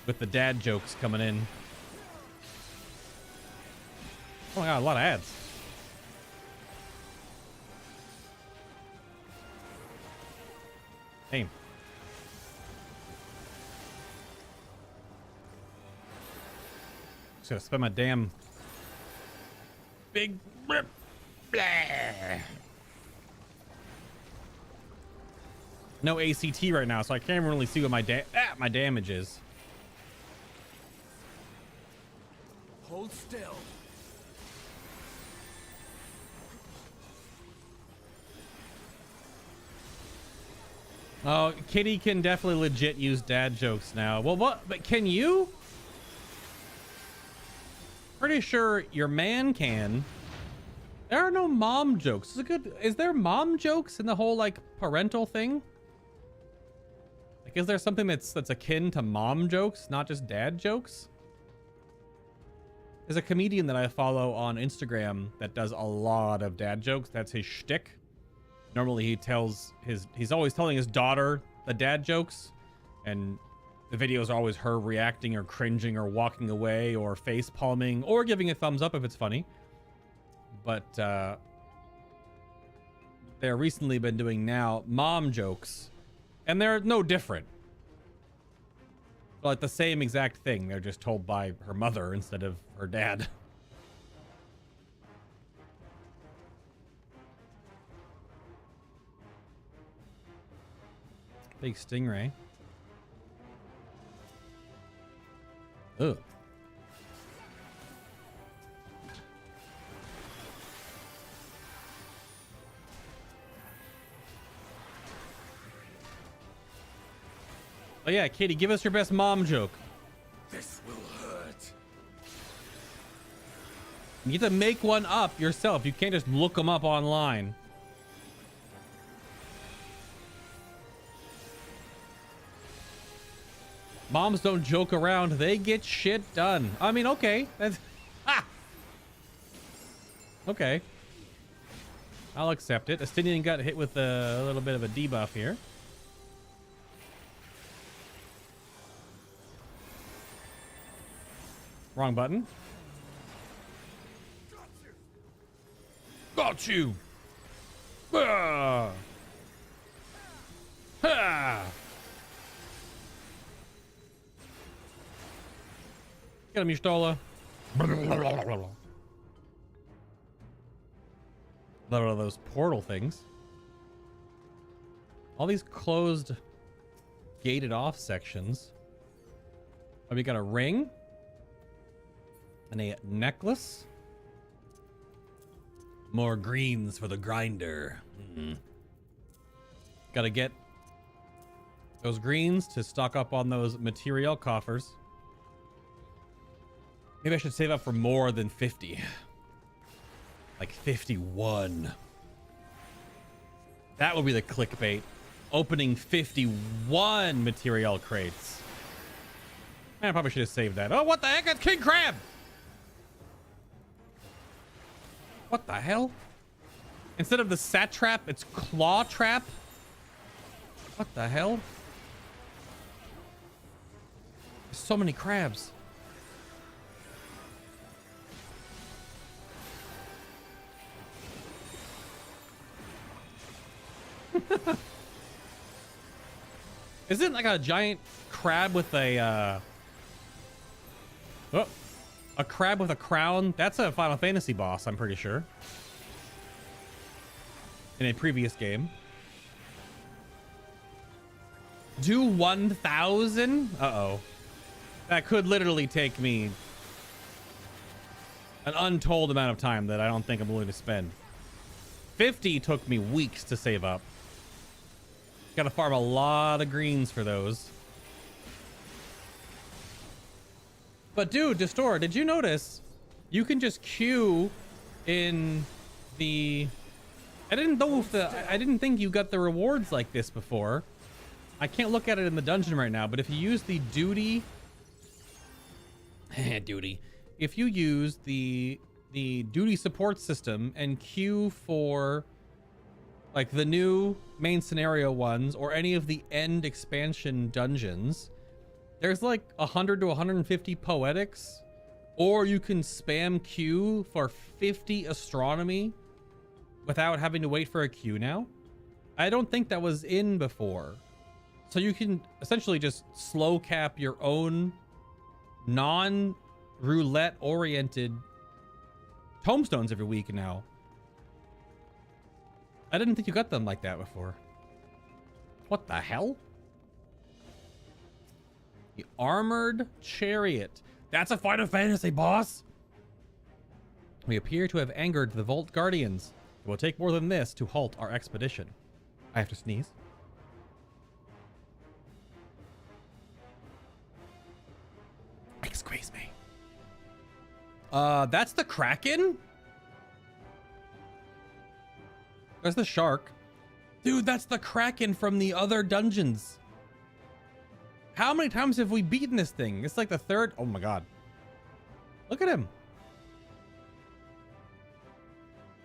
With the dad jokes coming in. Oh my god, a lot of ads. Hey. Just gotta spend my damn big rip. No ACT right now, so I can't really see what my damage is. Hold still. Oh, Kitty can definitely legit use dad jokes now. Well, what? But can you? Pretty sure your man can. There are no mom jokes. Is there mom jokes in the whole like parental thing? Like, is there something that's akin to mom jokes, not just dad jokes? There's a comedian that I follow on Instagram that does a lot of dad jokes. That's his shtick. Normally he's always telling his daughter the dad jokes, and the videos are always her reacting or cringing or walking away or face palming or giving a thumbs up if it's funny. But they're recently been doing now mom jokes, and they're no different. Like the same exact thing. They're just told by her mother instead of her dad. Big stingray. Ugh. Oh yeah, Katie, give us your best mom joke. This will hurt. You have to make one up yourself. You can't just look them up online. Moms don't joke around. They get shit done. I mean, okay. That's... Ah! Okay. I'll accept it. Astinian got hit with a little bit of a debuff here. Wrong button. Got you. Ah. Ha. Get him, you Stola. Another of those portal things. All these closed, gated off sections. Oh, we got a ring. And a necklace. More greens for the grinder. Gotta get those greens to stock up on those material coffers. Maybe I should save up for more than 50. Like 51. That would be the clickbait. Opening 51 material crates. Man, I probably should have saved that. Oh, what the heck? That's King Crab! What the hell? Instead of the Satrap, it's Claw Trap? What the hell? There's so many crabs. Isn't it like a giant crab with a crab with a crown? That's a Final Fantasy boss, I'm pretty sure. In a previous game. Do 1,000? Uh-oh. That could literally take me an untold amount of time that I don't think I'm willing to spend. 50 took me weeks to save up. Gotta farm a lot of greens for those. But dude, Distor, did you notice you can just queue in the... I didn't think you got the rewards like this before. I can't look at it in the dungeon right now, but if you use the duty... If you use the duty support system and queue for like the new main scenario ones or any of the end expansion dungeons, there's like 100 to 150 poetics, or you can spam queue for 50 astronomy without having to wait for a queue now. I don't think that was in before. So you can essentially just slow cap your own non-roulette oriented tomestones every week now. I didn't think you got them like that before. What the hell? The Armored Chariot. That's a Final Fantasy boss. We appear to have angered the Vault Guardians. It will take more than this to halt our expedition. I have to sneeze. Excuse me. That's the Kraken? There's the shark. Dude, that's the Kraken from the other dungeons. How many times have we beaten this thing? It's like the third. Oh my god. Look at him.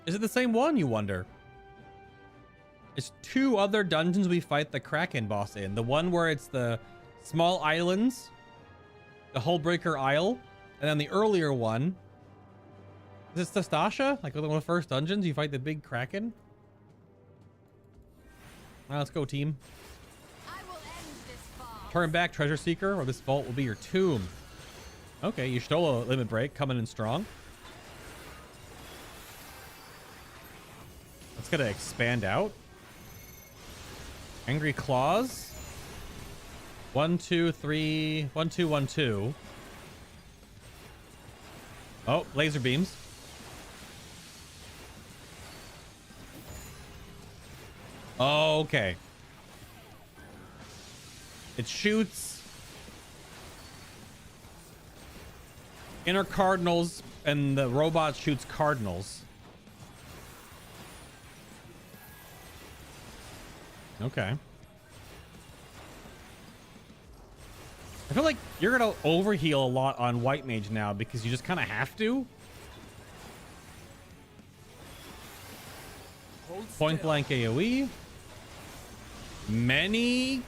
Is it the same one, you wonder? It's 2 other dungeons we fight the Kraken boss in. The one where it's the small islands, the Hullbreaker Isle, and then the earlier one. Is it Stastasha? Like one of the first dungeons, you fight the big Kraken? Well, let's go, team. I will end this farce. Turn back, Treasure Seeker, or this vault will be your tomb. Okay, you stole a limit break, coming in strong. Let's get to expand out. Angry Claws. 1, 2, 3. 1, 2, 1, 2. Oh, laser beams. Oh, okay. It shoots inner cardinals, and the robot shoots cardinals. Okay. I feel like you're gonna overheal a lot on White Mage now because you just kind of have to. Point blank AoE. Many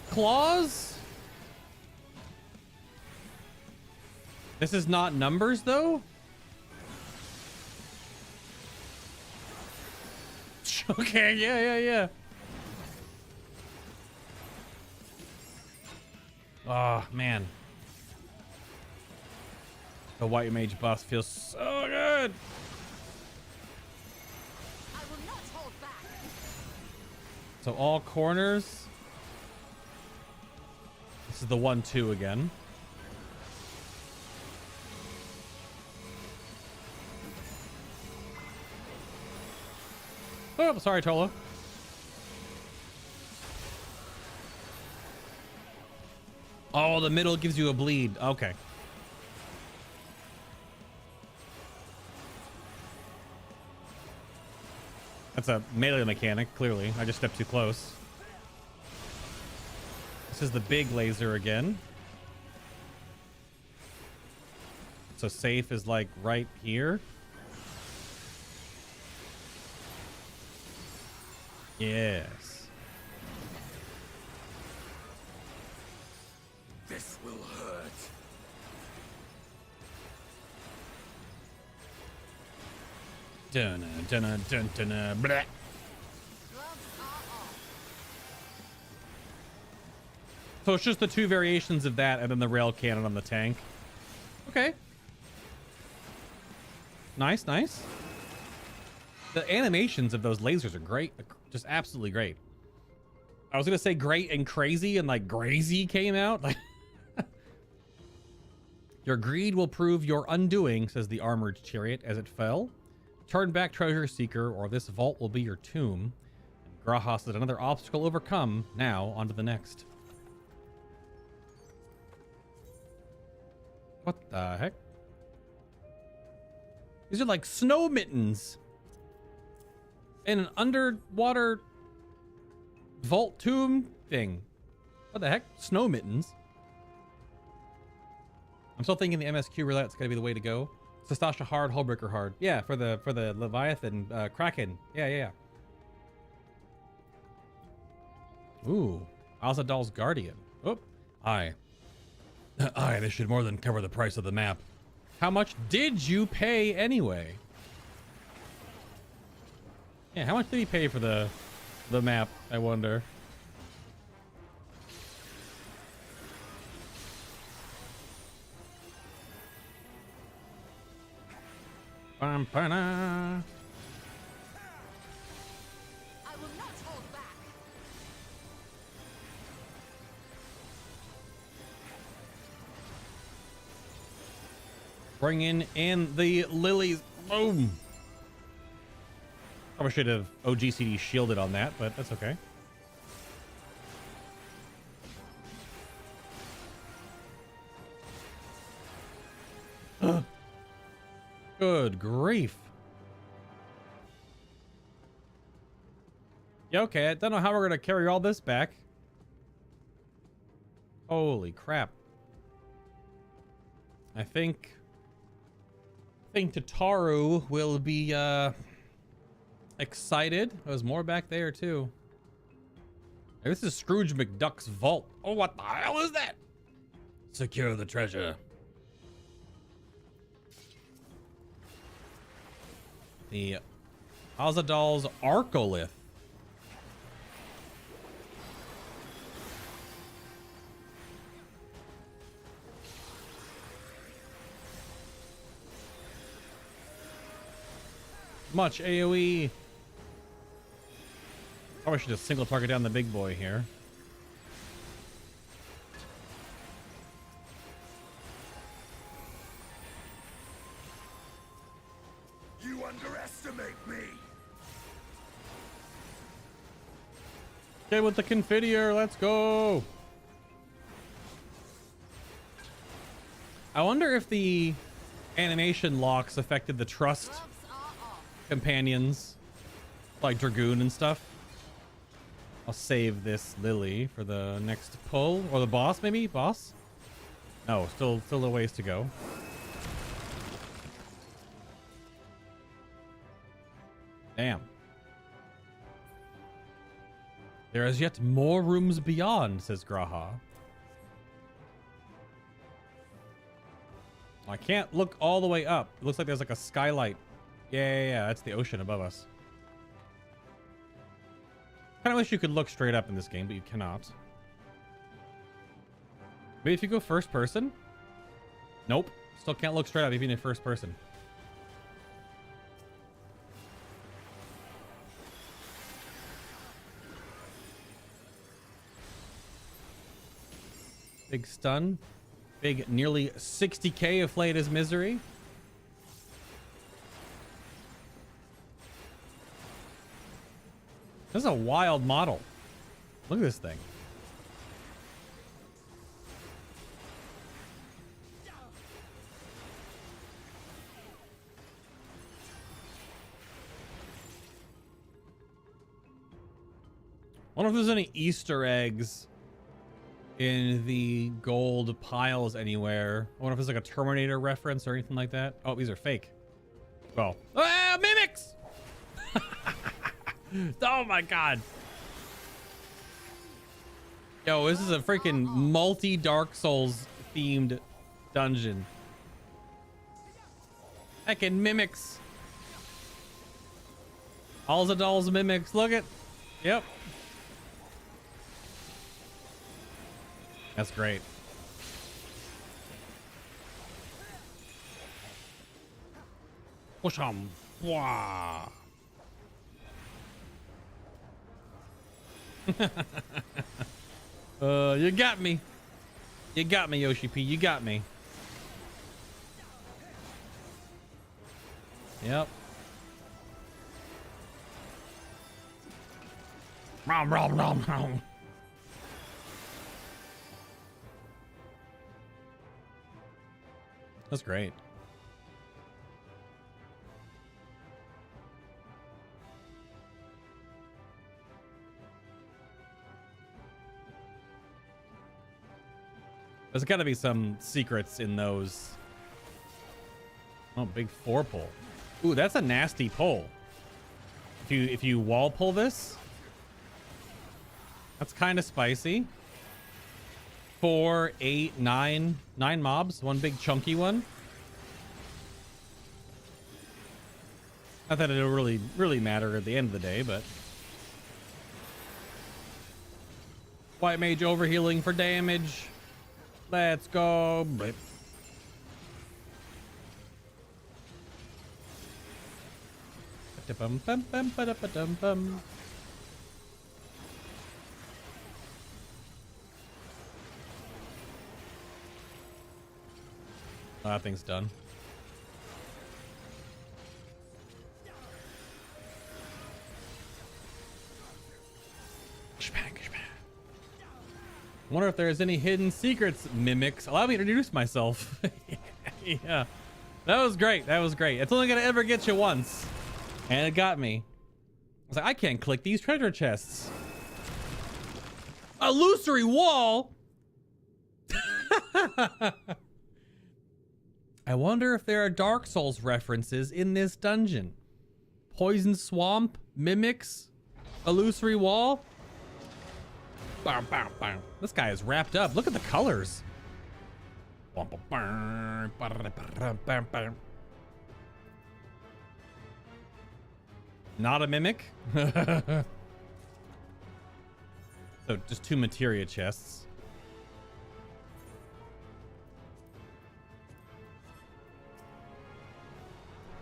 claws. This is not numbers though. Okay, yeah. Oh man, the White Mage buff feels so good. I will not hold back. So all corners. This is the 1-2 again. Oh, sorry, Tola. Oh, the middle gives you a bleed. Okay. That's a melee mechanic, clearly. I just stepped too close. This is the big laser again. So safe is like right here. Yes. This will hurt. Dunna, dunna, dun, dunna, blah. Gloves are off. So it's just the 2 variations of that and then the rail cannon on the tank. Okay. Nice. The animations of those lasers are great. Just absolutely great. I was going to say great and crazy, and like crazy came out. Like your greed will prove your undoing, says the Armored Chariot as it fell. Turn back, Treasure Seeker, or this vault will be your tomb. And Grahas said another obstacle overcome. Now, on to the next. What the heck? These are like snow mittens in an underwater vault tomb thing. What the heck? Snow mittens. I'm still thinking the MSQ roulette's gotta be the way to go. Sastasha hard, Hullbreaker hard. Yeah, for the Leviathan, Kraken. Yeah. Ooh, Alzadaal's Guardian. Oh, aye. This should more than cover the price of the map. How much did you pay anyway? Yeah, how much did he pay for the map, I wonder? Pampana. I will not hold back. Bringing in the lilies. Boom. Probably should have OGCD shielded on that, but that's okay. Good grief. Yeah, okay. I don't know how we're going to carry all this back. Holy crap. I think Tataru will be excited. There's more back there too. Hey, this is Scrooge McDuck's vault. Oh, what the hell is that? Secure the treasure. The Alzadaal's Arcolith. Much AoE. Probably should just single target down the big boy here. You underestimate me. Get with the Confiteor. Let's go. I wonder if the animation locks affected the trust companions like Dragoon and stuff. I'll save this Lily for the next pull, or the boss, maybe? Boss? No, still a ways to go. Damn. There is yet more rooms beyond, says Graha. I can't look all the way up. It looks like there's like a skylight. Yeah, that's the ocean above us. Kind of wish you could look straight up in this game, but you cannot. Maybe if you go first person? Nope. Still can't look straight up even in first person. Big stun. Big nearly 60k of Flayed as Misery. This is a wild model. Look at this thing. Wonder if there's any Easter eggs in the gold piles anywhere. I wonder if there's like a Terminator reference or anything like that. Oh, these are fake. Well, mimics! Oh my god. Yo, this is a freaking multi-Dark Souls themed dungeon. Heckin' mimics. Alzadaal's mimics. Look at. Yep. That's great. Push 'em. Wow. You got me. You got me, Yoshi P. You got me. Yep. Rom, rom, rom, rom. That's great. There's got to be some secrets in those. Oh, big 4 pull. Ooh, that's a nasty pull. If you wall pull this, that's kind of spicy. 4, 8, 9 mobs, one big chunky one. Not that it'll really matter at the end of the day, but White Mage overhealing for damage. Let's go. Blip. Ba-dum-bum-bum-ba-da-ba-dum-bum. Oh, that thing's done. Wonder if there's any hidden secrets, mimics. Allow me to introduce myself. Yeah, that was great. That was great. It's only gonna ever get you once, and it got me. I was like, I can't click these treasure chests. Illusory wall. I wonder if there are Dark Souls references in this dungeon. Poison swamp, mimics, illusory wall. Bam, bam, bam. This guy is wrapped up. Look at the colors. Not a mimic. So just 2 materia chests.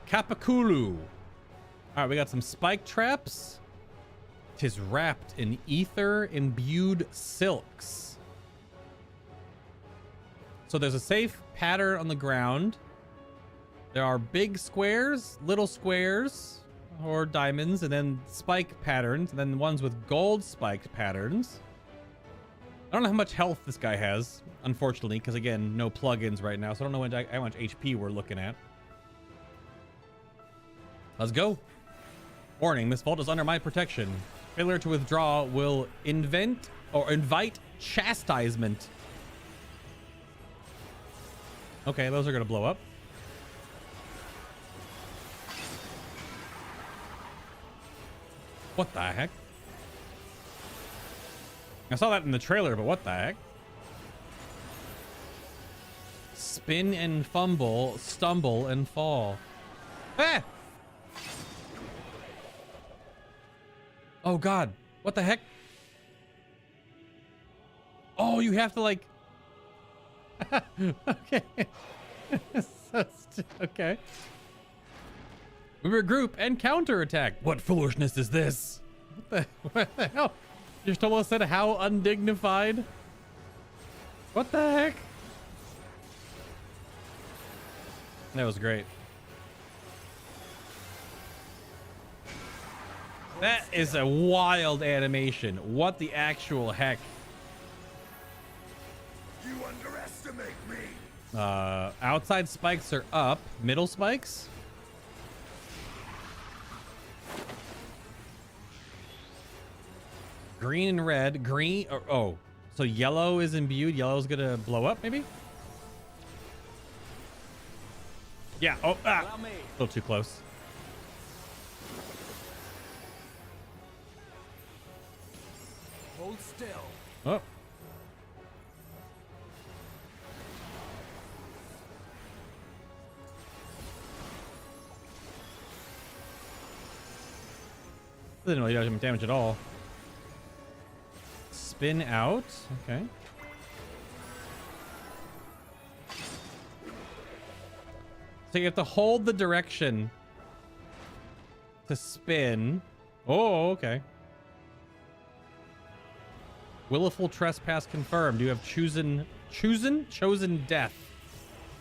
Kapakulu. All right, we got some spike traps. 'Tis wrapped in ether-imbued silks. So there's a safe pattern on the ground. There are big squares, little squares, or diamonds, and then spike patterns, and then the ones with gold spiked patterns. I don't know how much health this guy has, unfortunately, because again, no plugins right now, so I don't know how much HP we're looking at. Let's go. Warning, this vault is under my protection. Failure to withdraw will invite chastisement. Okay, those are gonna blow up. What the heck? I saw that in the trailer, but what the heck? Spin and fumble, stumble and fall. Ah! Oh God, what the heck? Oh, you have to like... Okay. Okay. We regroup and counterattack. What foolishness is this? What the hell? You just almost said how undignified. What the heck? That was great. That is a wild animation. What the actual heck? You underestimate me. Outside spikes are up. Middle spikes? Green and red. Green. Oh, so yellow is imbued. Yellow's gonna blow up, maybe? Yeah. Oh, ah. A little too close. Hold still. Oh. Didn't really do damage at all. Spin out. Okay. So you have to hold the direction to spin. Oh, okay. Willful trespass confirmed. You have chosen death.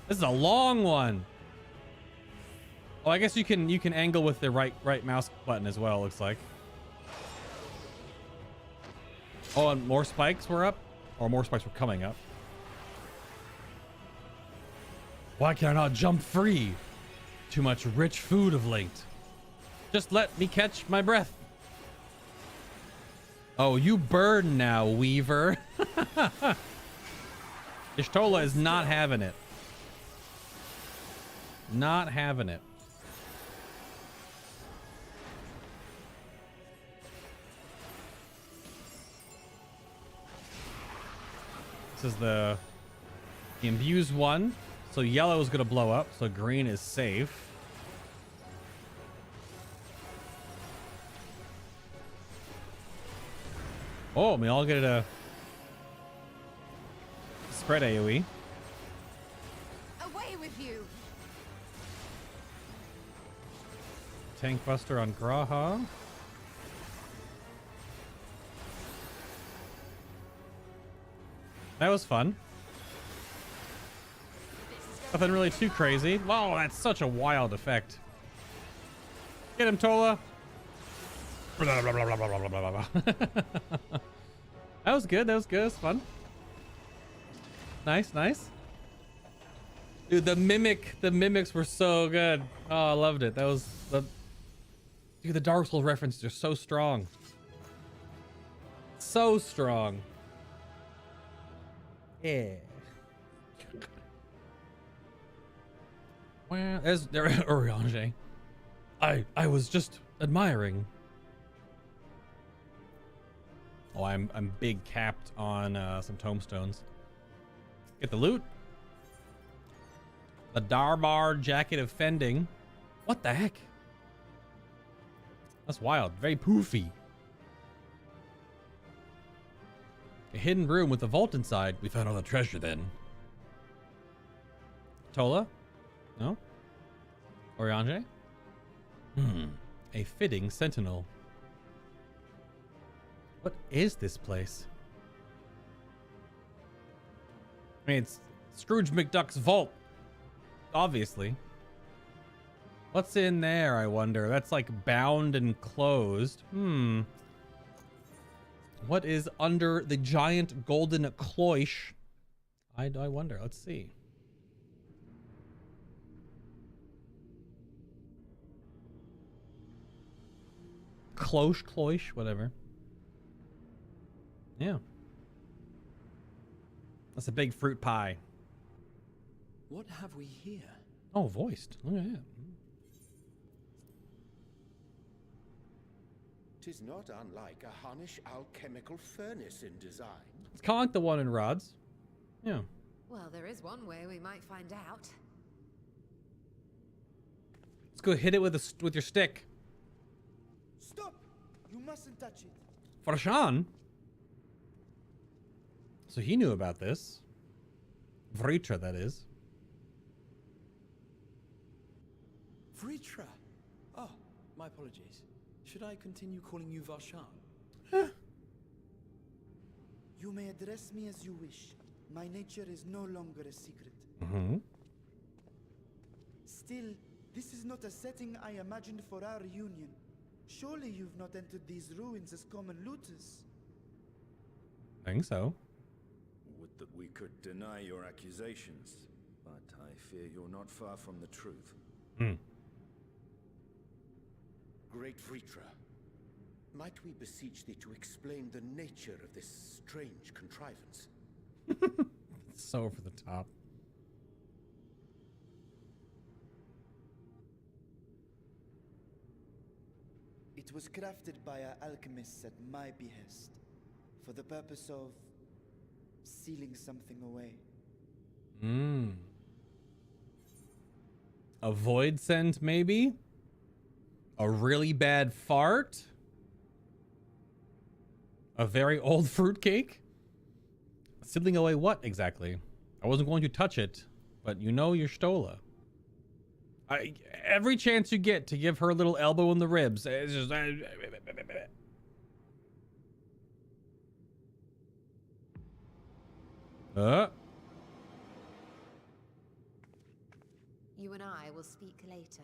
This is a long one. Oh, I guess you can angle with the right mouse button as well, looks like. Oh, and more spikes were up? Or more spikes were coming up. Why can I not jump free? Too much rich food of late. Just let me catch my breath. Oh, you burn now, Weaver. Y'shtola is not having it. Not having it. This is the imbues one. So yellow is going to blow up. So green is safe. Oh, we all get a spread AoE. Away with you. Tank Buster on Graha. That was fun. Nothing really too crazy. Wow, that's such a wild effect. Get him, Tola. Blah, blah, blah, blah, blah, blah, blah, blah. That was good. That was good. It was fun. Nice, nice. Dude, the mimics were so good. Oh, I loved it. That was dude, the Dark Souls references are so strong. So strong. Yeah. Well, there's Oriange. I was just admiring. Oh, I'm big capped on some tombstones. Get the loot. The Darbar Jacket of Fending. What the heck? That's wild. Very poofy. A hidden room with a vault inside. We found all the treasure then. Tola? No? Oriange? A fitting sentinel. What is this place? I mean, it's Scrooge McDuck's vault. Obviously. What's in there, I wonder? That's like bound and closed. What is under the giant golden cloche? I wonder. Let's see. Cloche, whatever. Yeah. That's a big fruit pie. What have we here? Oh, voiced. Look at that. Tis not unlike a Hunnish alchemical furnace in design. It's kind of like the one in Radz. Yeah. Well, there is one way we might find out. Let's go hit it with your stick. Stop! You mustn't touch it. Farshan? So he knew about this. Vritra, that is. Vritra? Oh, my apologies. Should I continue calling you Varshan? You may address me as you wish. My nature is no longer a secret. Still, this is not a setting I imagined for our reunion. Surely you've not entered these ruins as common looters. I think so. Would that we could deny your accusations, but I fear you're not far from the truth. Great Vritra, might we beseech thee to explain the nature of this strange contrivance? So over the top. It was crafted by our alchemists at my behest, for the purpose of sealing something away. A void scent, maybe? A really bad fart? A very old fruitcake? Sealing away what exactly? I wasn't going to touch it, but you know you're Stola. Every chance you get to give her a little elbow in the ribs. It's just... You and I will speak later.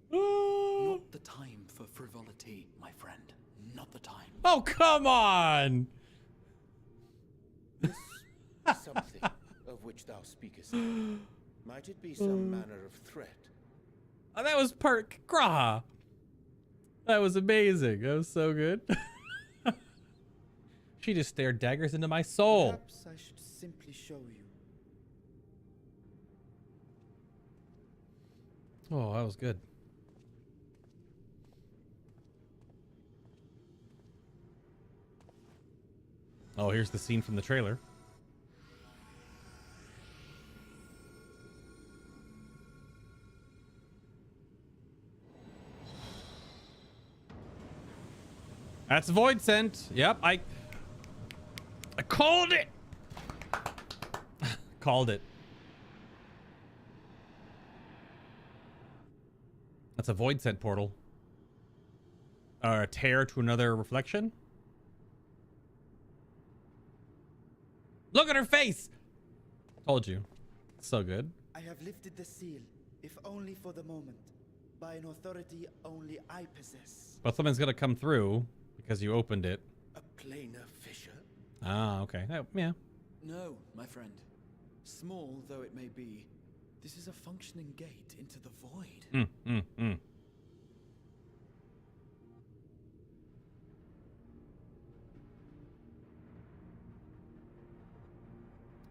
Not the time for frivolity, my friend. Not the time. Oh, come on! Something of which thou speakest. Might it be some manner of threat? Oh, that was Graha. That was amazing. That was so good. She just stared daggers into my soul. Perhaps I should simply show you. Oh, that was good. Oh, here's the scene from the trailer. That's Void Scent. Yep, I called it. Called it. That's a Void Scent portal. Or a tear to another reflection. Look at her face. Told you. So good. I have lifted the seal, if only for the moment, by an authority only I possess. But something's gonna come through because you opened it. A planar fissure? Ah, okay. Yeah. No, my friend. Small though it may be, this is a functioning gate into the void.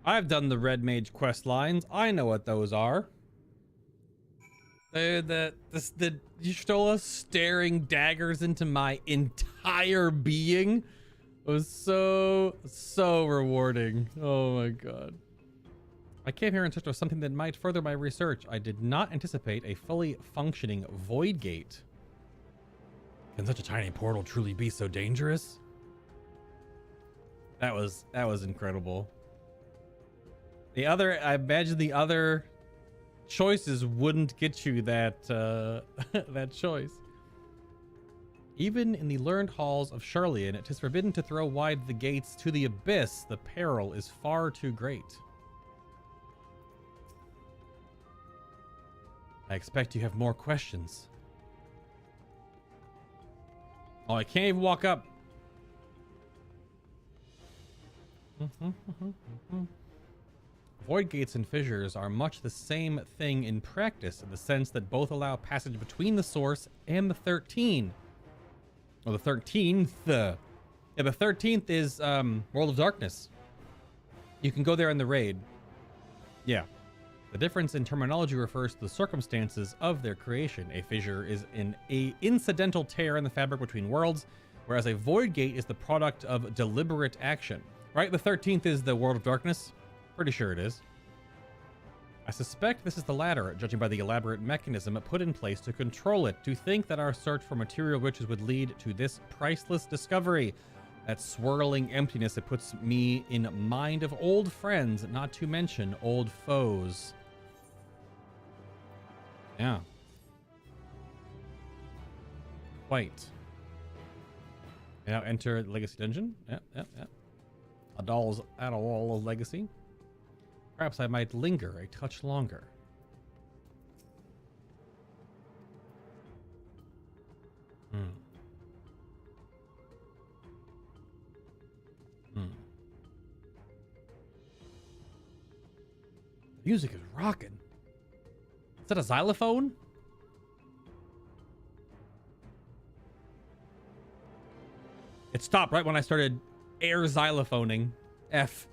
I've done the Red Mage quest lines. I know what those are. The Y'shtola staring daggers into my entire being was so rewarding. Oh my god. I came here in search of something that might further my research. I did not anticipate a fully functioning void gate. Can such a tiny portal truly be so dangerous? That was incredible. I imagine the other choices wouldn't get you that that choice. Even in the learned halls of Sharlayan, it is forbidden to throw wide the gates to the abyss. The peril is far too great. I expect you have more questions. Oh, I can't even walk up. Void gates and fissures are much the same thing in practice, in the sense that both allow passage between the source and the 13. Or the 13th. Yeah, the 13th is World of Darkness. You can go there in the raid. Yeah. The difference in terminology refers to the circumstances of their creation. A fissure is an incidental tear in the fabric between worlds, whereas a void gate is the product of deliberate action. Right? The 13th is the World of Darkness. Pretty sure it is. I suspect this is the latter, judging by the elaborate mechanism put in place to control it. To think that our search for material riches would lead to this priceless discovery. That swirling emptiness, it puts me in mind of old friends, not to mention old foes. Yeah. Quite. Now enter Legacy Dungeon. Yep. Alzadaal Legacy. Perhaps I might linger a touch longer. The music is rocking. Is that a xylophone? It stopped right when I started air xylophoning. F.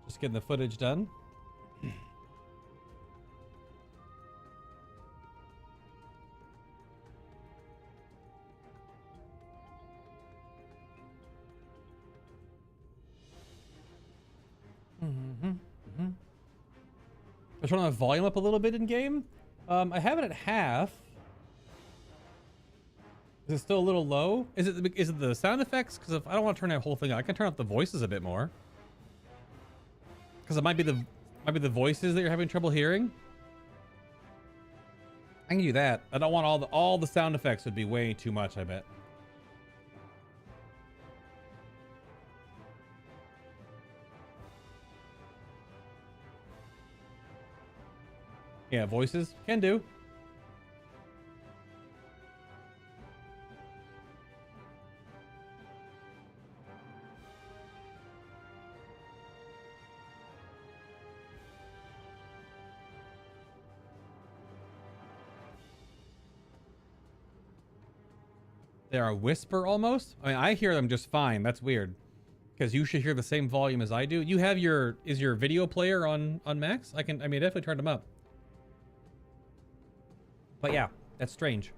Just getting the footage done. I'm turning the volume up a little bit in game. I have it at half. Is it still a little low? Is it the sound effects? Because if I don't want to turn that whole thing up, I can turn up the voices a bit more. Because it might be the voices that you're having trouble hearing. I can do that. I don't want all the sound effects would be way too much, I bet. Yeah, voices can do. They're a whisper almost. I mean, I hear them just fine. That's weird. Because you should hear the same volume as I do. You have is your video player on max? I definitely turned them up. But yeah, that's strange.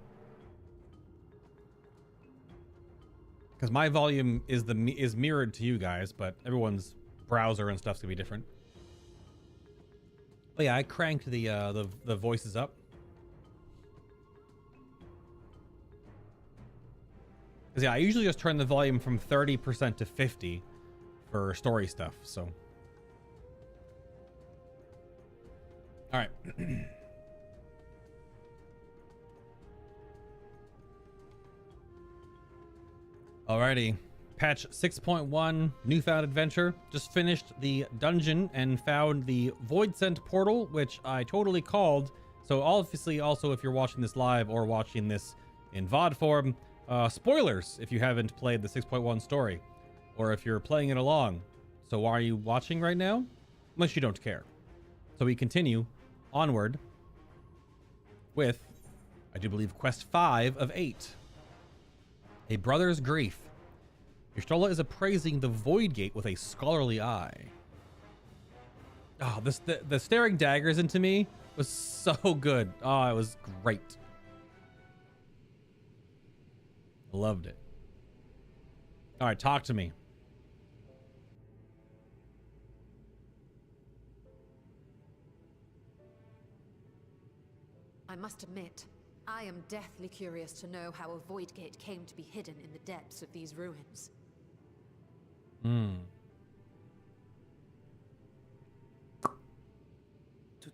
Because my volume is mirrored to you guys, but everyone's browser and stuff's gonna be different. But yeah, I cranked the voices up. Because yeah, I usually just turn the volume from 30% to 50 for story stuff, so. All right. Alrighty. Patch 6.1, Newfound Adventure. Just finished the dungeon and found the Void Sent portal, which I totally called. So obviously, also, if you're watching this live or watching this in VOD form, spoilers if you haven't played the 6.1 story, or if you're playing it along. So why are you watching right now? Unless you don't care. So we continue onward with, I do believe, quest 5 of 8. A brother's grief. Y'shtola is appraising the Void Gate with a scholarly eye. Oh, the staring daggers into me was so good. Oh, it was great. Loved it. All right, talk to me. I must admit, I am deathly curious to know how a Void Gate came to be hidden in the depths of these ruins. To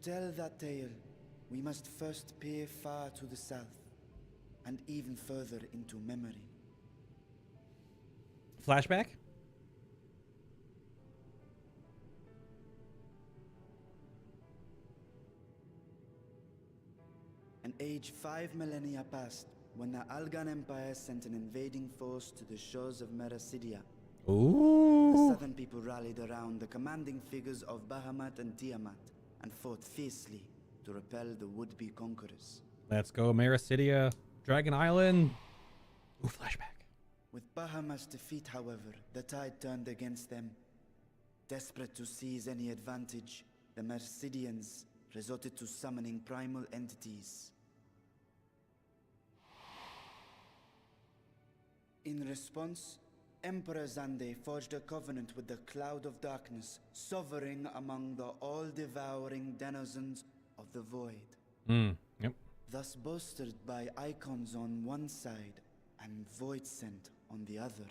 tell that tale, we must first peer far to the south, and even further into memory. Flashback? An age 5 millennia passed when the Algan Empire sent an invading force to the shores of Merasidia. Ooh. The southern people rallied around the commanding figures of Bahamut and Tiamat and fought fiercely to repel the would-be conquerors. Let's go, Merasidia, Dragon Island. Ooh, flashback. With Bahamut's defeat, however, the tide turned against them. Desperate to seize any advantage, the Mercidians resorted to summoning primal entities. In response, Emperor Zande forged a covenant with the Cloud of Darkness, sovereign among the all-devouring denizens of the Void. Yep. Thus bolstered by icons on one side and Void Sent on the other,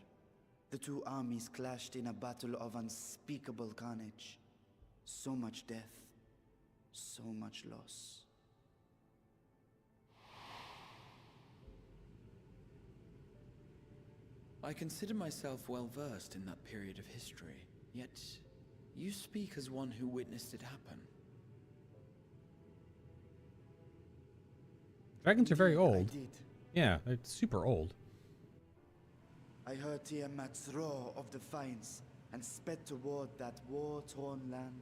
the two armies clashed in a battle of unspeakable carnage. So much death, so much loss. I consider myself well versed in that period of history, yet you speak as one who witnessed it happen. Dragons are very old. I did. Yeah, they're super old. I heard Tiamat's roar of defiance and sped toward that war-torn land.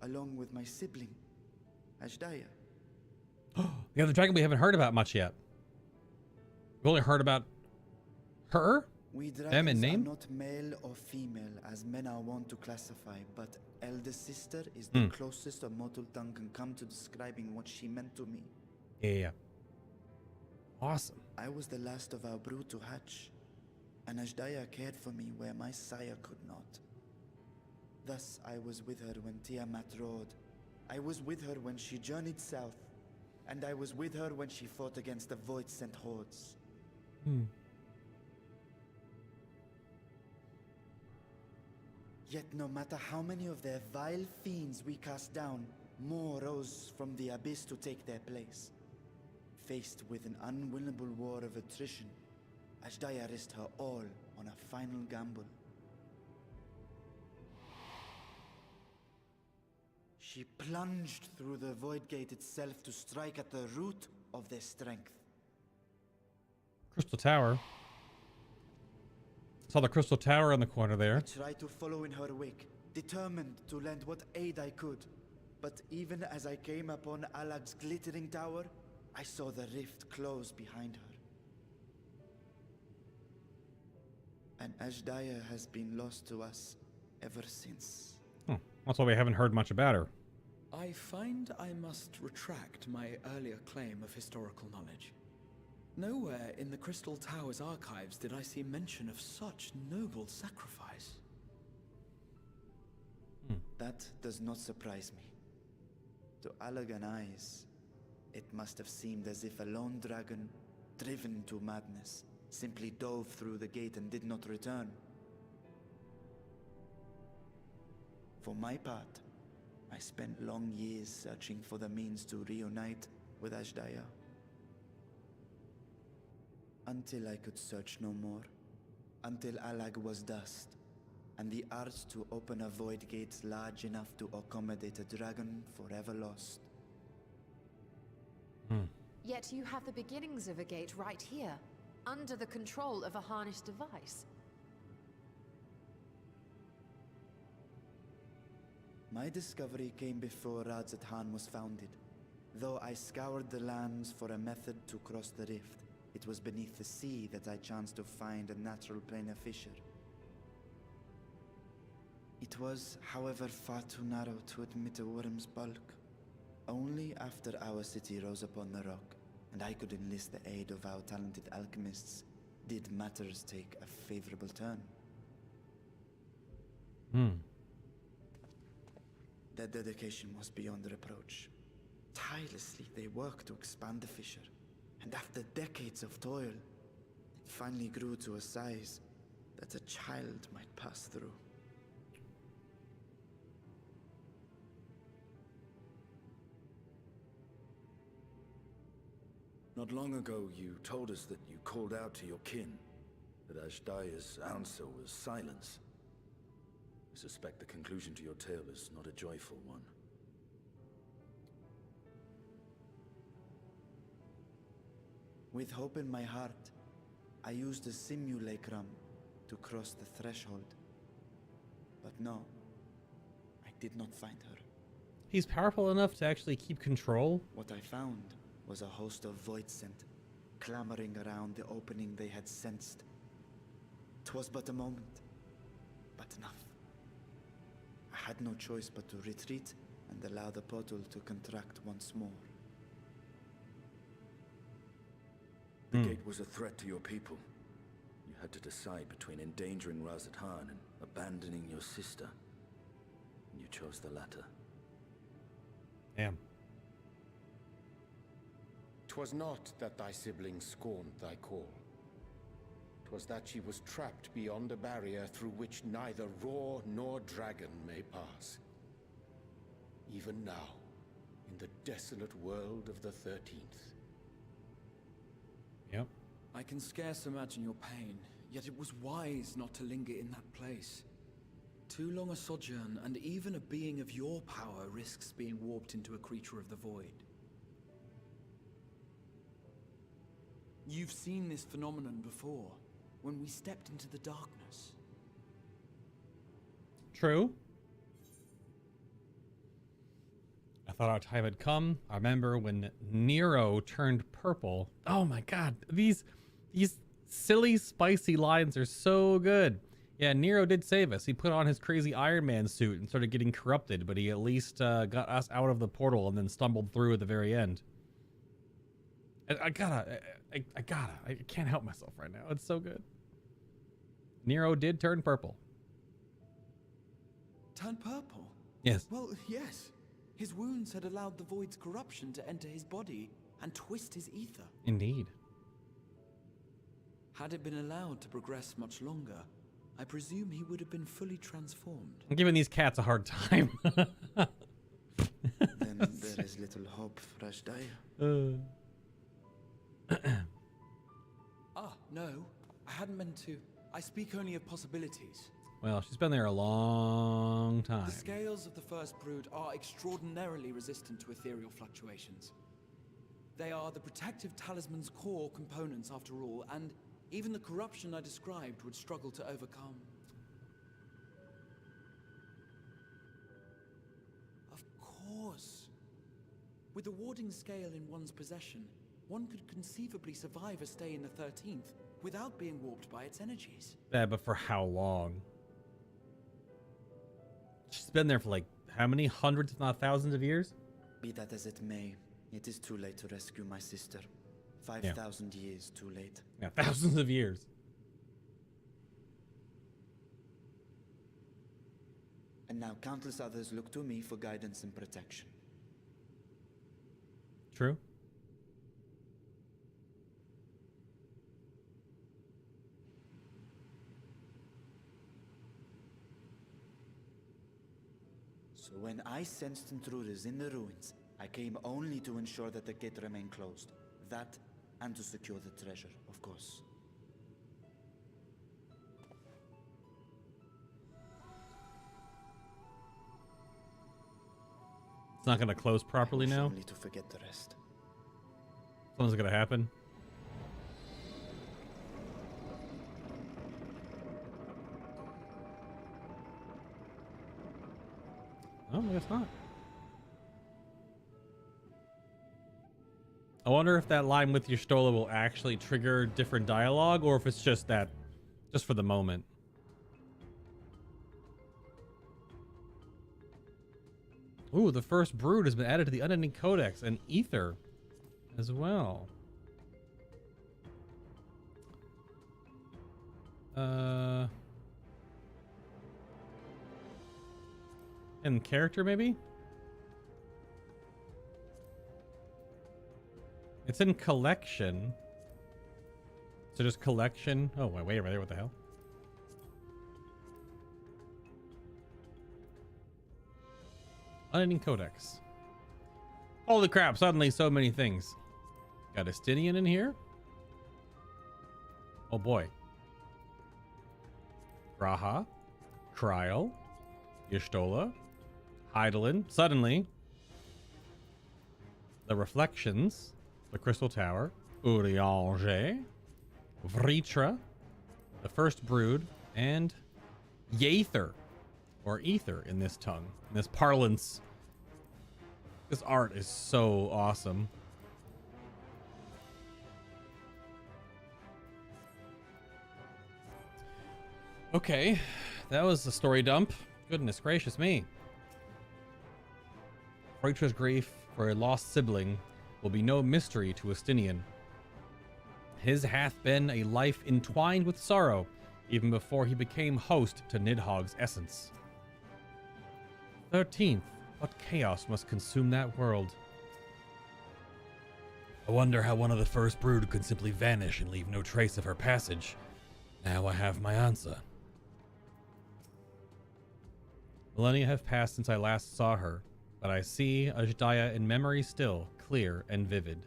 Along with my sibling, Hydaelyn. The other dragon we haven't heard about much yet. We've only heard about her? We Them in dragons are name? not male or female as men are wont to classify, but elder sister is the closest a mortal tongue can come to describing what she meant to me. Yeah. Awesome. I was the last of our brood to hatch, and Hydaelyn cared for me where my sire could not. Thus I was with her when Tiamat roared. I was with her when she journeyed south, and I was with her when she fought against the Void-sent hordes. Yet no matter how many of their vile fiends we cast down, more rose from the abyss to take their place. Faced with an unwinnable war of attrition, Hydaelyn risked her all on a final gamble. She plunged through the Void Gate itself to strike at the root of their strength. Crystal Tower. Saw the Crystal Tower in the corner there. I tried to follow in her wake, determined to lend what aid I could. But even as I came upon Alag's glittering tower, I saw the rift close behind her. And Hydaelyn has been lost to us ever since. That's why we haven't heard much about her. I find I must retract my earlier claim of historical knowledge. Nowhere in the Crystal Tower's archives did I see mention of such noble sacrifice. That does not surprise me. To Allagan eyes, it must have seemed as if a lone dragon, driven to madness, simply dove through the gate and did not return. For my part, I spent long years searching for the means to reunite with Hydaelyn. Until I could search no more. Until Allag was dust, and the arts to open a void gate large enough to accommodate a dragon forever lost. Yet you have the beginnings of a gate right here, under the control of a harnessed device. My discovery came before Radz-at-Han was founded. Though I scoured the lands for a method to cross the rift, it was beneath the sea that I chanced to find a natural planar fissure. It was, however, far too narrow to admit a worm's bulk. Only after our city rose upon the rock, and I could enlist the aid of our talented alchemists, did matters take a favorable turn. Their dedication was beyond reproach. Tirelessly they worked to expand the fissure, and after decades of toil, it finally grew to a size that a child might pass through. Not long ago, you told us that you called out to your kin, that Hydaelyn's answer was silence. I suspect the conclusion to your tale is not a joyful one. With hope in my heart, I used a simulacrum to cross the threshold. But no, I did not find her. He's powerful enough to actually keep control? What I found was a host of void scent, clamoring around the opening they had sensed. 'Twas but a moment, but enough. I had no choice but to retreat and allow the portal to contract once more. The gate was a threat to your people. You had to decide between endangering Radz-at-Han and abandoning your sister. And you chose the latter. Damn. 'Twas not that thy siblings scorned thy call. 'Twas that she was trapped beyond a barrier through which neither roar nor dragon may pass. Even now, in the desolate world of the 13th. Yep. I can scarce imagine your pain, yet it was wise not to linger in that place. Too long a sojourn, and even a being of your power risks being warped into a creature of the void. You've seen this phenomenon before, when we stepped into the darkness. True. I thought our time had come. I remember when Nero turned purple. Oh my god, these silly, spicy lines are so good. Yeah, Nero did save us. He put on his crazy Iron Man suit and started getting corrupted, but he at least got us out of the portal and then stumbled through at the very end. I can't help myself right now. It's so good. Nero did turn purple. Turn purple? Yes. Well, yes. His wounds had allowed the void's corruption to enter his body and twist his ether. Indeed. Had it been allowed to progress much longer, I presume he would have been fully transformed. I'm giving these cats a hard time. Then there is little hope for Hydaelyn. No. I hadn't meant to. I speak only of possibilities. Well, she's been there a long time. The scales of the first brood are extraordinarily resistant to ethereal fluctuations. They are the protective talisman's core components after all, and even the corruption I described would struggle to overcome. Of course. With the warding scale in one's possession, one could conceivably survive a stay in the 13th without being warped by its energies. Yeah, but for how long? She's been there for like how many hundreds, if not thousands of years? Be that as it may, it is too late to rescue my sister. 5,000 years too late. Yeah, thousands of years. And now countless others look to me for guidance and protection. True. So when I sensed intruders in the ruins, I came only to ensure that the gate remained closed. That, and to secure the treasure, of course. It's not going to close properly now. Only to forget the rest. Something's going to happen. Oh, I guess not. I wonder if that line with your Stola will actually trigger different dialogue, or if it's just that, just for the moment. Ooh, the first brood has been added to the Unending Codex and Ether as well. And character, maybe? It's in collection. So just collection. Oh, wait, right there. What the hell? Unending Codex. Holy crap, suddenly so many things. Got Estinian in here. Oh boy. Graha. Kryl. Y'shtola. Hydaelyn. Suddenly. The Reflections. The Crystal Tower. Urianger. Vritra. The First Brood. And Yaether. Or Ether in this tongue. In this parlance. This art is so awesome. Okay. That was the story dump. Goodness gracious me. Vritra's grief for a lost sibling will be no mystery to Estinian. His hath been a life entwined with sorrow, even before he became host to Nidhogg's essence. 13th, what chaos must consume that world? I wonder how one of the first brood could simply vanish and leave no trace of her passage. Now I have my answer. Millennia have passed since I last saw her, but I see Ajdaya in memory still, clear and vivid.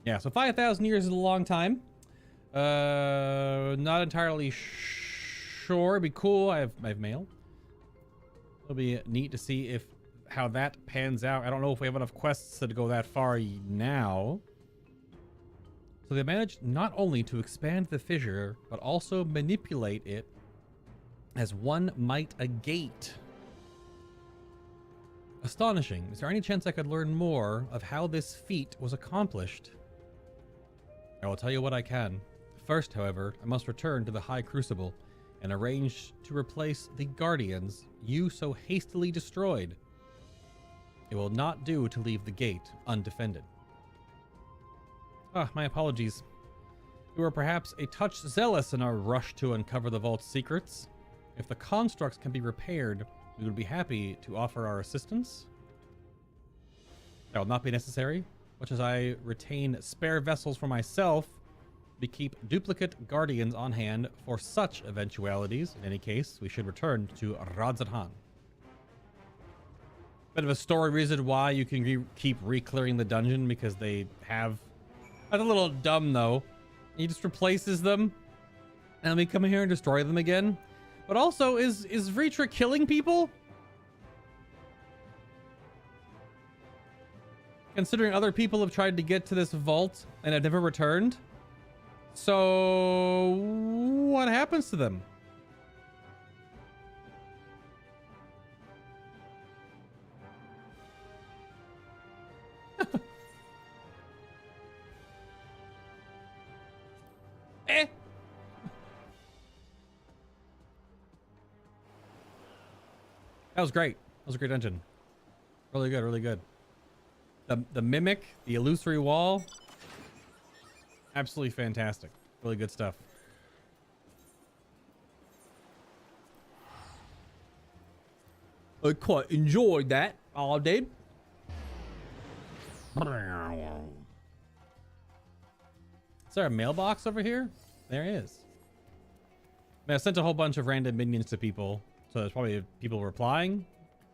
Yeah, so 5,000 years is a long time. Not entirely sure. It'd be cool. I have mail. It'll be neat to see how that pans out. I don't know if we have enough quests to go that far now. So they managed not only to expand the fissure, but also manipulate it as one might a gate. Astonishing. Is there any chance I could learn more of how this feat was accomplished? I will tell you what I can. First, however, I must return to the High Crucible and arrange to replace the Guardians you so hastily destroyed. It will not do to leave the gate undefended. My apologies. We were perhaps a touch zealous in our rush to uncover the vault's secrets. If the constructs can be repaired, we would be happy to offer our assistance. That will not be necessary. Much as I retain spare vessels for myself, we keep duplicate guardians on hand for such eventualities. In any case, we should return to Radz-at-Han. Bit of a story reason why you can keep re-clearing the dungeon, because they have... That's a little dumb, though. He just replaces them, and we come here and destroy them again. But also, is Vritra killing people? Considering other people have tried to get to this vault and have never returned. So, what happens to them? Eh. That was great. That was a great engine. Really good, really good. The mimic, the illusory wall, absolutely fantastic. Really good stuff. I quite enjoyed that. I did. Is there a mailbox over here? There is. I mean, I sent a whole bunch of random minions to people, so there's probably people replying.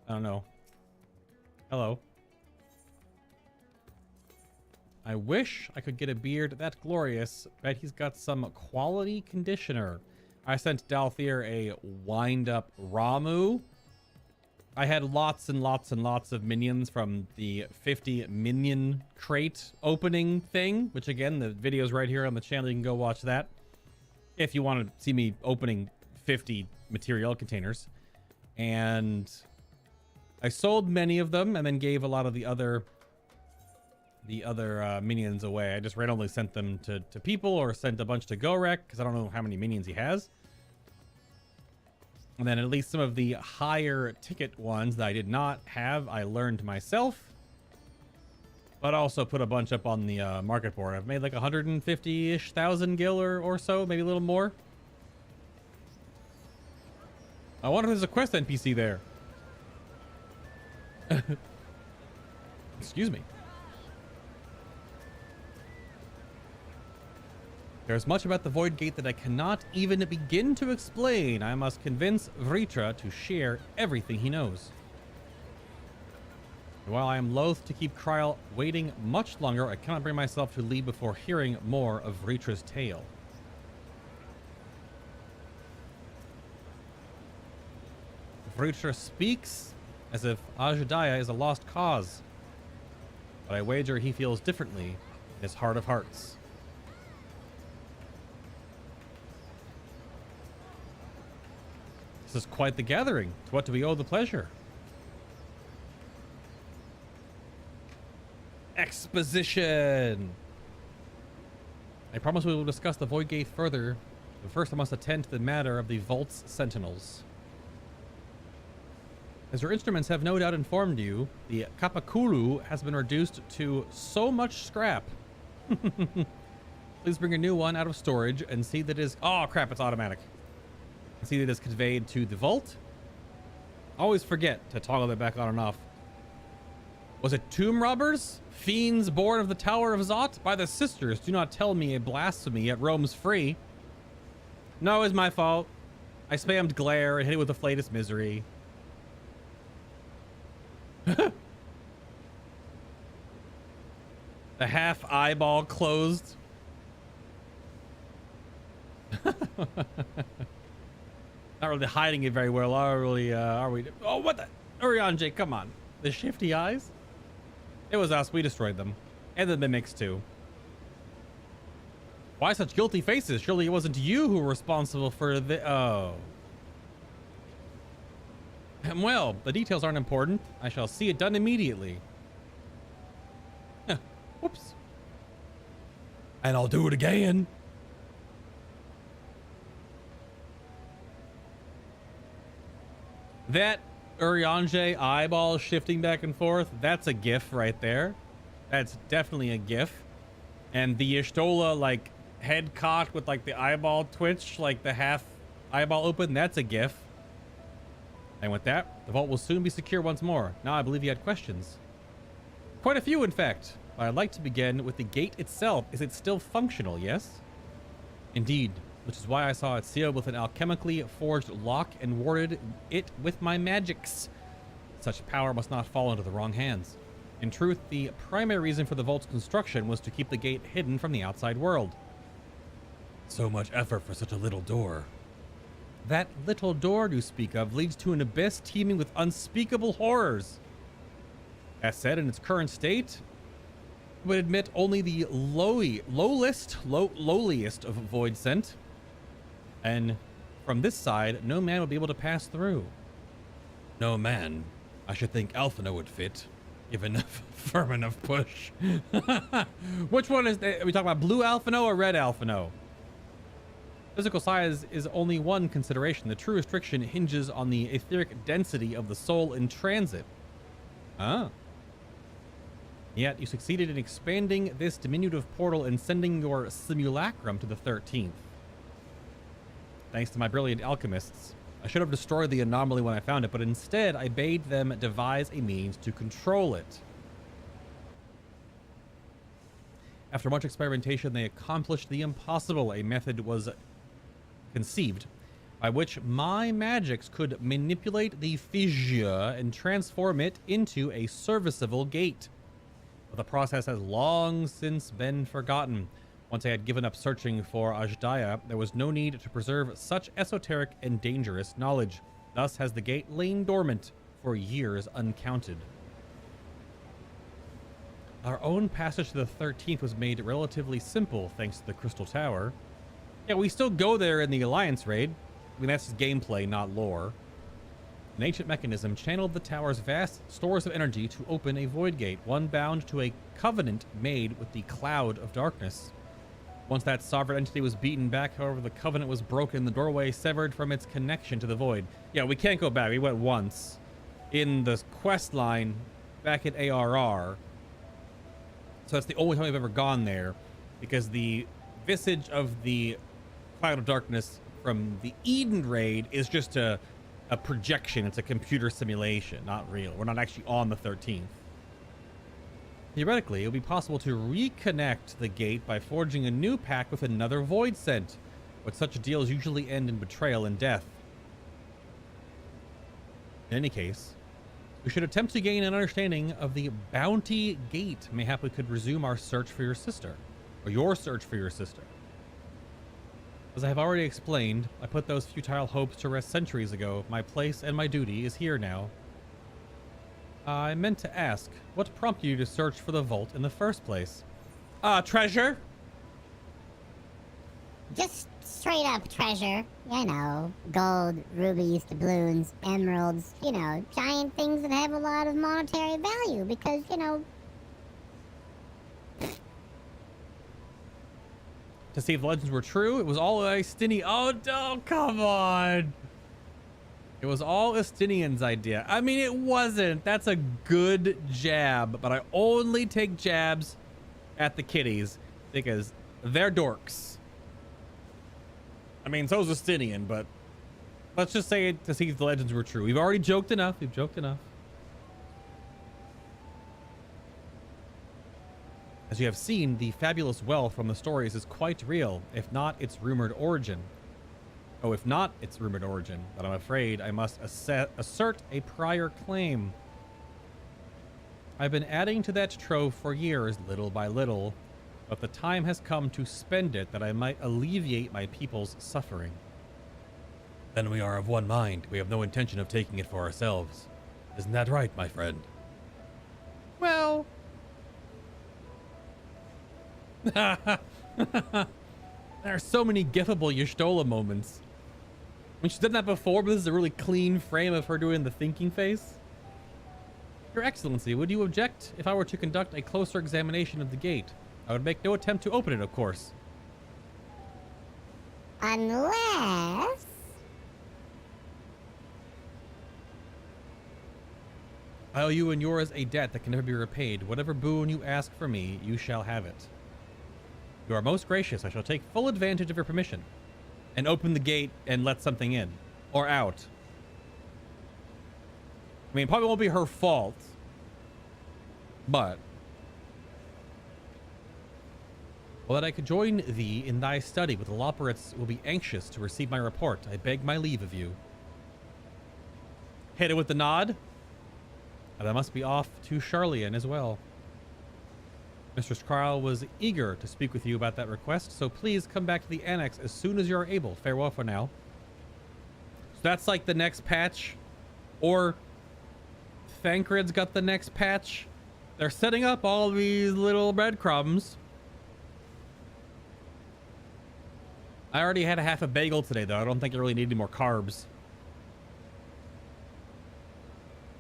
I don't know. Hello. I wish I could get a beard that glorious. Bet he's got some quality conditioner. I sent Dalthir a wind-up Ramu. I had lots and lots and lots of minions from the 50 minion crate opening thing, which again, the video's right here on the channel. You can go watch that if you want to see me opening 50 material containers. And I sold many of them and then gave a lot of the other minions away. I just randomly sent them to people or sent a bunch to Gorek because I don't know how many minions he has. And then at least some of the higher ticket ones that I did not have, I learned myself. But also put a bunch up on the market board. I've made like 150-ish thousand gil or so, maybe a little more. I wonder if there's a quest NPC there. Excuse me. There's much about the Void Gate that I cannot even begin to explain. I must convince Vritra to share everything he knows. And while I am loath to keep Kryl waiting much longer, I cannot bring myself to leave before hearing more of Vritra's tale. Vritra speaks as if Alzadaal is a lost cause, but I wager he feels differently in his heart of hearts. This is quite the gathering. To what do we owe the pleasure? Exposition! I promise we will discuss the Void Gate further, but first I must attend to the matter of the Vault's Sentinels. As your instruments have no doubt informed you, the Kapakulu has been reduced to so much scrap. Please bring a new one out of storage and see that it is... Oh crap, it's automatic. See that it is conveyed to the vault. Always forget to toggle that back on and off. Was it tomb robbers? Fiends born of the Tower of Zot? By the sisters, do not tell me a blasphemy, yet roams free. No, it's my fault. I spammed glare and hit it with a flatus misery. The half eyeball closed. Not really hiding it very well, are we? Oh, what the? Urianger, come on. The shifty eyes? It was us. We destroyed them. And the mimics, too. Why such guilty faces? Surely it wasn't you who were responsible for the... Oh. Well, the details aren't important. I shall see it done immediately. Whoops. And I'll do it again. That Urianger eyeball shifting back and forth, that's a gif right there. That's definitely a gif. And the Y'shtola, like, head cocked with, like, the eyeball twitch, like the half eyeball open, that's a gif. And with that, the vault will soon be secure once more. Now I believe you had questions. Quite a few, in fact. But I'd like to begin with the gate itself. Is it still functional, yes? Indeed. Which is why I saw it sealed with an alchemically forged lock and warded it with my magics. Such power must not fall into the wrong hands. In truth, the primary reason for the vault's construction was to keep the gate hidden from the outside world. So much effort for such a little door. That little door you speak of leads to an abyss teeming with unspeakable horrors. That said, in its current state, it would admit only the lowliest of void scent. And from this side, no man would be able to pass through. No man. I should think Alphino would fit. Give enough firm enough push. Which one is that? Are we talking about blue Alphino or red Alphino? Physical size is only one consideration. The true restriction hinges on the etheric density of the soul in transit. Ah. Yet you succeeded in expanding this diminutive portal and sending your simulacrum to the 13th. Thanks to my brilliant alchemists. I should have destroyed the anomaly when I found it, but instead I bade them devise a means to control it. After much experimentation, they accomplished the impossible. A method was conceived by which my magics could manipulate the fissure and transform it into a serviceable gate. But the process has long since been forgotten. Once I had given up searching for Hydaelyn, there was no need to preserve such esoteric and dangerous knowledge. Thus has the gate lain dormant for years uncounted. Our own passage to the 13th was made relatively simple thanks to the Crystal Tower. Yeah, we still go there in the Alliance raid. I mean, that's just gameplay, not lore. An ancient mechanism channeled the tower's vast stores of energy to open a void gate, one bound to a covenant made with the Cloud of Darkness. Once that sovereign entity was beaten back, however, the covenant was broken, the doorway severed from its connection to the void. Yeah, we can't go back. We went once in the quest line back at ARR. So that's the only time we've ever gone there, because the visage of the Cloud of Darkness from the Eden raid is just a projection. It's a computer simulation, not real. We're not actually on the 13th. Theoretically, it would be possible to reconnect the gate by forging a new pact with another void sent, but such deals usually end in betrayal and death. In any case, we should attempt to gain an understanding of the Bounty Gate. Mayhap we could resume our search for your sister, or your search for your sister. As I have already explained, I put those futile hopes to rest centuries ago. My place and my duty is here now. I meant to ask, what prompted you to search for the vault in the first place? Treasure? Just straight up treasure. You know, gold, rubies, doubloons, emeralds, you know, giant things that have a lot of monetary value because, you know... To see if the legends were true, it was all Istini. Oh, come on. It was all Istinian's idea. I mean, it wasn't. That's a good jab, but I only take jabs at the kiddies because they're dorks. I mean, so's Istinian, but let's just say it to see if the legends were true. We've already joked enough. We've joked enough. As you have seen, the fabulous wealth from the stories is quite real, if not its rumored origin. Oh, if not its rumored origin, but I'm afraid I must assert a prior claim. I've been adding to that trove for years, little by little, but the time has come to spend it that I might alleviate my people's suffering. Then we are of one mind. We have no intention of taking it for ourselves. Isn't that right, my friend? Well... There are so many gifable Y'shtola moments. I mean, she's done that before, but this is a really clean frame of her doing the thinking face. Your Excellency, would you object if I were to conduct a closer examination of the gate? I would make no attempt to open it, of course. Unless... I owe you and yours a debt that can never be repaid. Whatever boon you ask for me, you shall have it. You are most gracious. I shall take full advantage of your permission and open the gate and let something in or out. I mean, it probably won't be her fault, but well, that I could join thee in thy study with the Loperates will be anxious to receive my report. I beg my leave of you. Hit it with the nod. And I must be off to Sharlayan as well. Mistress Carl was eager to speak with you about that request, so please come back to the annex as soon as you're able. Farewell for now. So that's like the next patch, or Thancred's got the next patch. They're setting up all these little breadcrumbs. I already had a half a bagel today, though. I don't think I really need any more carbs.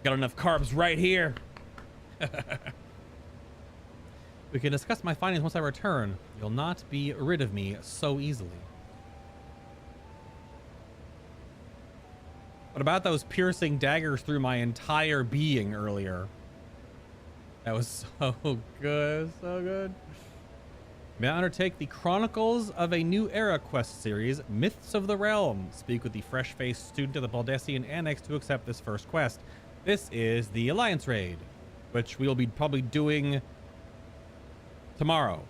Got enough carbs right here. We can discuss my findings once I return. You'll not be rid of me so easily. What about those piercing daggers through my entire being earlier? That was so good, so good. May I undertake the Chronicles of a New Era quest series, Myths of the Realm. Speak with the fresh-faced student of the Baldessian Annex to accept this first quest. This is the Alliance Raid, which we'll be probably doing tomorrow.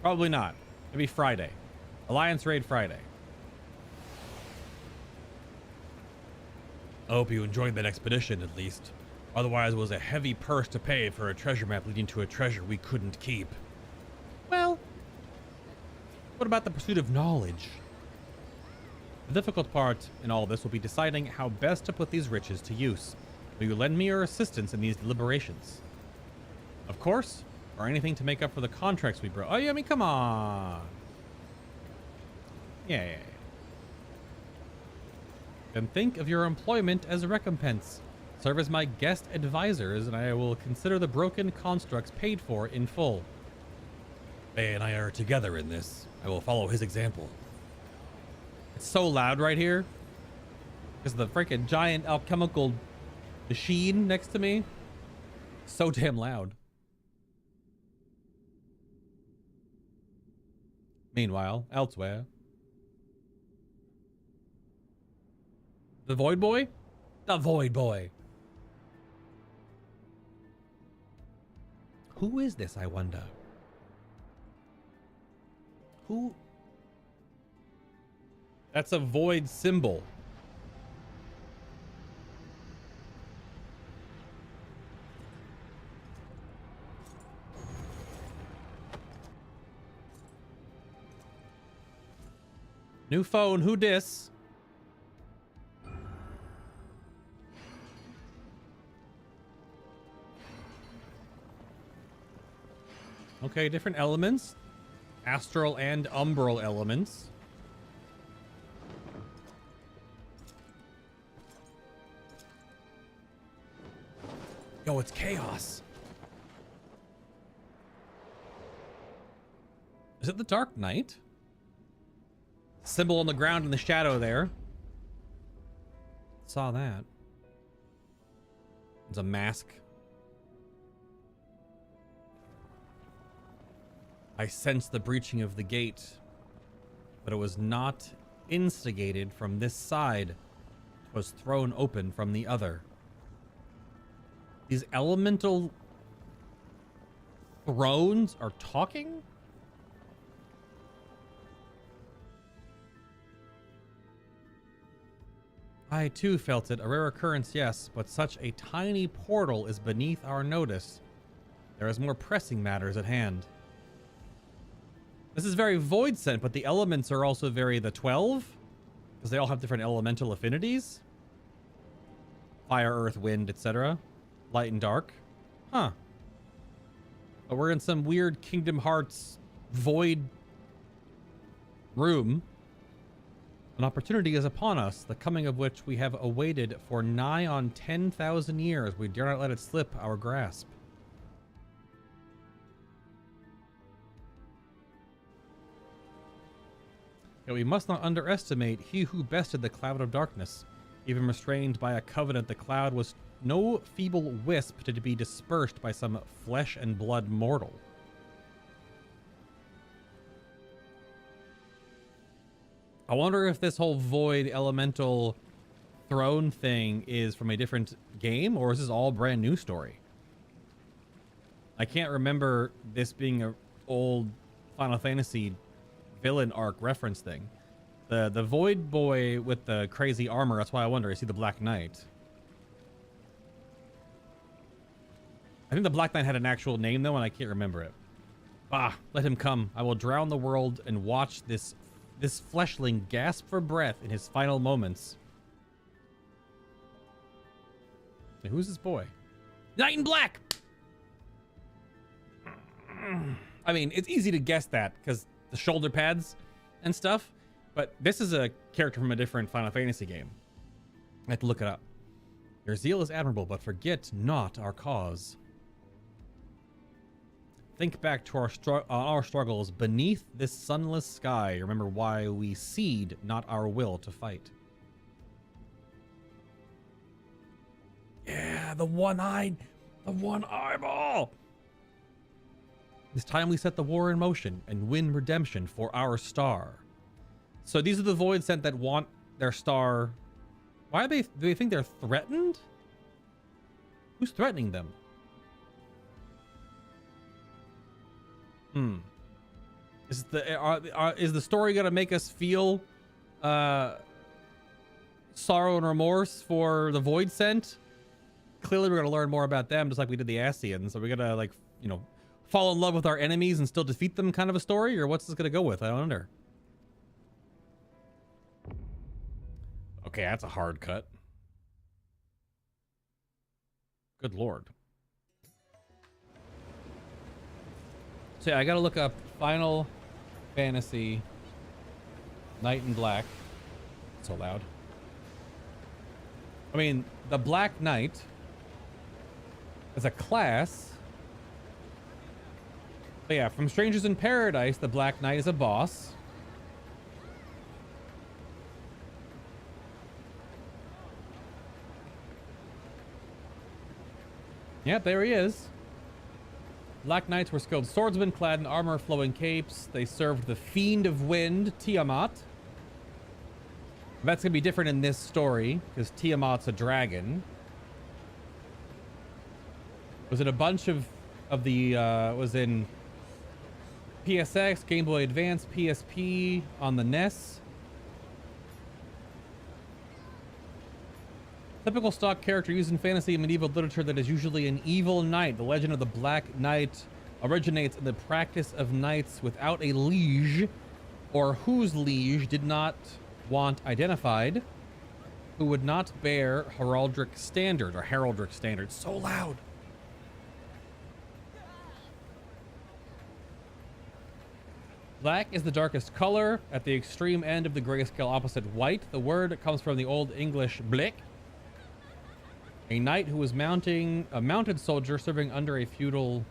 Probably not. Maybe Friday. Alliance Raid Friday. I hope you enjoyed that expedition, at least. Otherwise, it was a heavy purse to pay for a treasure map leading to a treasure we couldn't keep. Well, what about the pursuit of knowledge? The difficult part in all this will be deciding how best to put these riches to use. Will you lend me your assistance in these deliberations? Of course, or anything to make up for the contracts we broke. Oh, yeah, I mean, come on. Yeah. Then think of your employment as a recompense. Serve as my guest advisors, and I will consider the broken constructs paid for in full. Bay and I are together in this. I will follow his example. It's so loud right here. Because the freaking giant alchemical machine next to me. So damn loud. Meanwhile, elsewhere. The Void Boy? The Void Boy. Who is this, I wonder? Who? That's a void symbol. New phone, who dis? Okay, different elements. Astral and umbral elements. Yo, it's chaos. Is it the Dark Knight? Symbol on the ground in the shadow there. Saw that. It's a mask. I sensed the breaching of the gate, but it was not instigated from this side. It was thrown open from the other. These elemental thrones are talking? I too felt it. A rare occurrence, yes, but such a tiny portal is beneath our notice. There is more pressing matters at hand. This is very void sent, but the elements are also very the 12, because they all have different elemental affinities. Fire, earth, wind, etc. Light and dark. Huh. But we're in some weird Kingdom Hearts void room. An opportunity is upon us, the coming of which we have awaited for nigh on 10,000 years. We dare not let it slip our grasp. Yet we must not underestimate he who bested the cloud of darkness. Even restrained by a covenant, the cloud was no feeble wisp to be dispersed by some flesh and blood mortal. I wonder if this whole void elemental throne thing is from a different game, or is this all brand new story? I can't remember this being an old Final Fantasy villain arc reference thing. The void boy with the crazy armor, that's why I wonder, is he the Black Knight? I think the Black Knight had an actual name though, and I can't remember it. Ah, let him come. I will drown the world and watch this fleshling gasp for breath in his final moments. Now, who's this boy? Knight in Black! I mean, it's easy to guess that because the shoulder pads and stuff, but this is a character from a different Final Fantasy game. I have to look it up. Your zeal is admirable, but forget not our cause. Think back to our struggles beneath this sunless sky. Remember why we cede not our will to fight. Yeah, the one eyeball. This time we set the war in motion and win redemption for our star. So these are the Void Sent that want their star. Why are they? Do they think they're threatened? Who's threatening them? Is the story gonna make us feel sorrow and remorse for the Void Sent? Clearly, we're gonna learn more about them, just like we did the Ascians. So we're gonna, like, you know, fall in love with our enemies and still defeat them, kind of a story, or what's this gonna go with? I don't know. Okay, that's a hard cut. Good lord. So yeah, I gotta look up Final Fantasy Knight in Black. So loud. I mean, the Black Knight as a class. But yeah, from Strangers in Paradise, the Black Knight is a boss. Yep, there he is. Black Knights were skilled swordsmen clad in armor, flowing capes. They served the Fiend of Wind, Tiamat. That's gonna be different in this story because Tiamat's a dragon. Was it a bunch of the was in PSX, Game Boy Advance, PSP, on the NES? Typical stock character used in fantasy and medieval literature that is usually an evil knight. The legend of the Black Knight originates in the practice of knights without a liege, or whose liege did not want identified, who would not bear heraldic standard, or heraldic standard. So loud. Black is the darkest color, at the extreme end of the grayscale opposite white. The word comes from the Old English blick, a knight who was a mounted soldier serving under a feudal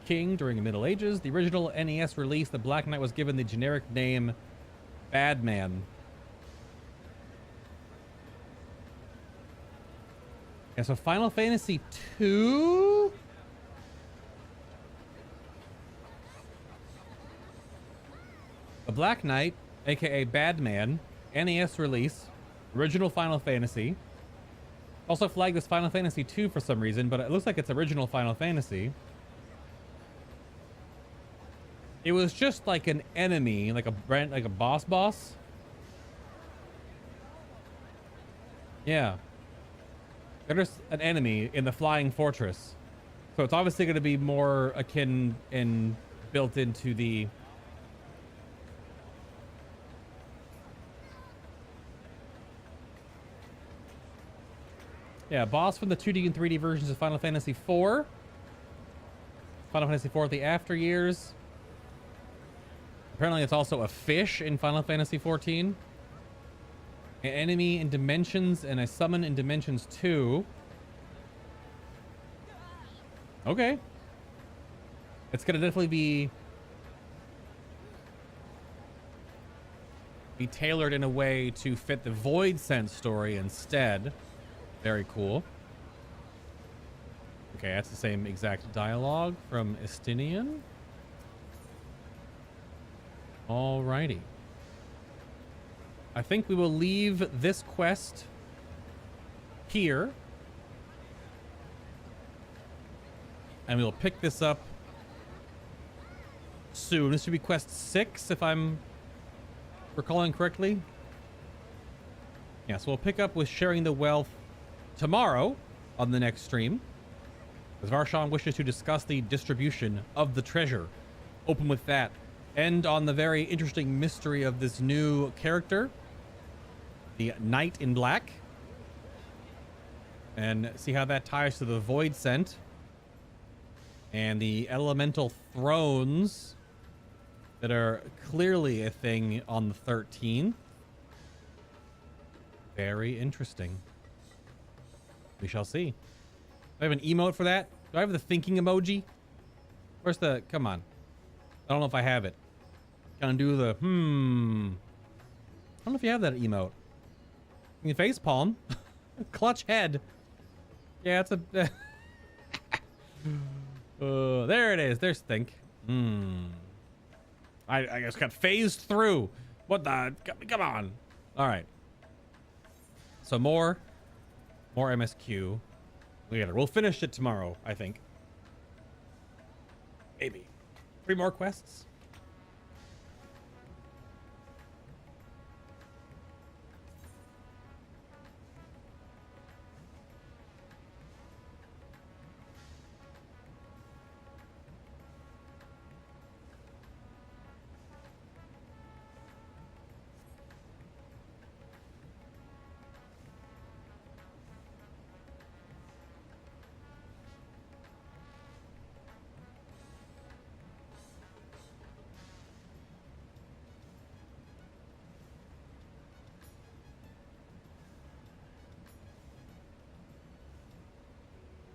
king during the Middle Ages. The original NES release, the Black Knight was given the generic name Bad Man. Yeah, so Final Fantasy II? The Black Knight, aka Bad Man, NES release, original Final Fantasy. Also flagged as Final Fantasy II for some reason, but it looks like it's original Final Fantasy. It was just like an enemy, like a boss. Yeah. They're just an enemy in the Flying Fortress. So it's obviously going to be more akin and built into the... Yeah, boss from the 2D and 3D versions of Final Fantasy IV. Final Fantasy IV, the After Years. Apparently it's also a fish in Final Fantasy XIV. An enemy in Dimensions and a summon in Dimensions 2. Okay. It's gonna definitely be tailored in a way to fit the Void Sent story instead. Very cool. Okay, that's the same exact dialogue from Estinian. Alrighty. I think we will leave this quest here. And we'll pick this up soon. This should be quest 6, if I'm recalling correctly. Yeah, so we'll pick up with sharing the wealth tomorrow on the next stream, as Varshan wishes to discuss the distribution of the treasure. Open with that. End on the very interesting mystery of this new character, the Knight in Black, and see how that ties to the Void Sent and the elemental thrones that are clearly a thing on the 13th. Very interesting. We shall see. Do I have an emote for that? Do I have the thinking emoji? Where's the... Come on. I don't know if I have it. Gonna do the... I don't know if you have that emote. I mean, face palm. Clutch head. Yeah, it's a... there it is. There's Think. I just got phased through. What the... Come on. All right. So more MSQ. We'll finish it tomorrow, I think. Maybe. 3 more quests.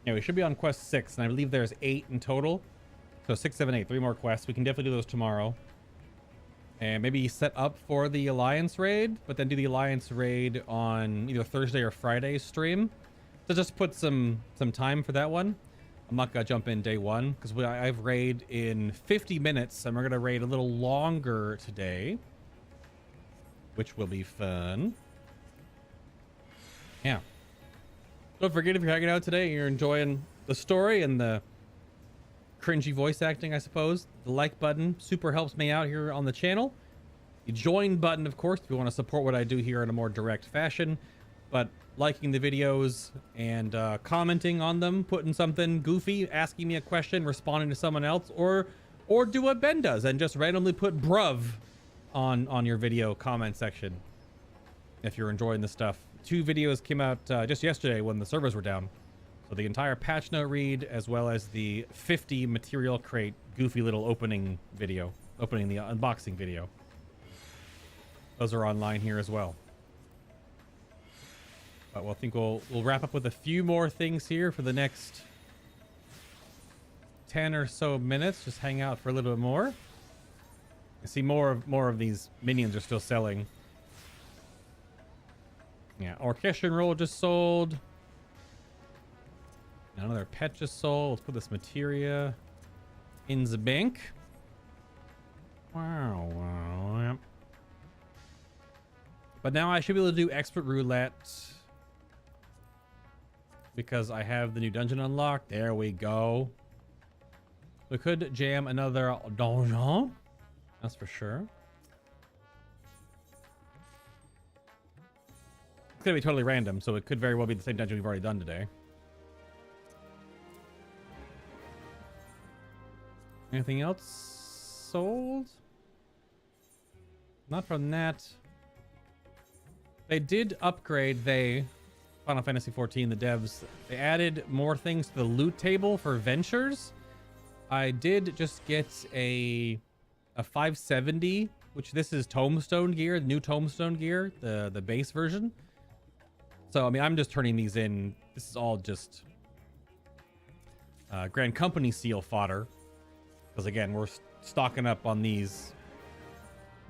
Yeah, we should be on quest 6, and I believe there's 8 in total. So 6, 7, 8, 3 more quests. We can definitely do those tomorrow. And maybe set up for the Alliance raid, but then do the Alliance raid on either Thursday or Friday stream. So just put some time for that one. I'm not gonna jump in day 1, because I've raid in 50 minutes, and we're gonna raid a little longer today, which will be fun. Yeah. Don't forget, if you're hanging out today and you're enjoying the story and the cringy voice acting, I suppose, the like button super helps me out here on the channel. The join button, of course, if you want to support what I do here in a more direct fashion. But liking the videos and commenting on them, putting something goofy, asking me a question, responding to someone else, or do what Ben does and just randomly put bruv on your video comment section if you're enjoying the stuff. 2 videos came out just yesterday when the servers were down. So the entire patch note read, as well as the 50 material crate goofy little opening the unboxing video. Those are online here as well. But I think we'll wrap up with a few more things here for the next 10 or so minutes. Just hang out for a little bit more. I see more of these minions are still selling. Yeah, Orchestrion roll just sold. Another pet just sold. Let's put this materia in the bank. Wow. But now I should be able to do expert roulette because I have the new dungeon unlocked. There we go. We could jam another donjon. That's for sure. It's gonna be totally random, so it could very well be the same dungeon we've already done today. Anything else sold? Not from that. They did upgrade, Final Fantasy XIV, the devs, they added more things to the loot table for ventures. I did just get a 570, which this is Tombstone gear, the new Tombstone gear, the base version. So, I mean, I'm just turning these in. This is all just Grand Company seal fodder. Because, again, we're stocking up on these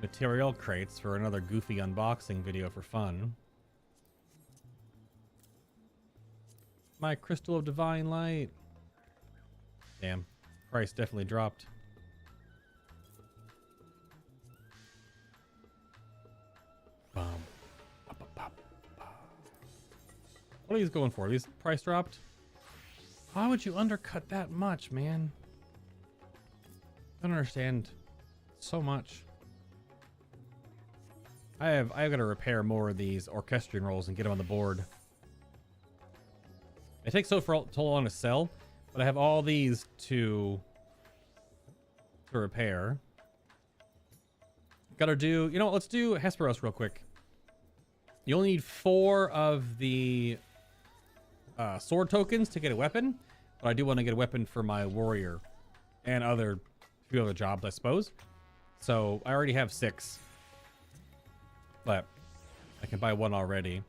material crates for another goofy unboxing video for fun. My Crystal of Divine Light. Damn. Price definitely dropped. Bum. What are these going for? These price dropped? Why would you undercut that much, man? I don't understand so much. I've got to repair more of these Orchestrion rolls and get them on the board. It takes so long to sell, but I have all these to repair. Gotta do, you know what, let's do Hesperos real quick. You only need 4 of the sword tokens to get a weapon, but I do want to get a weapon for my warrior and a few other jobs, I suppose. So I already have 6, but I can buy 1 already.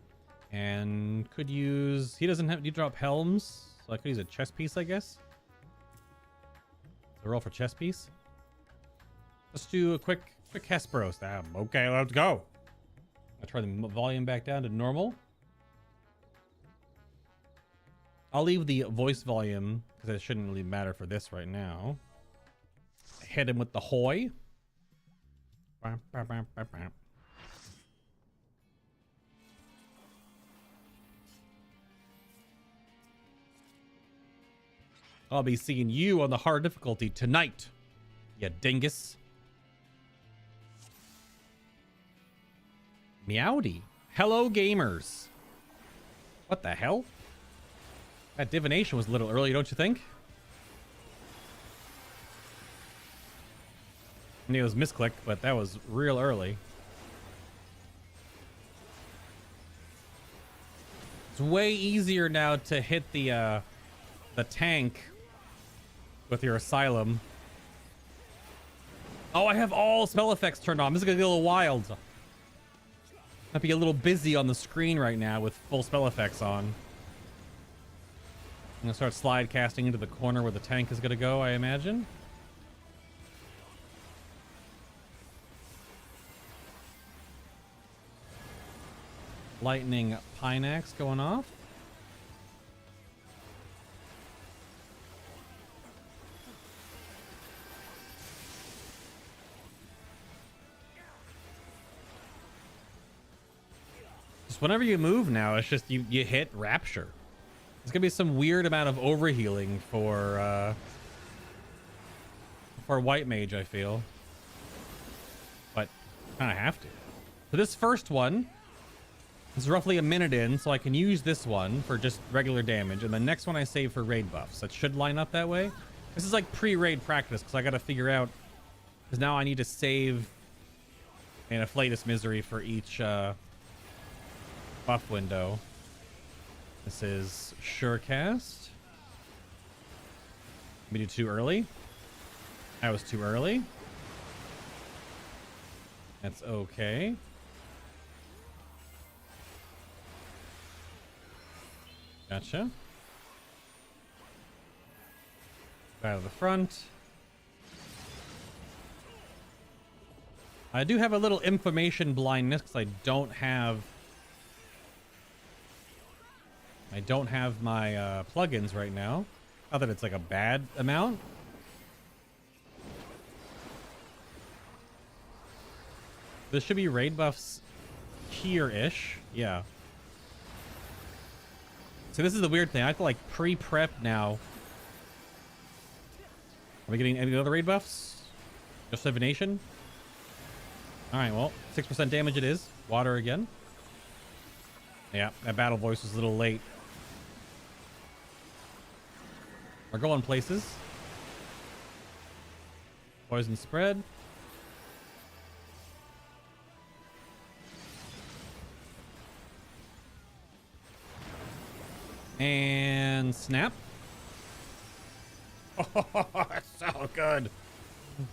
And could use, he doesn't have, you drop helms, so I could use a chest piece, I guess. A roll for chest piece. Let's do a quick Hesperos. Okay, let's go. I'll turn the volume back down to normal. I'll leave the voice volume because it shouldn't really matter for this right now. Hit him with the hoy. I'll be seeing you on the hard difficulty tonight, you dingus. Meowdy. Hello, gamers. What the hell? That divination was a little early, don't you think? I knew it was misclick, but that was real early. It's way easier now to hit the tank with your asylum. Oh, I have all spell effects turned on. This is gonna get a little wild. Might be a little busy on the screen right now with full spell effects on. I'm gonna start slide casting into the corner where the tank is gonna go, I imagine. Lightning Pinax going off. Just whenever you move now, it's just you hit Rapture. There's gonna be some weird amount of overhealing for White Mage, I feel. But kind of have to. So this first one is roughly a minute in, so I can use this one for just regular damage, and the next one I save for raid buffs. That should line up that way. This is like pre-raid practice, because I gotta figure out, because now I need to save an Afflatus Misery for each buff window. This is Surecast. We do too early. That was too early. That's okay. Gotcha. Out of the front. I do have a little information blindness because I don't have my plugins right now. Not that it's like a bad amount. This should be raid buffs here-ish. Yeah. So this is the weird thing. I have to like pre-prep now. Are we getting any other raid buffs? Just divination? Alright, well, 6% damage it is. Water again. Yeah, that battle voice was a little late. We're going places. Poison spread. And snap. Oh, that's so good.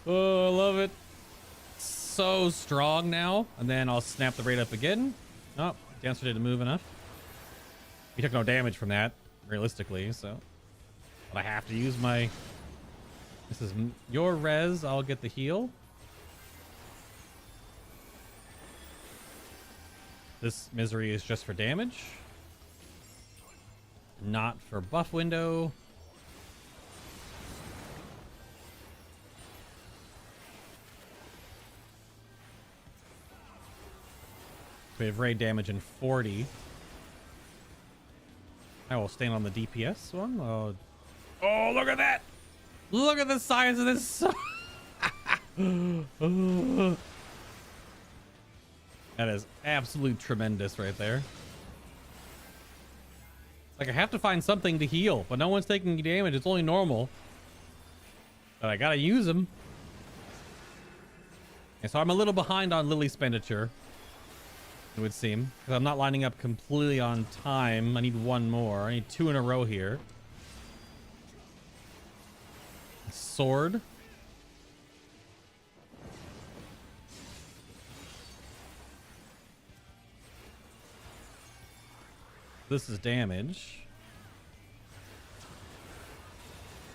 Oh, I love it. So strong now. And then I'll snap the raid up again. Oh, Dancer didn't move enough. He took no damage from that, realistically, so. But I have to use my... This is your res. I'll get the heal. This misery is just for damage. Not for buff window. We have raid damage in 40. I will stand on the DPS one. Oh, look at that! Look at the size of this. That is absolute tremendous right there. Like, I have to find something to heal, but no one's taking damage. It's only normal. But I gotta use them. And so I'm a little behind on Lily expenditure, it would seem, because I'm not lining up completely on time. I need one more. I need 2 in a row here. Sword. This is damage.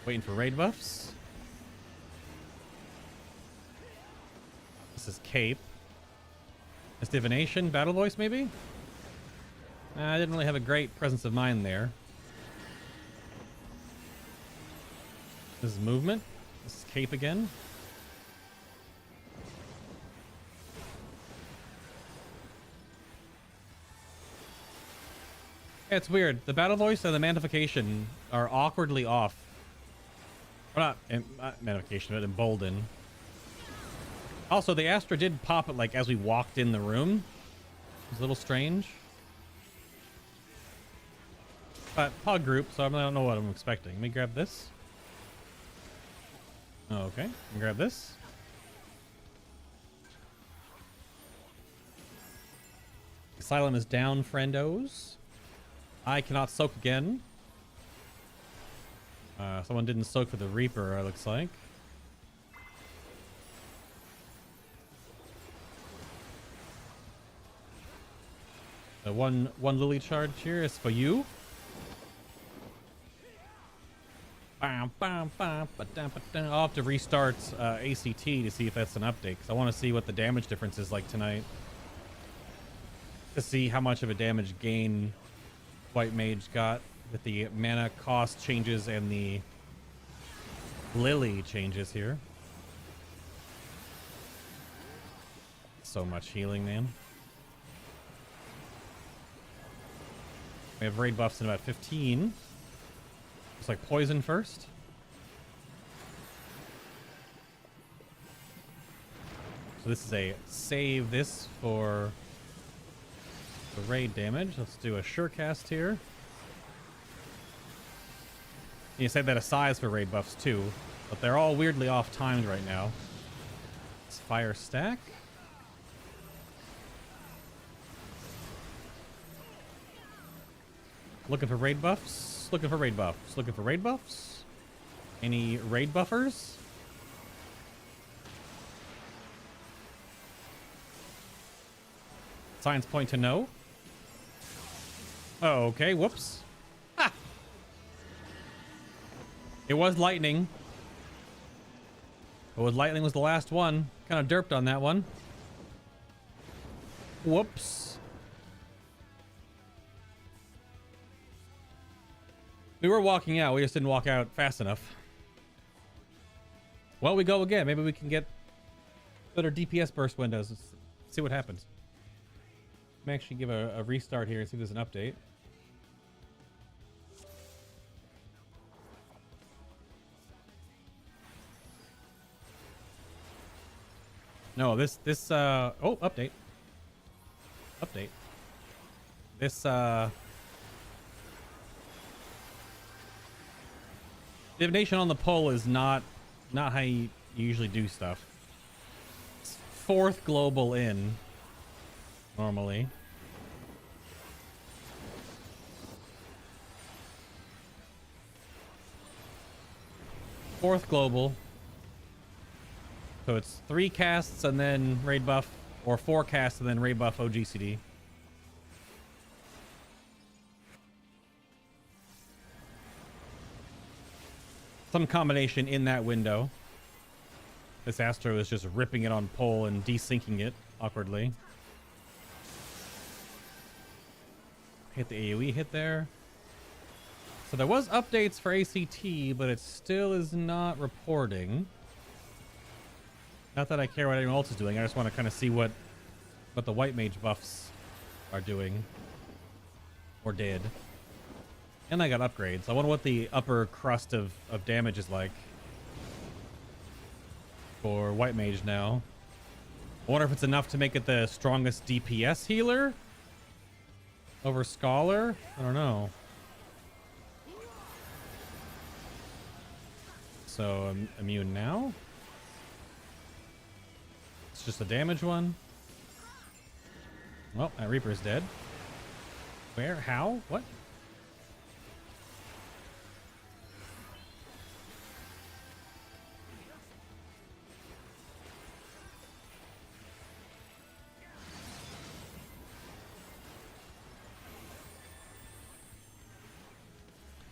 Waiting for raid buffs. This is Cape. This Divination, Battle Voice, maybe? I didn't really have a great presence of mind there. This is Movement. This is Cape again. Yeah, it's weird. The Battle Voice and the Magnification are awkwardly off. Or not Magnification, but Embolden. Also, the Astra did pop it like as we walked in the room. It was a little strange. But Pog group, so I don't know what I'm expecting. Let me grab this. Oh, okay. Let me grab this. Asylum is down, friendos. I cannot soak again. Someone didn't soak for the Reaper, it looks like. One Lily charge here is for you. I'll have to restart ACT to see if that's an update, because I want to see what the damage difference is like tonight. To see how much of a damage gain White Mage got with the mana cost changes and the Lily changes here. So much healing, man. We have raid buffs in about 15. Looks like poison first. So this is a save this for the raid damage. Let's do a sure cast here. You said that a size for raid buffs too, but they're all weirdly off timed right now. It's fire stack. Looking for raid buffs. Looking for raid buffs. Looking for raid buffs. Any raid buffers? Signs point to no. Oh, okay. Whoops. Ha! It was lightning. But lightning was the last one. Kind of derped on that one. Whoops. We were walking out. We just didn't walk out fast enough. Well, we go again. Maybe we can get better DPS burst windows. Let's see what happens. Let me actually give a restart here and see if there's an update. No, oh, update. Update. This, divination on the pole is not how you usually do stuff. It's 4th global in normally. Fourth global. So it's 3 casts and then raid buff, or 4 casts and then raid buff OGCD. Some combination in that window. This Astro is just ripping it on pole and desyncing it awkwardly. Hit the AoE hit there. So there was updates for ACT, but it still is not reporting. Not that I care what anyone else is doing. I just want to kind of see what the White Mage buffs are doing. Or did. And I got upgrades. I wonder what the upper crust of damage is like for White Mage now. I wonder if it's enough to make it the strongest DPS healer over Scholar. I don't know. So I'm immune now. It's just a damage one. Well, that Reaper's dead. Where? How? What?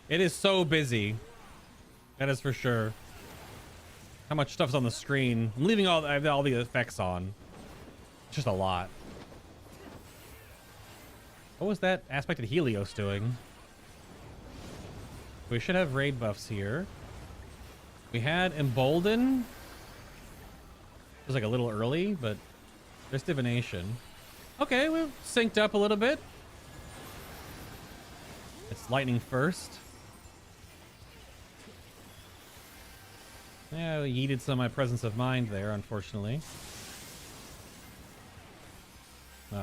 It is so busy. That is for sure. how much stuff's on the screen. I'm leaving all the effects on. It's just a lot. What was that aspect of Helios doing? We should have raid buffs here. We had Embolden. It was like a little early, but there's Divination. Okay, we've synced up a little bit. It's lightning first. Yeah, we yeeted some of my presence of mind there, unfortunately.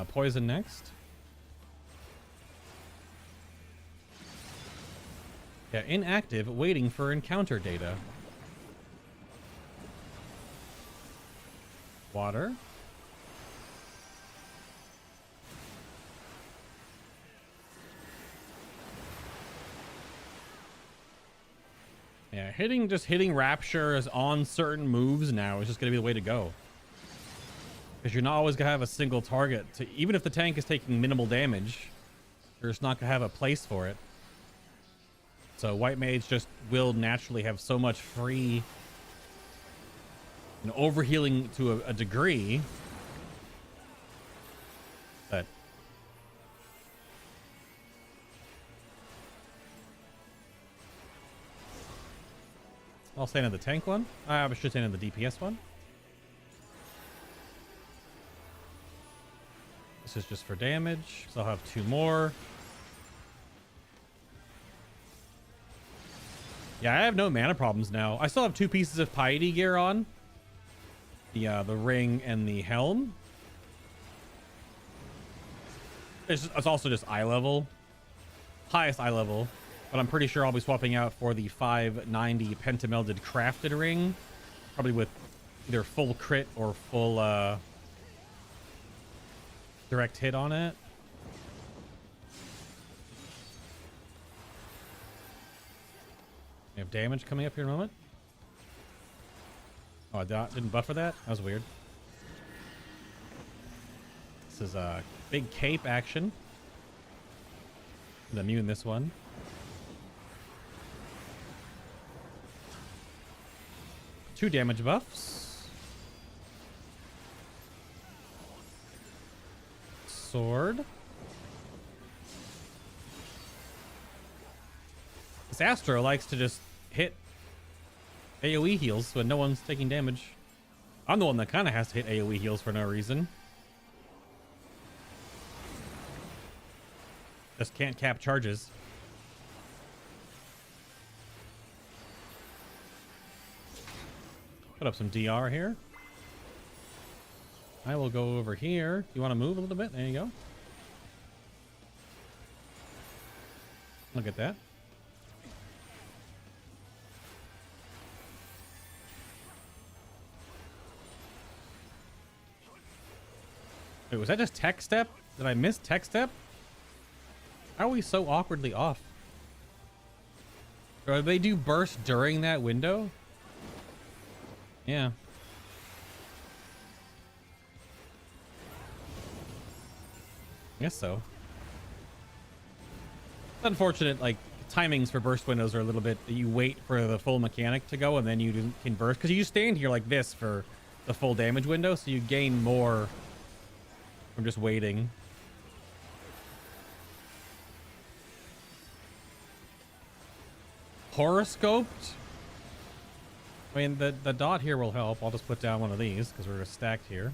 Poison next. Yeah, inactive, waiting for encounter data. Water. Yeah, hitting Rapture on certain moves now is just gonna be the way to go. Because you're not always gonna have a single target. Even if the tank is taking minimal damage, you're just not gonna have a place for it. So White Mage just will naturally have so much free and overhealing to a degree that I'll stand in the tank one. I should stand in the DPS one. This is just for damage, so I'll have 2 more. Yeah, I have no mana problems now. I still have 2 pieces of piety gear on. The ring and the helm. It's also just eye level. Highest eye level. But I'm pretty sure I'll be swapping out for the 590 pentamelded crafted ring. Probably with either full crit or full direct hit on it. We have damage coming up here in a moment. Oh, I didn't buffer that? That was weird. This is a big cape action. I'm immune this one. Two damage buffs. Sword. This Astro likes to just hit AoE heals when no one's taking damage. I'm the one that kind of has to hit AoE heals for no reason. Just can't cap charges. Put up some DR here. I will go over here. You want to move a little bit? There you go. Look at that. Wait, was that just tech step? Did I miss tech step? How are we so awkwardly off? Or did they do burst during that window? Yeah. I guess so. It's unfortunate, like, timings for burst windows are a little bit, you wait for the full mechanic to go and then you can burst. Because you stand here like this for the full damage window, so you gain more from just waiting. Horoscoped? I mean, the dot here will help. I'll just put down one of these because we're stacked here.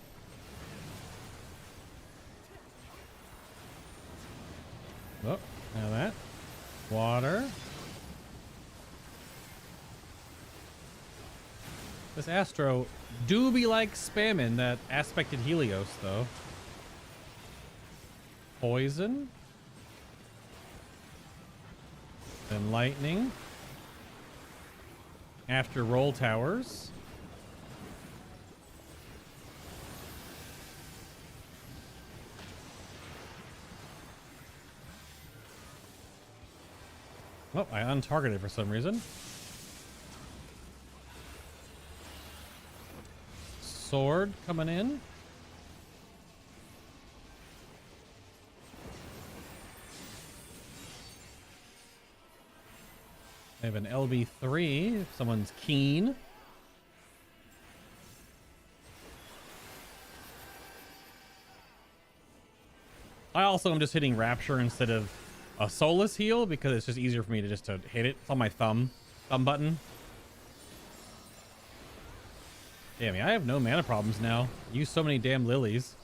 Oh, now that. Water. This Astro do be like spamming that aspected Helios, though. Poison. Then lightning. After roll towers. Oh, I untargeted for some reason. Sword coming in. I have an LB3 if someone's keen. I also am just hitting Rapture instead of a Soulless heal because it's just easier for me to just to hit it. It's on my thumb button. Damn, I have no mana problems now. Use so many damn lilies.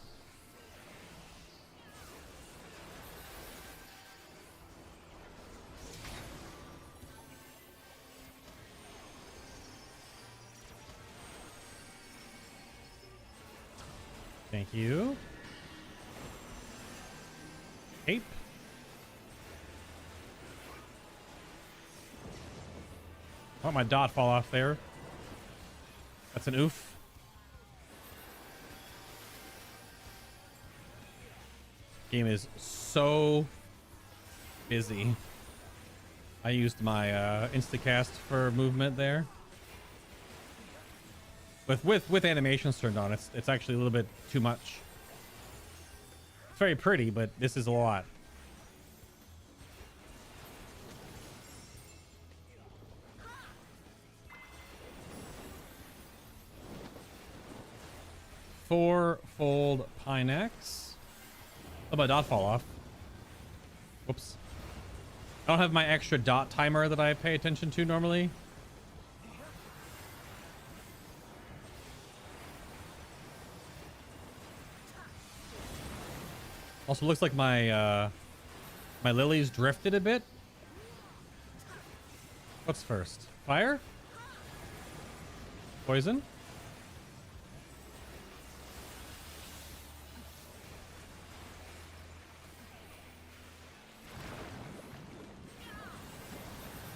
Thank you. Ape. Let my dot fall off there. That's an oof. Game is so busy. I used my instacast for movement there. With animations turned on, it's actually a little bit too much. It's very pretty, but this is a lot. Fourfold Pineaxe. Oh, my dot fall off. Whoops. I don't have my extra dot timer that I pay attention to normally. Also looks like my my lilies drifted a bit. What's first? Fire? Poison?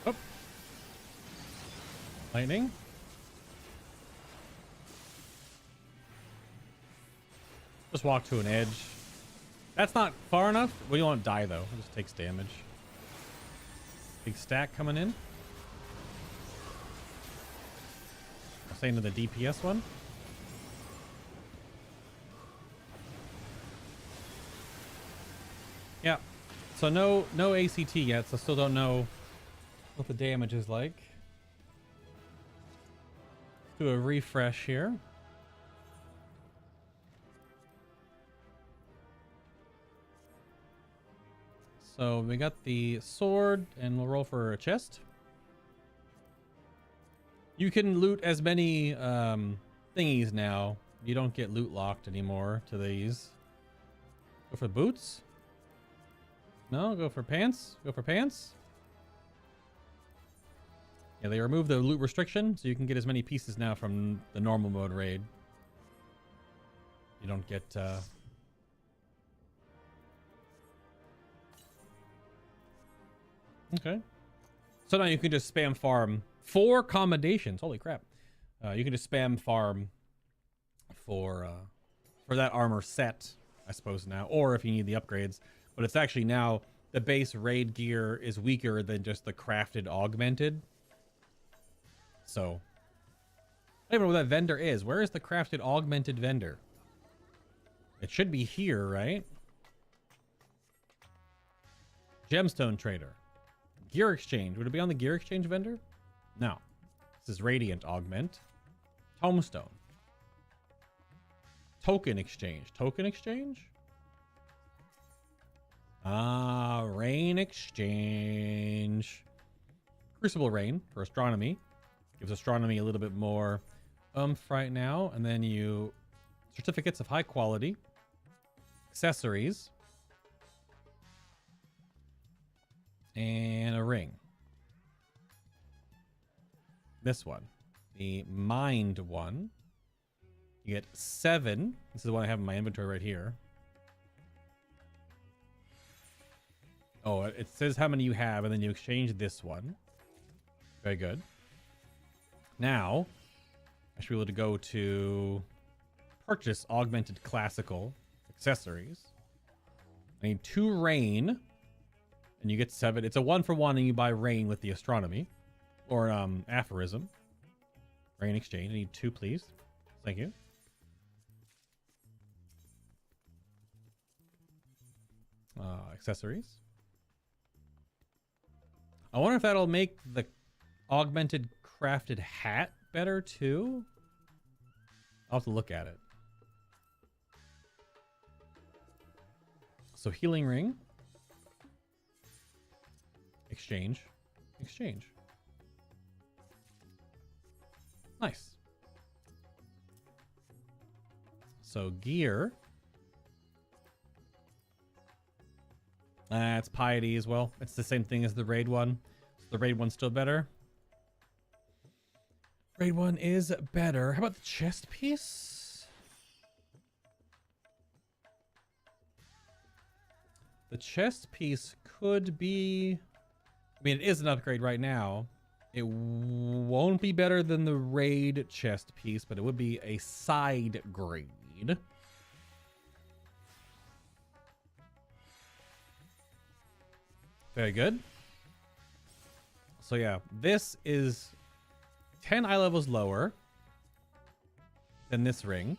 Oh. Lightning? Just walk to an edge. That's not far enough. Well, you won't die though. It just takes damage. Big stack coming in. I'm saying to the DPS one. Yeah. So no ACT yet, so still don't know what the damage is like. Do a refresh here. So we got the sword, and we'll roll for a chest. You can loot as many thingies now. You don't get loot locked anymore to these. Go for boots? No, go for pants. Go for pants. Yeah, they removed the loot restriction, so you can get as many pieces now from the normal mode raid. You don't get Okay. So now you can just spam farm 4 commendations. Holy crap. You can just spam farm for that armor set, I suppose now, or if you need the upgrades. But it's actually now the base raid gear is weaker than just the crafted augmented. So I don't know where that vendor is. Where is the crafted augmented vendor? It should be here, right? Gemstone trader. Gear exchange. Would it be on the gear exchange vendor? No. This is Radiant Augment. Tomestone. Token exchange. Token exchange? Ah, Rain exchange. Crucible Rain for astronomy. Gives astronomy a little bit more right now. And then you... certificates of high quality. Accessories. And a ring. This one. The Mind one. You get 7. This is the one I have in my inventory right here. Oh, it says how many you have, and then you exchange this one. Very good. Now, I should be able to go to purchase augmented classical accessories. I need 2 rain. And you get 7. It's a 1-for-1, and you buy rain with the astronomy. Or aphorism. Rain exchange. I need 2, please. Thank you. Accessories. I wonder if that'll make the augmented crafted hat better too. I'll have to look at it. So healing ring. Exchange. Exchange. Nice. So gear. It's piety as well. It's the same thing as the raid one. The raid one's still better. Raid one is better. How about the chest piece? The chest piece could be... I mean, it is an upgrade right now. It won't be better than the raid chest piece, but it would be a side grade. Very good. So yeah, this is 10 eye levels lower than this ring.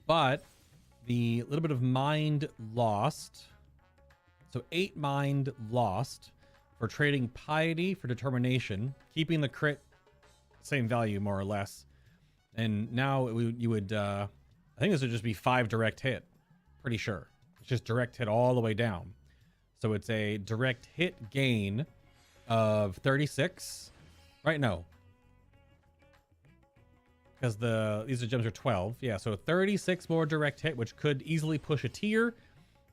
But the little bit of mind lost. So 8 mind lost for trading piety for determination, keeping the crit same value more or less. And now you would, I think this would just be 5 direct hit. Pretty sure. It's just direct hit all the way down. So it's a direct hit gain of 36. Right? No. Because these gems are 12. Yeah, so 36 more direct hit, which could easily push a tier.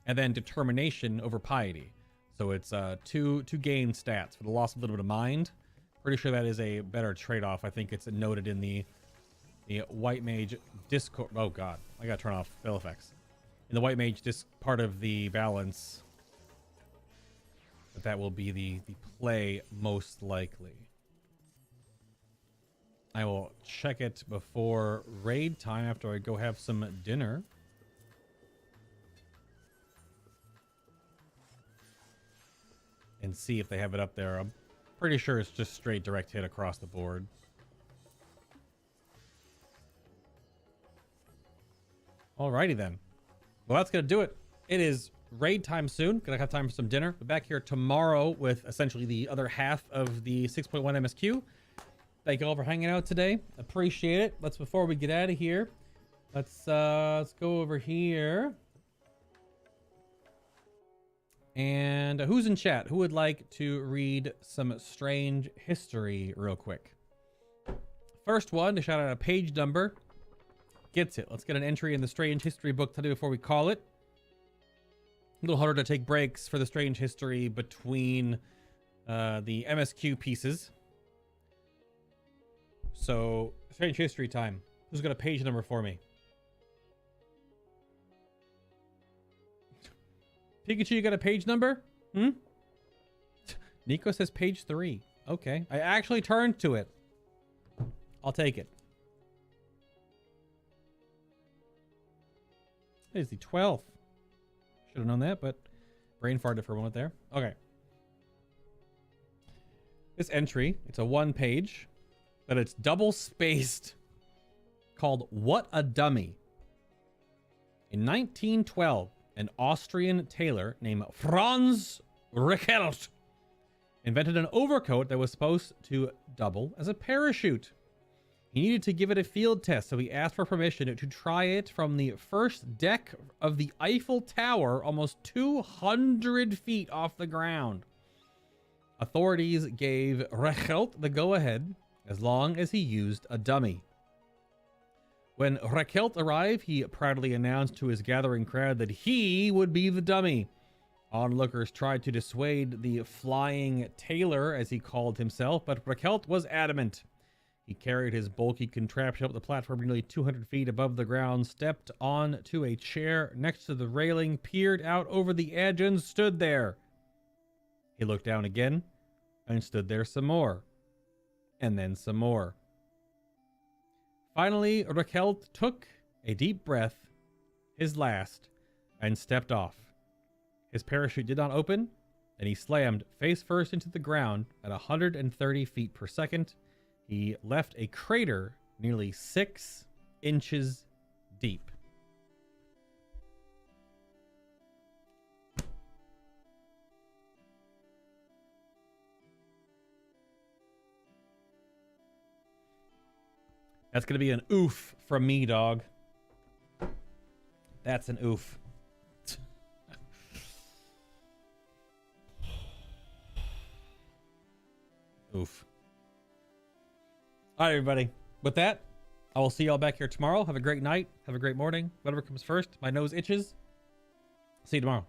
And then determination over piety. So it's two gain stats for the loss of a little bit of mind. Pretty sure that is a better trade-off. I think it's noted in the White Mage Discord. Oh god, I gotta turn off spell effects. In the White Mage part of the balance. But that will be the play most likely. I will check it before raid time after I go have some dinner. And see if they have it up there. I'm pretty sure it's just straight direct hit across the board. Alrighty then. Well, that's gonna do it. It is raid time soon. Gonna have time for some dinner. We're back here tomorrow with essentially the other half of the 6.1 MSQ. Thank you all for hanging out today. Appreciate it. Before we get out of here, let's go over here. And who's in chat? Who would like to read some strange history real quick? First one to shout out a page number gets it. Let's get an entry in the strange history book today before we call it. A little harder to take breaks for the strange history between the MSQ pieces. So, strange history time. Who's got a page number for me? Pikachu, you got a page number? Nico says page 3. Okay. I actually turned to it. I'll take it. It is the 12th. Should have known that, but brain farted for a moment there. Okay. This entry, it's a 1 page, but it's double spaced, called What a Dummy. In 1912, an Austrian tailor named Franz Reichelt invented an overcoat that was supposed to double as a parachute. He needed to give it a field test, so he asked for permission to try it from the first deck of the Eiffel Tower, almost 200 feet off the ground. Authorities gave Reichelt the go-ahead as long as he used a dummy. When Reichelt arrived, he proudly announced to his gathering crowd that he would be the dummy. Onlookers tried to dissuade the flying tailor, as he called himself, but Reichelt was adamant. He carried his bulky contraption up the platform nearly 200 feet above the ground, stepped on to a chair next to the railing, peered out over the edge, and stood there. He looked down again, and stood there some more. And then some more. Finally, Reichelt took a deep breath, his last, and stepped off. His parachute did not open, and he slammed face first into the ground at 130 feet per second. He left a crater nearly 6 inches deep. That's going to be an oof from me, dog. That's an oof. Oof. All right, everybody. With that, I will see y'all back here tomorrow. Have a great night. Have a great morning. Whatever comes first. My nose itches. See you tomorrow.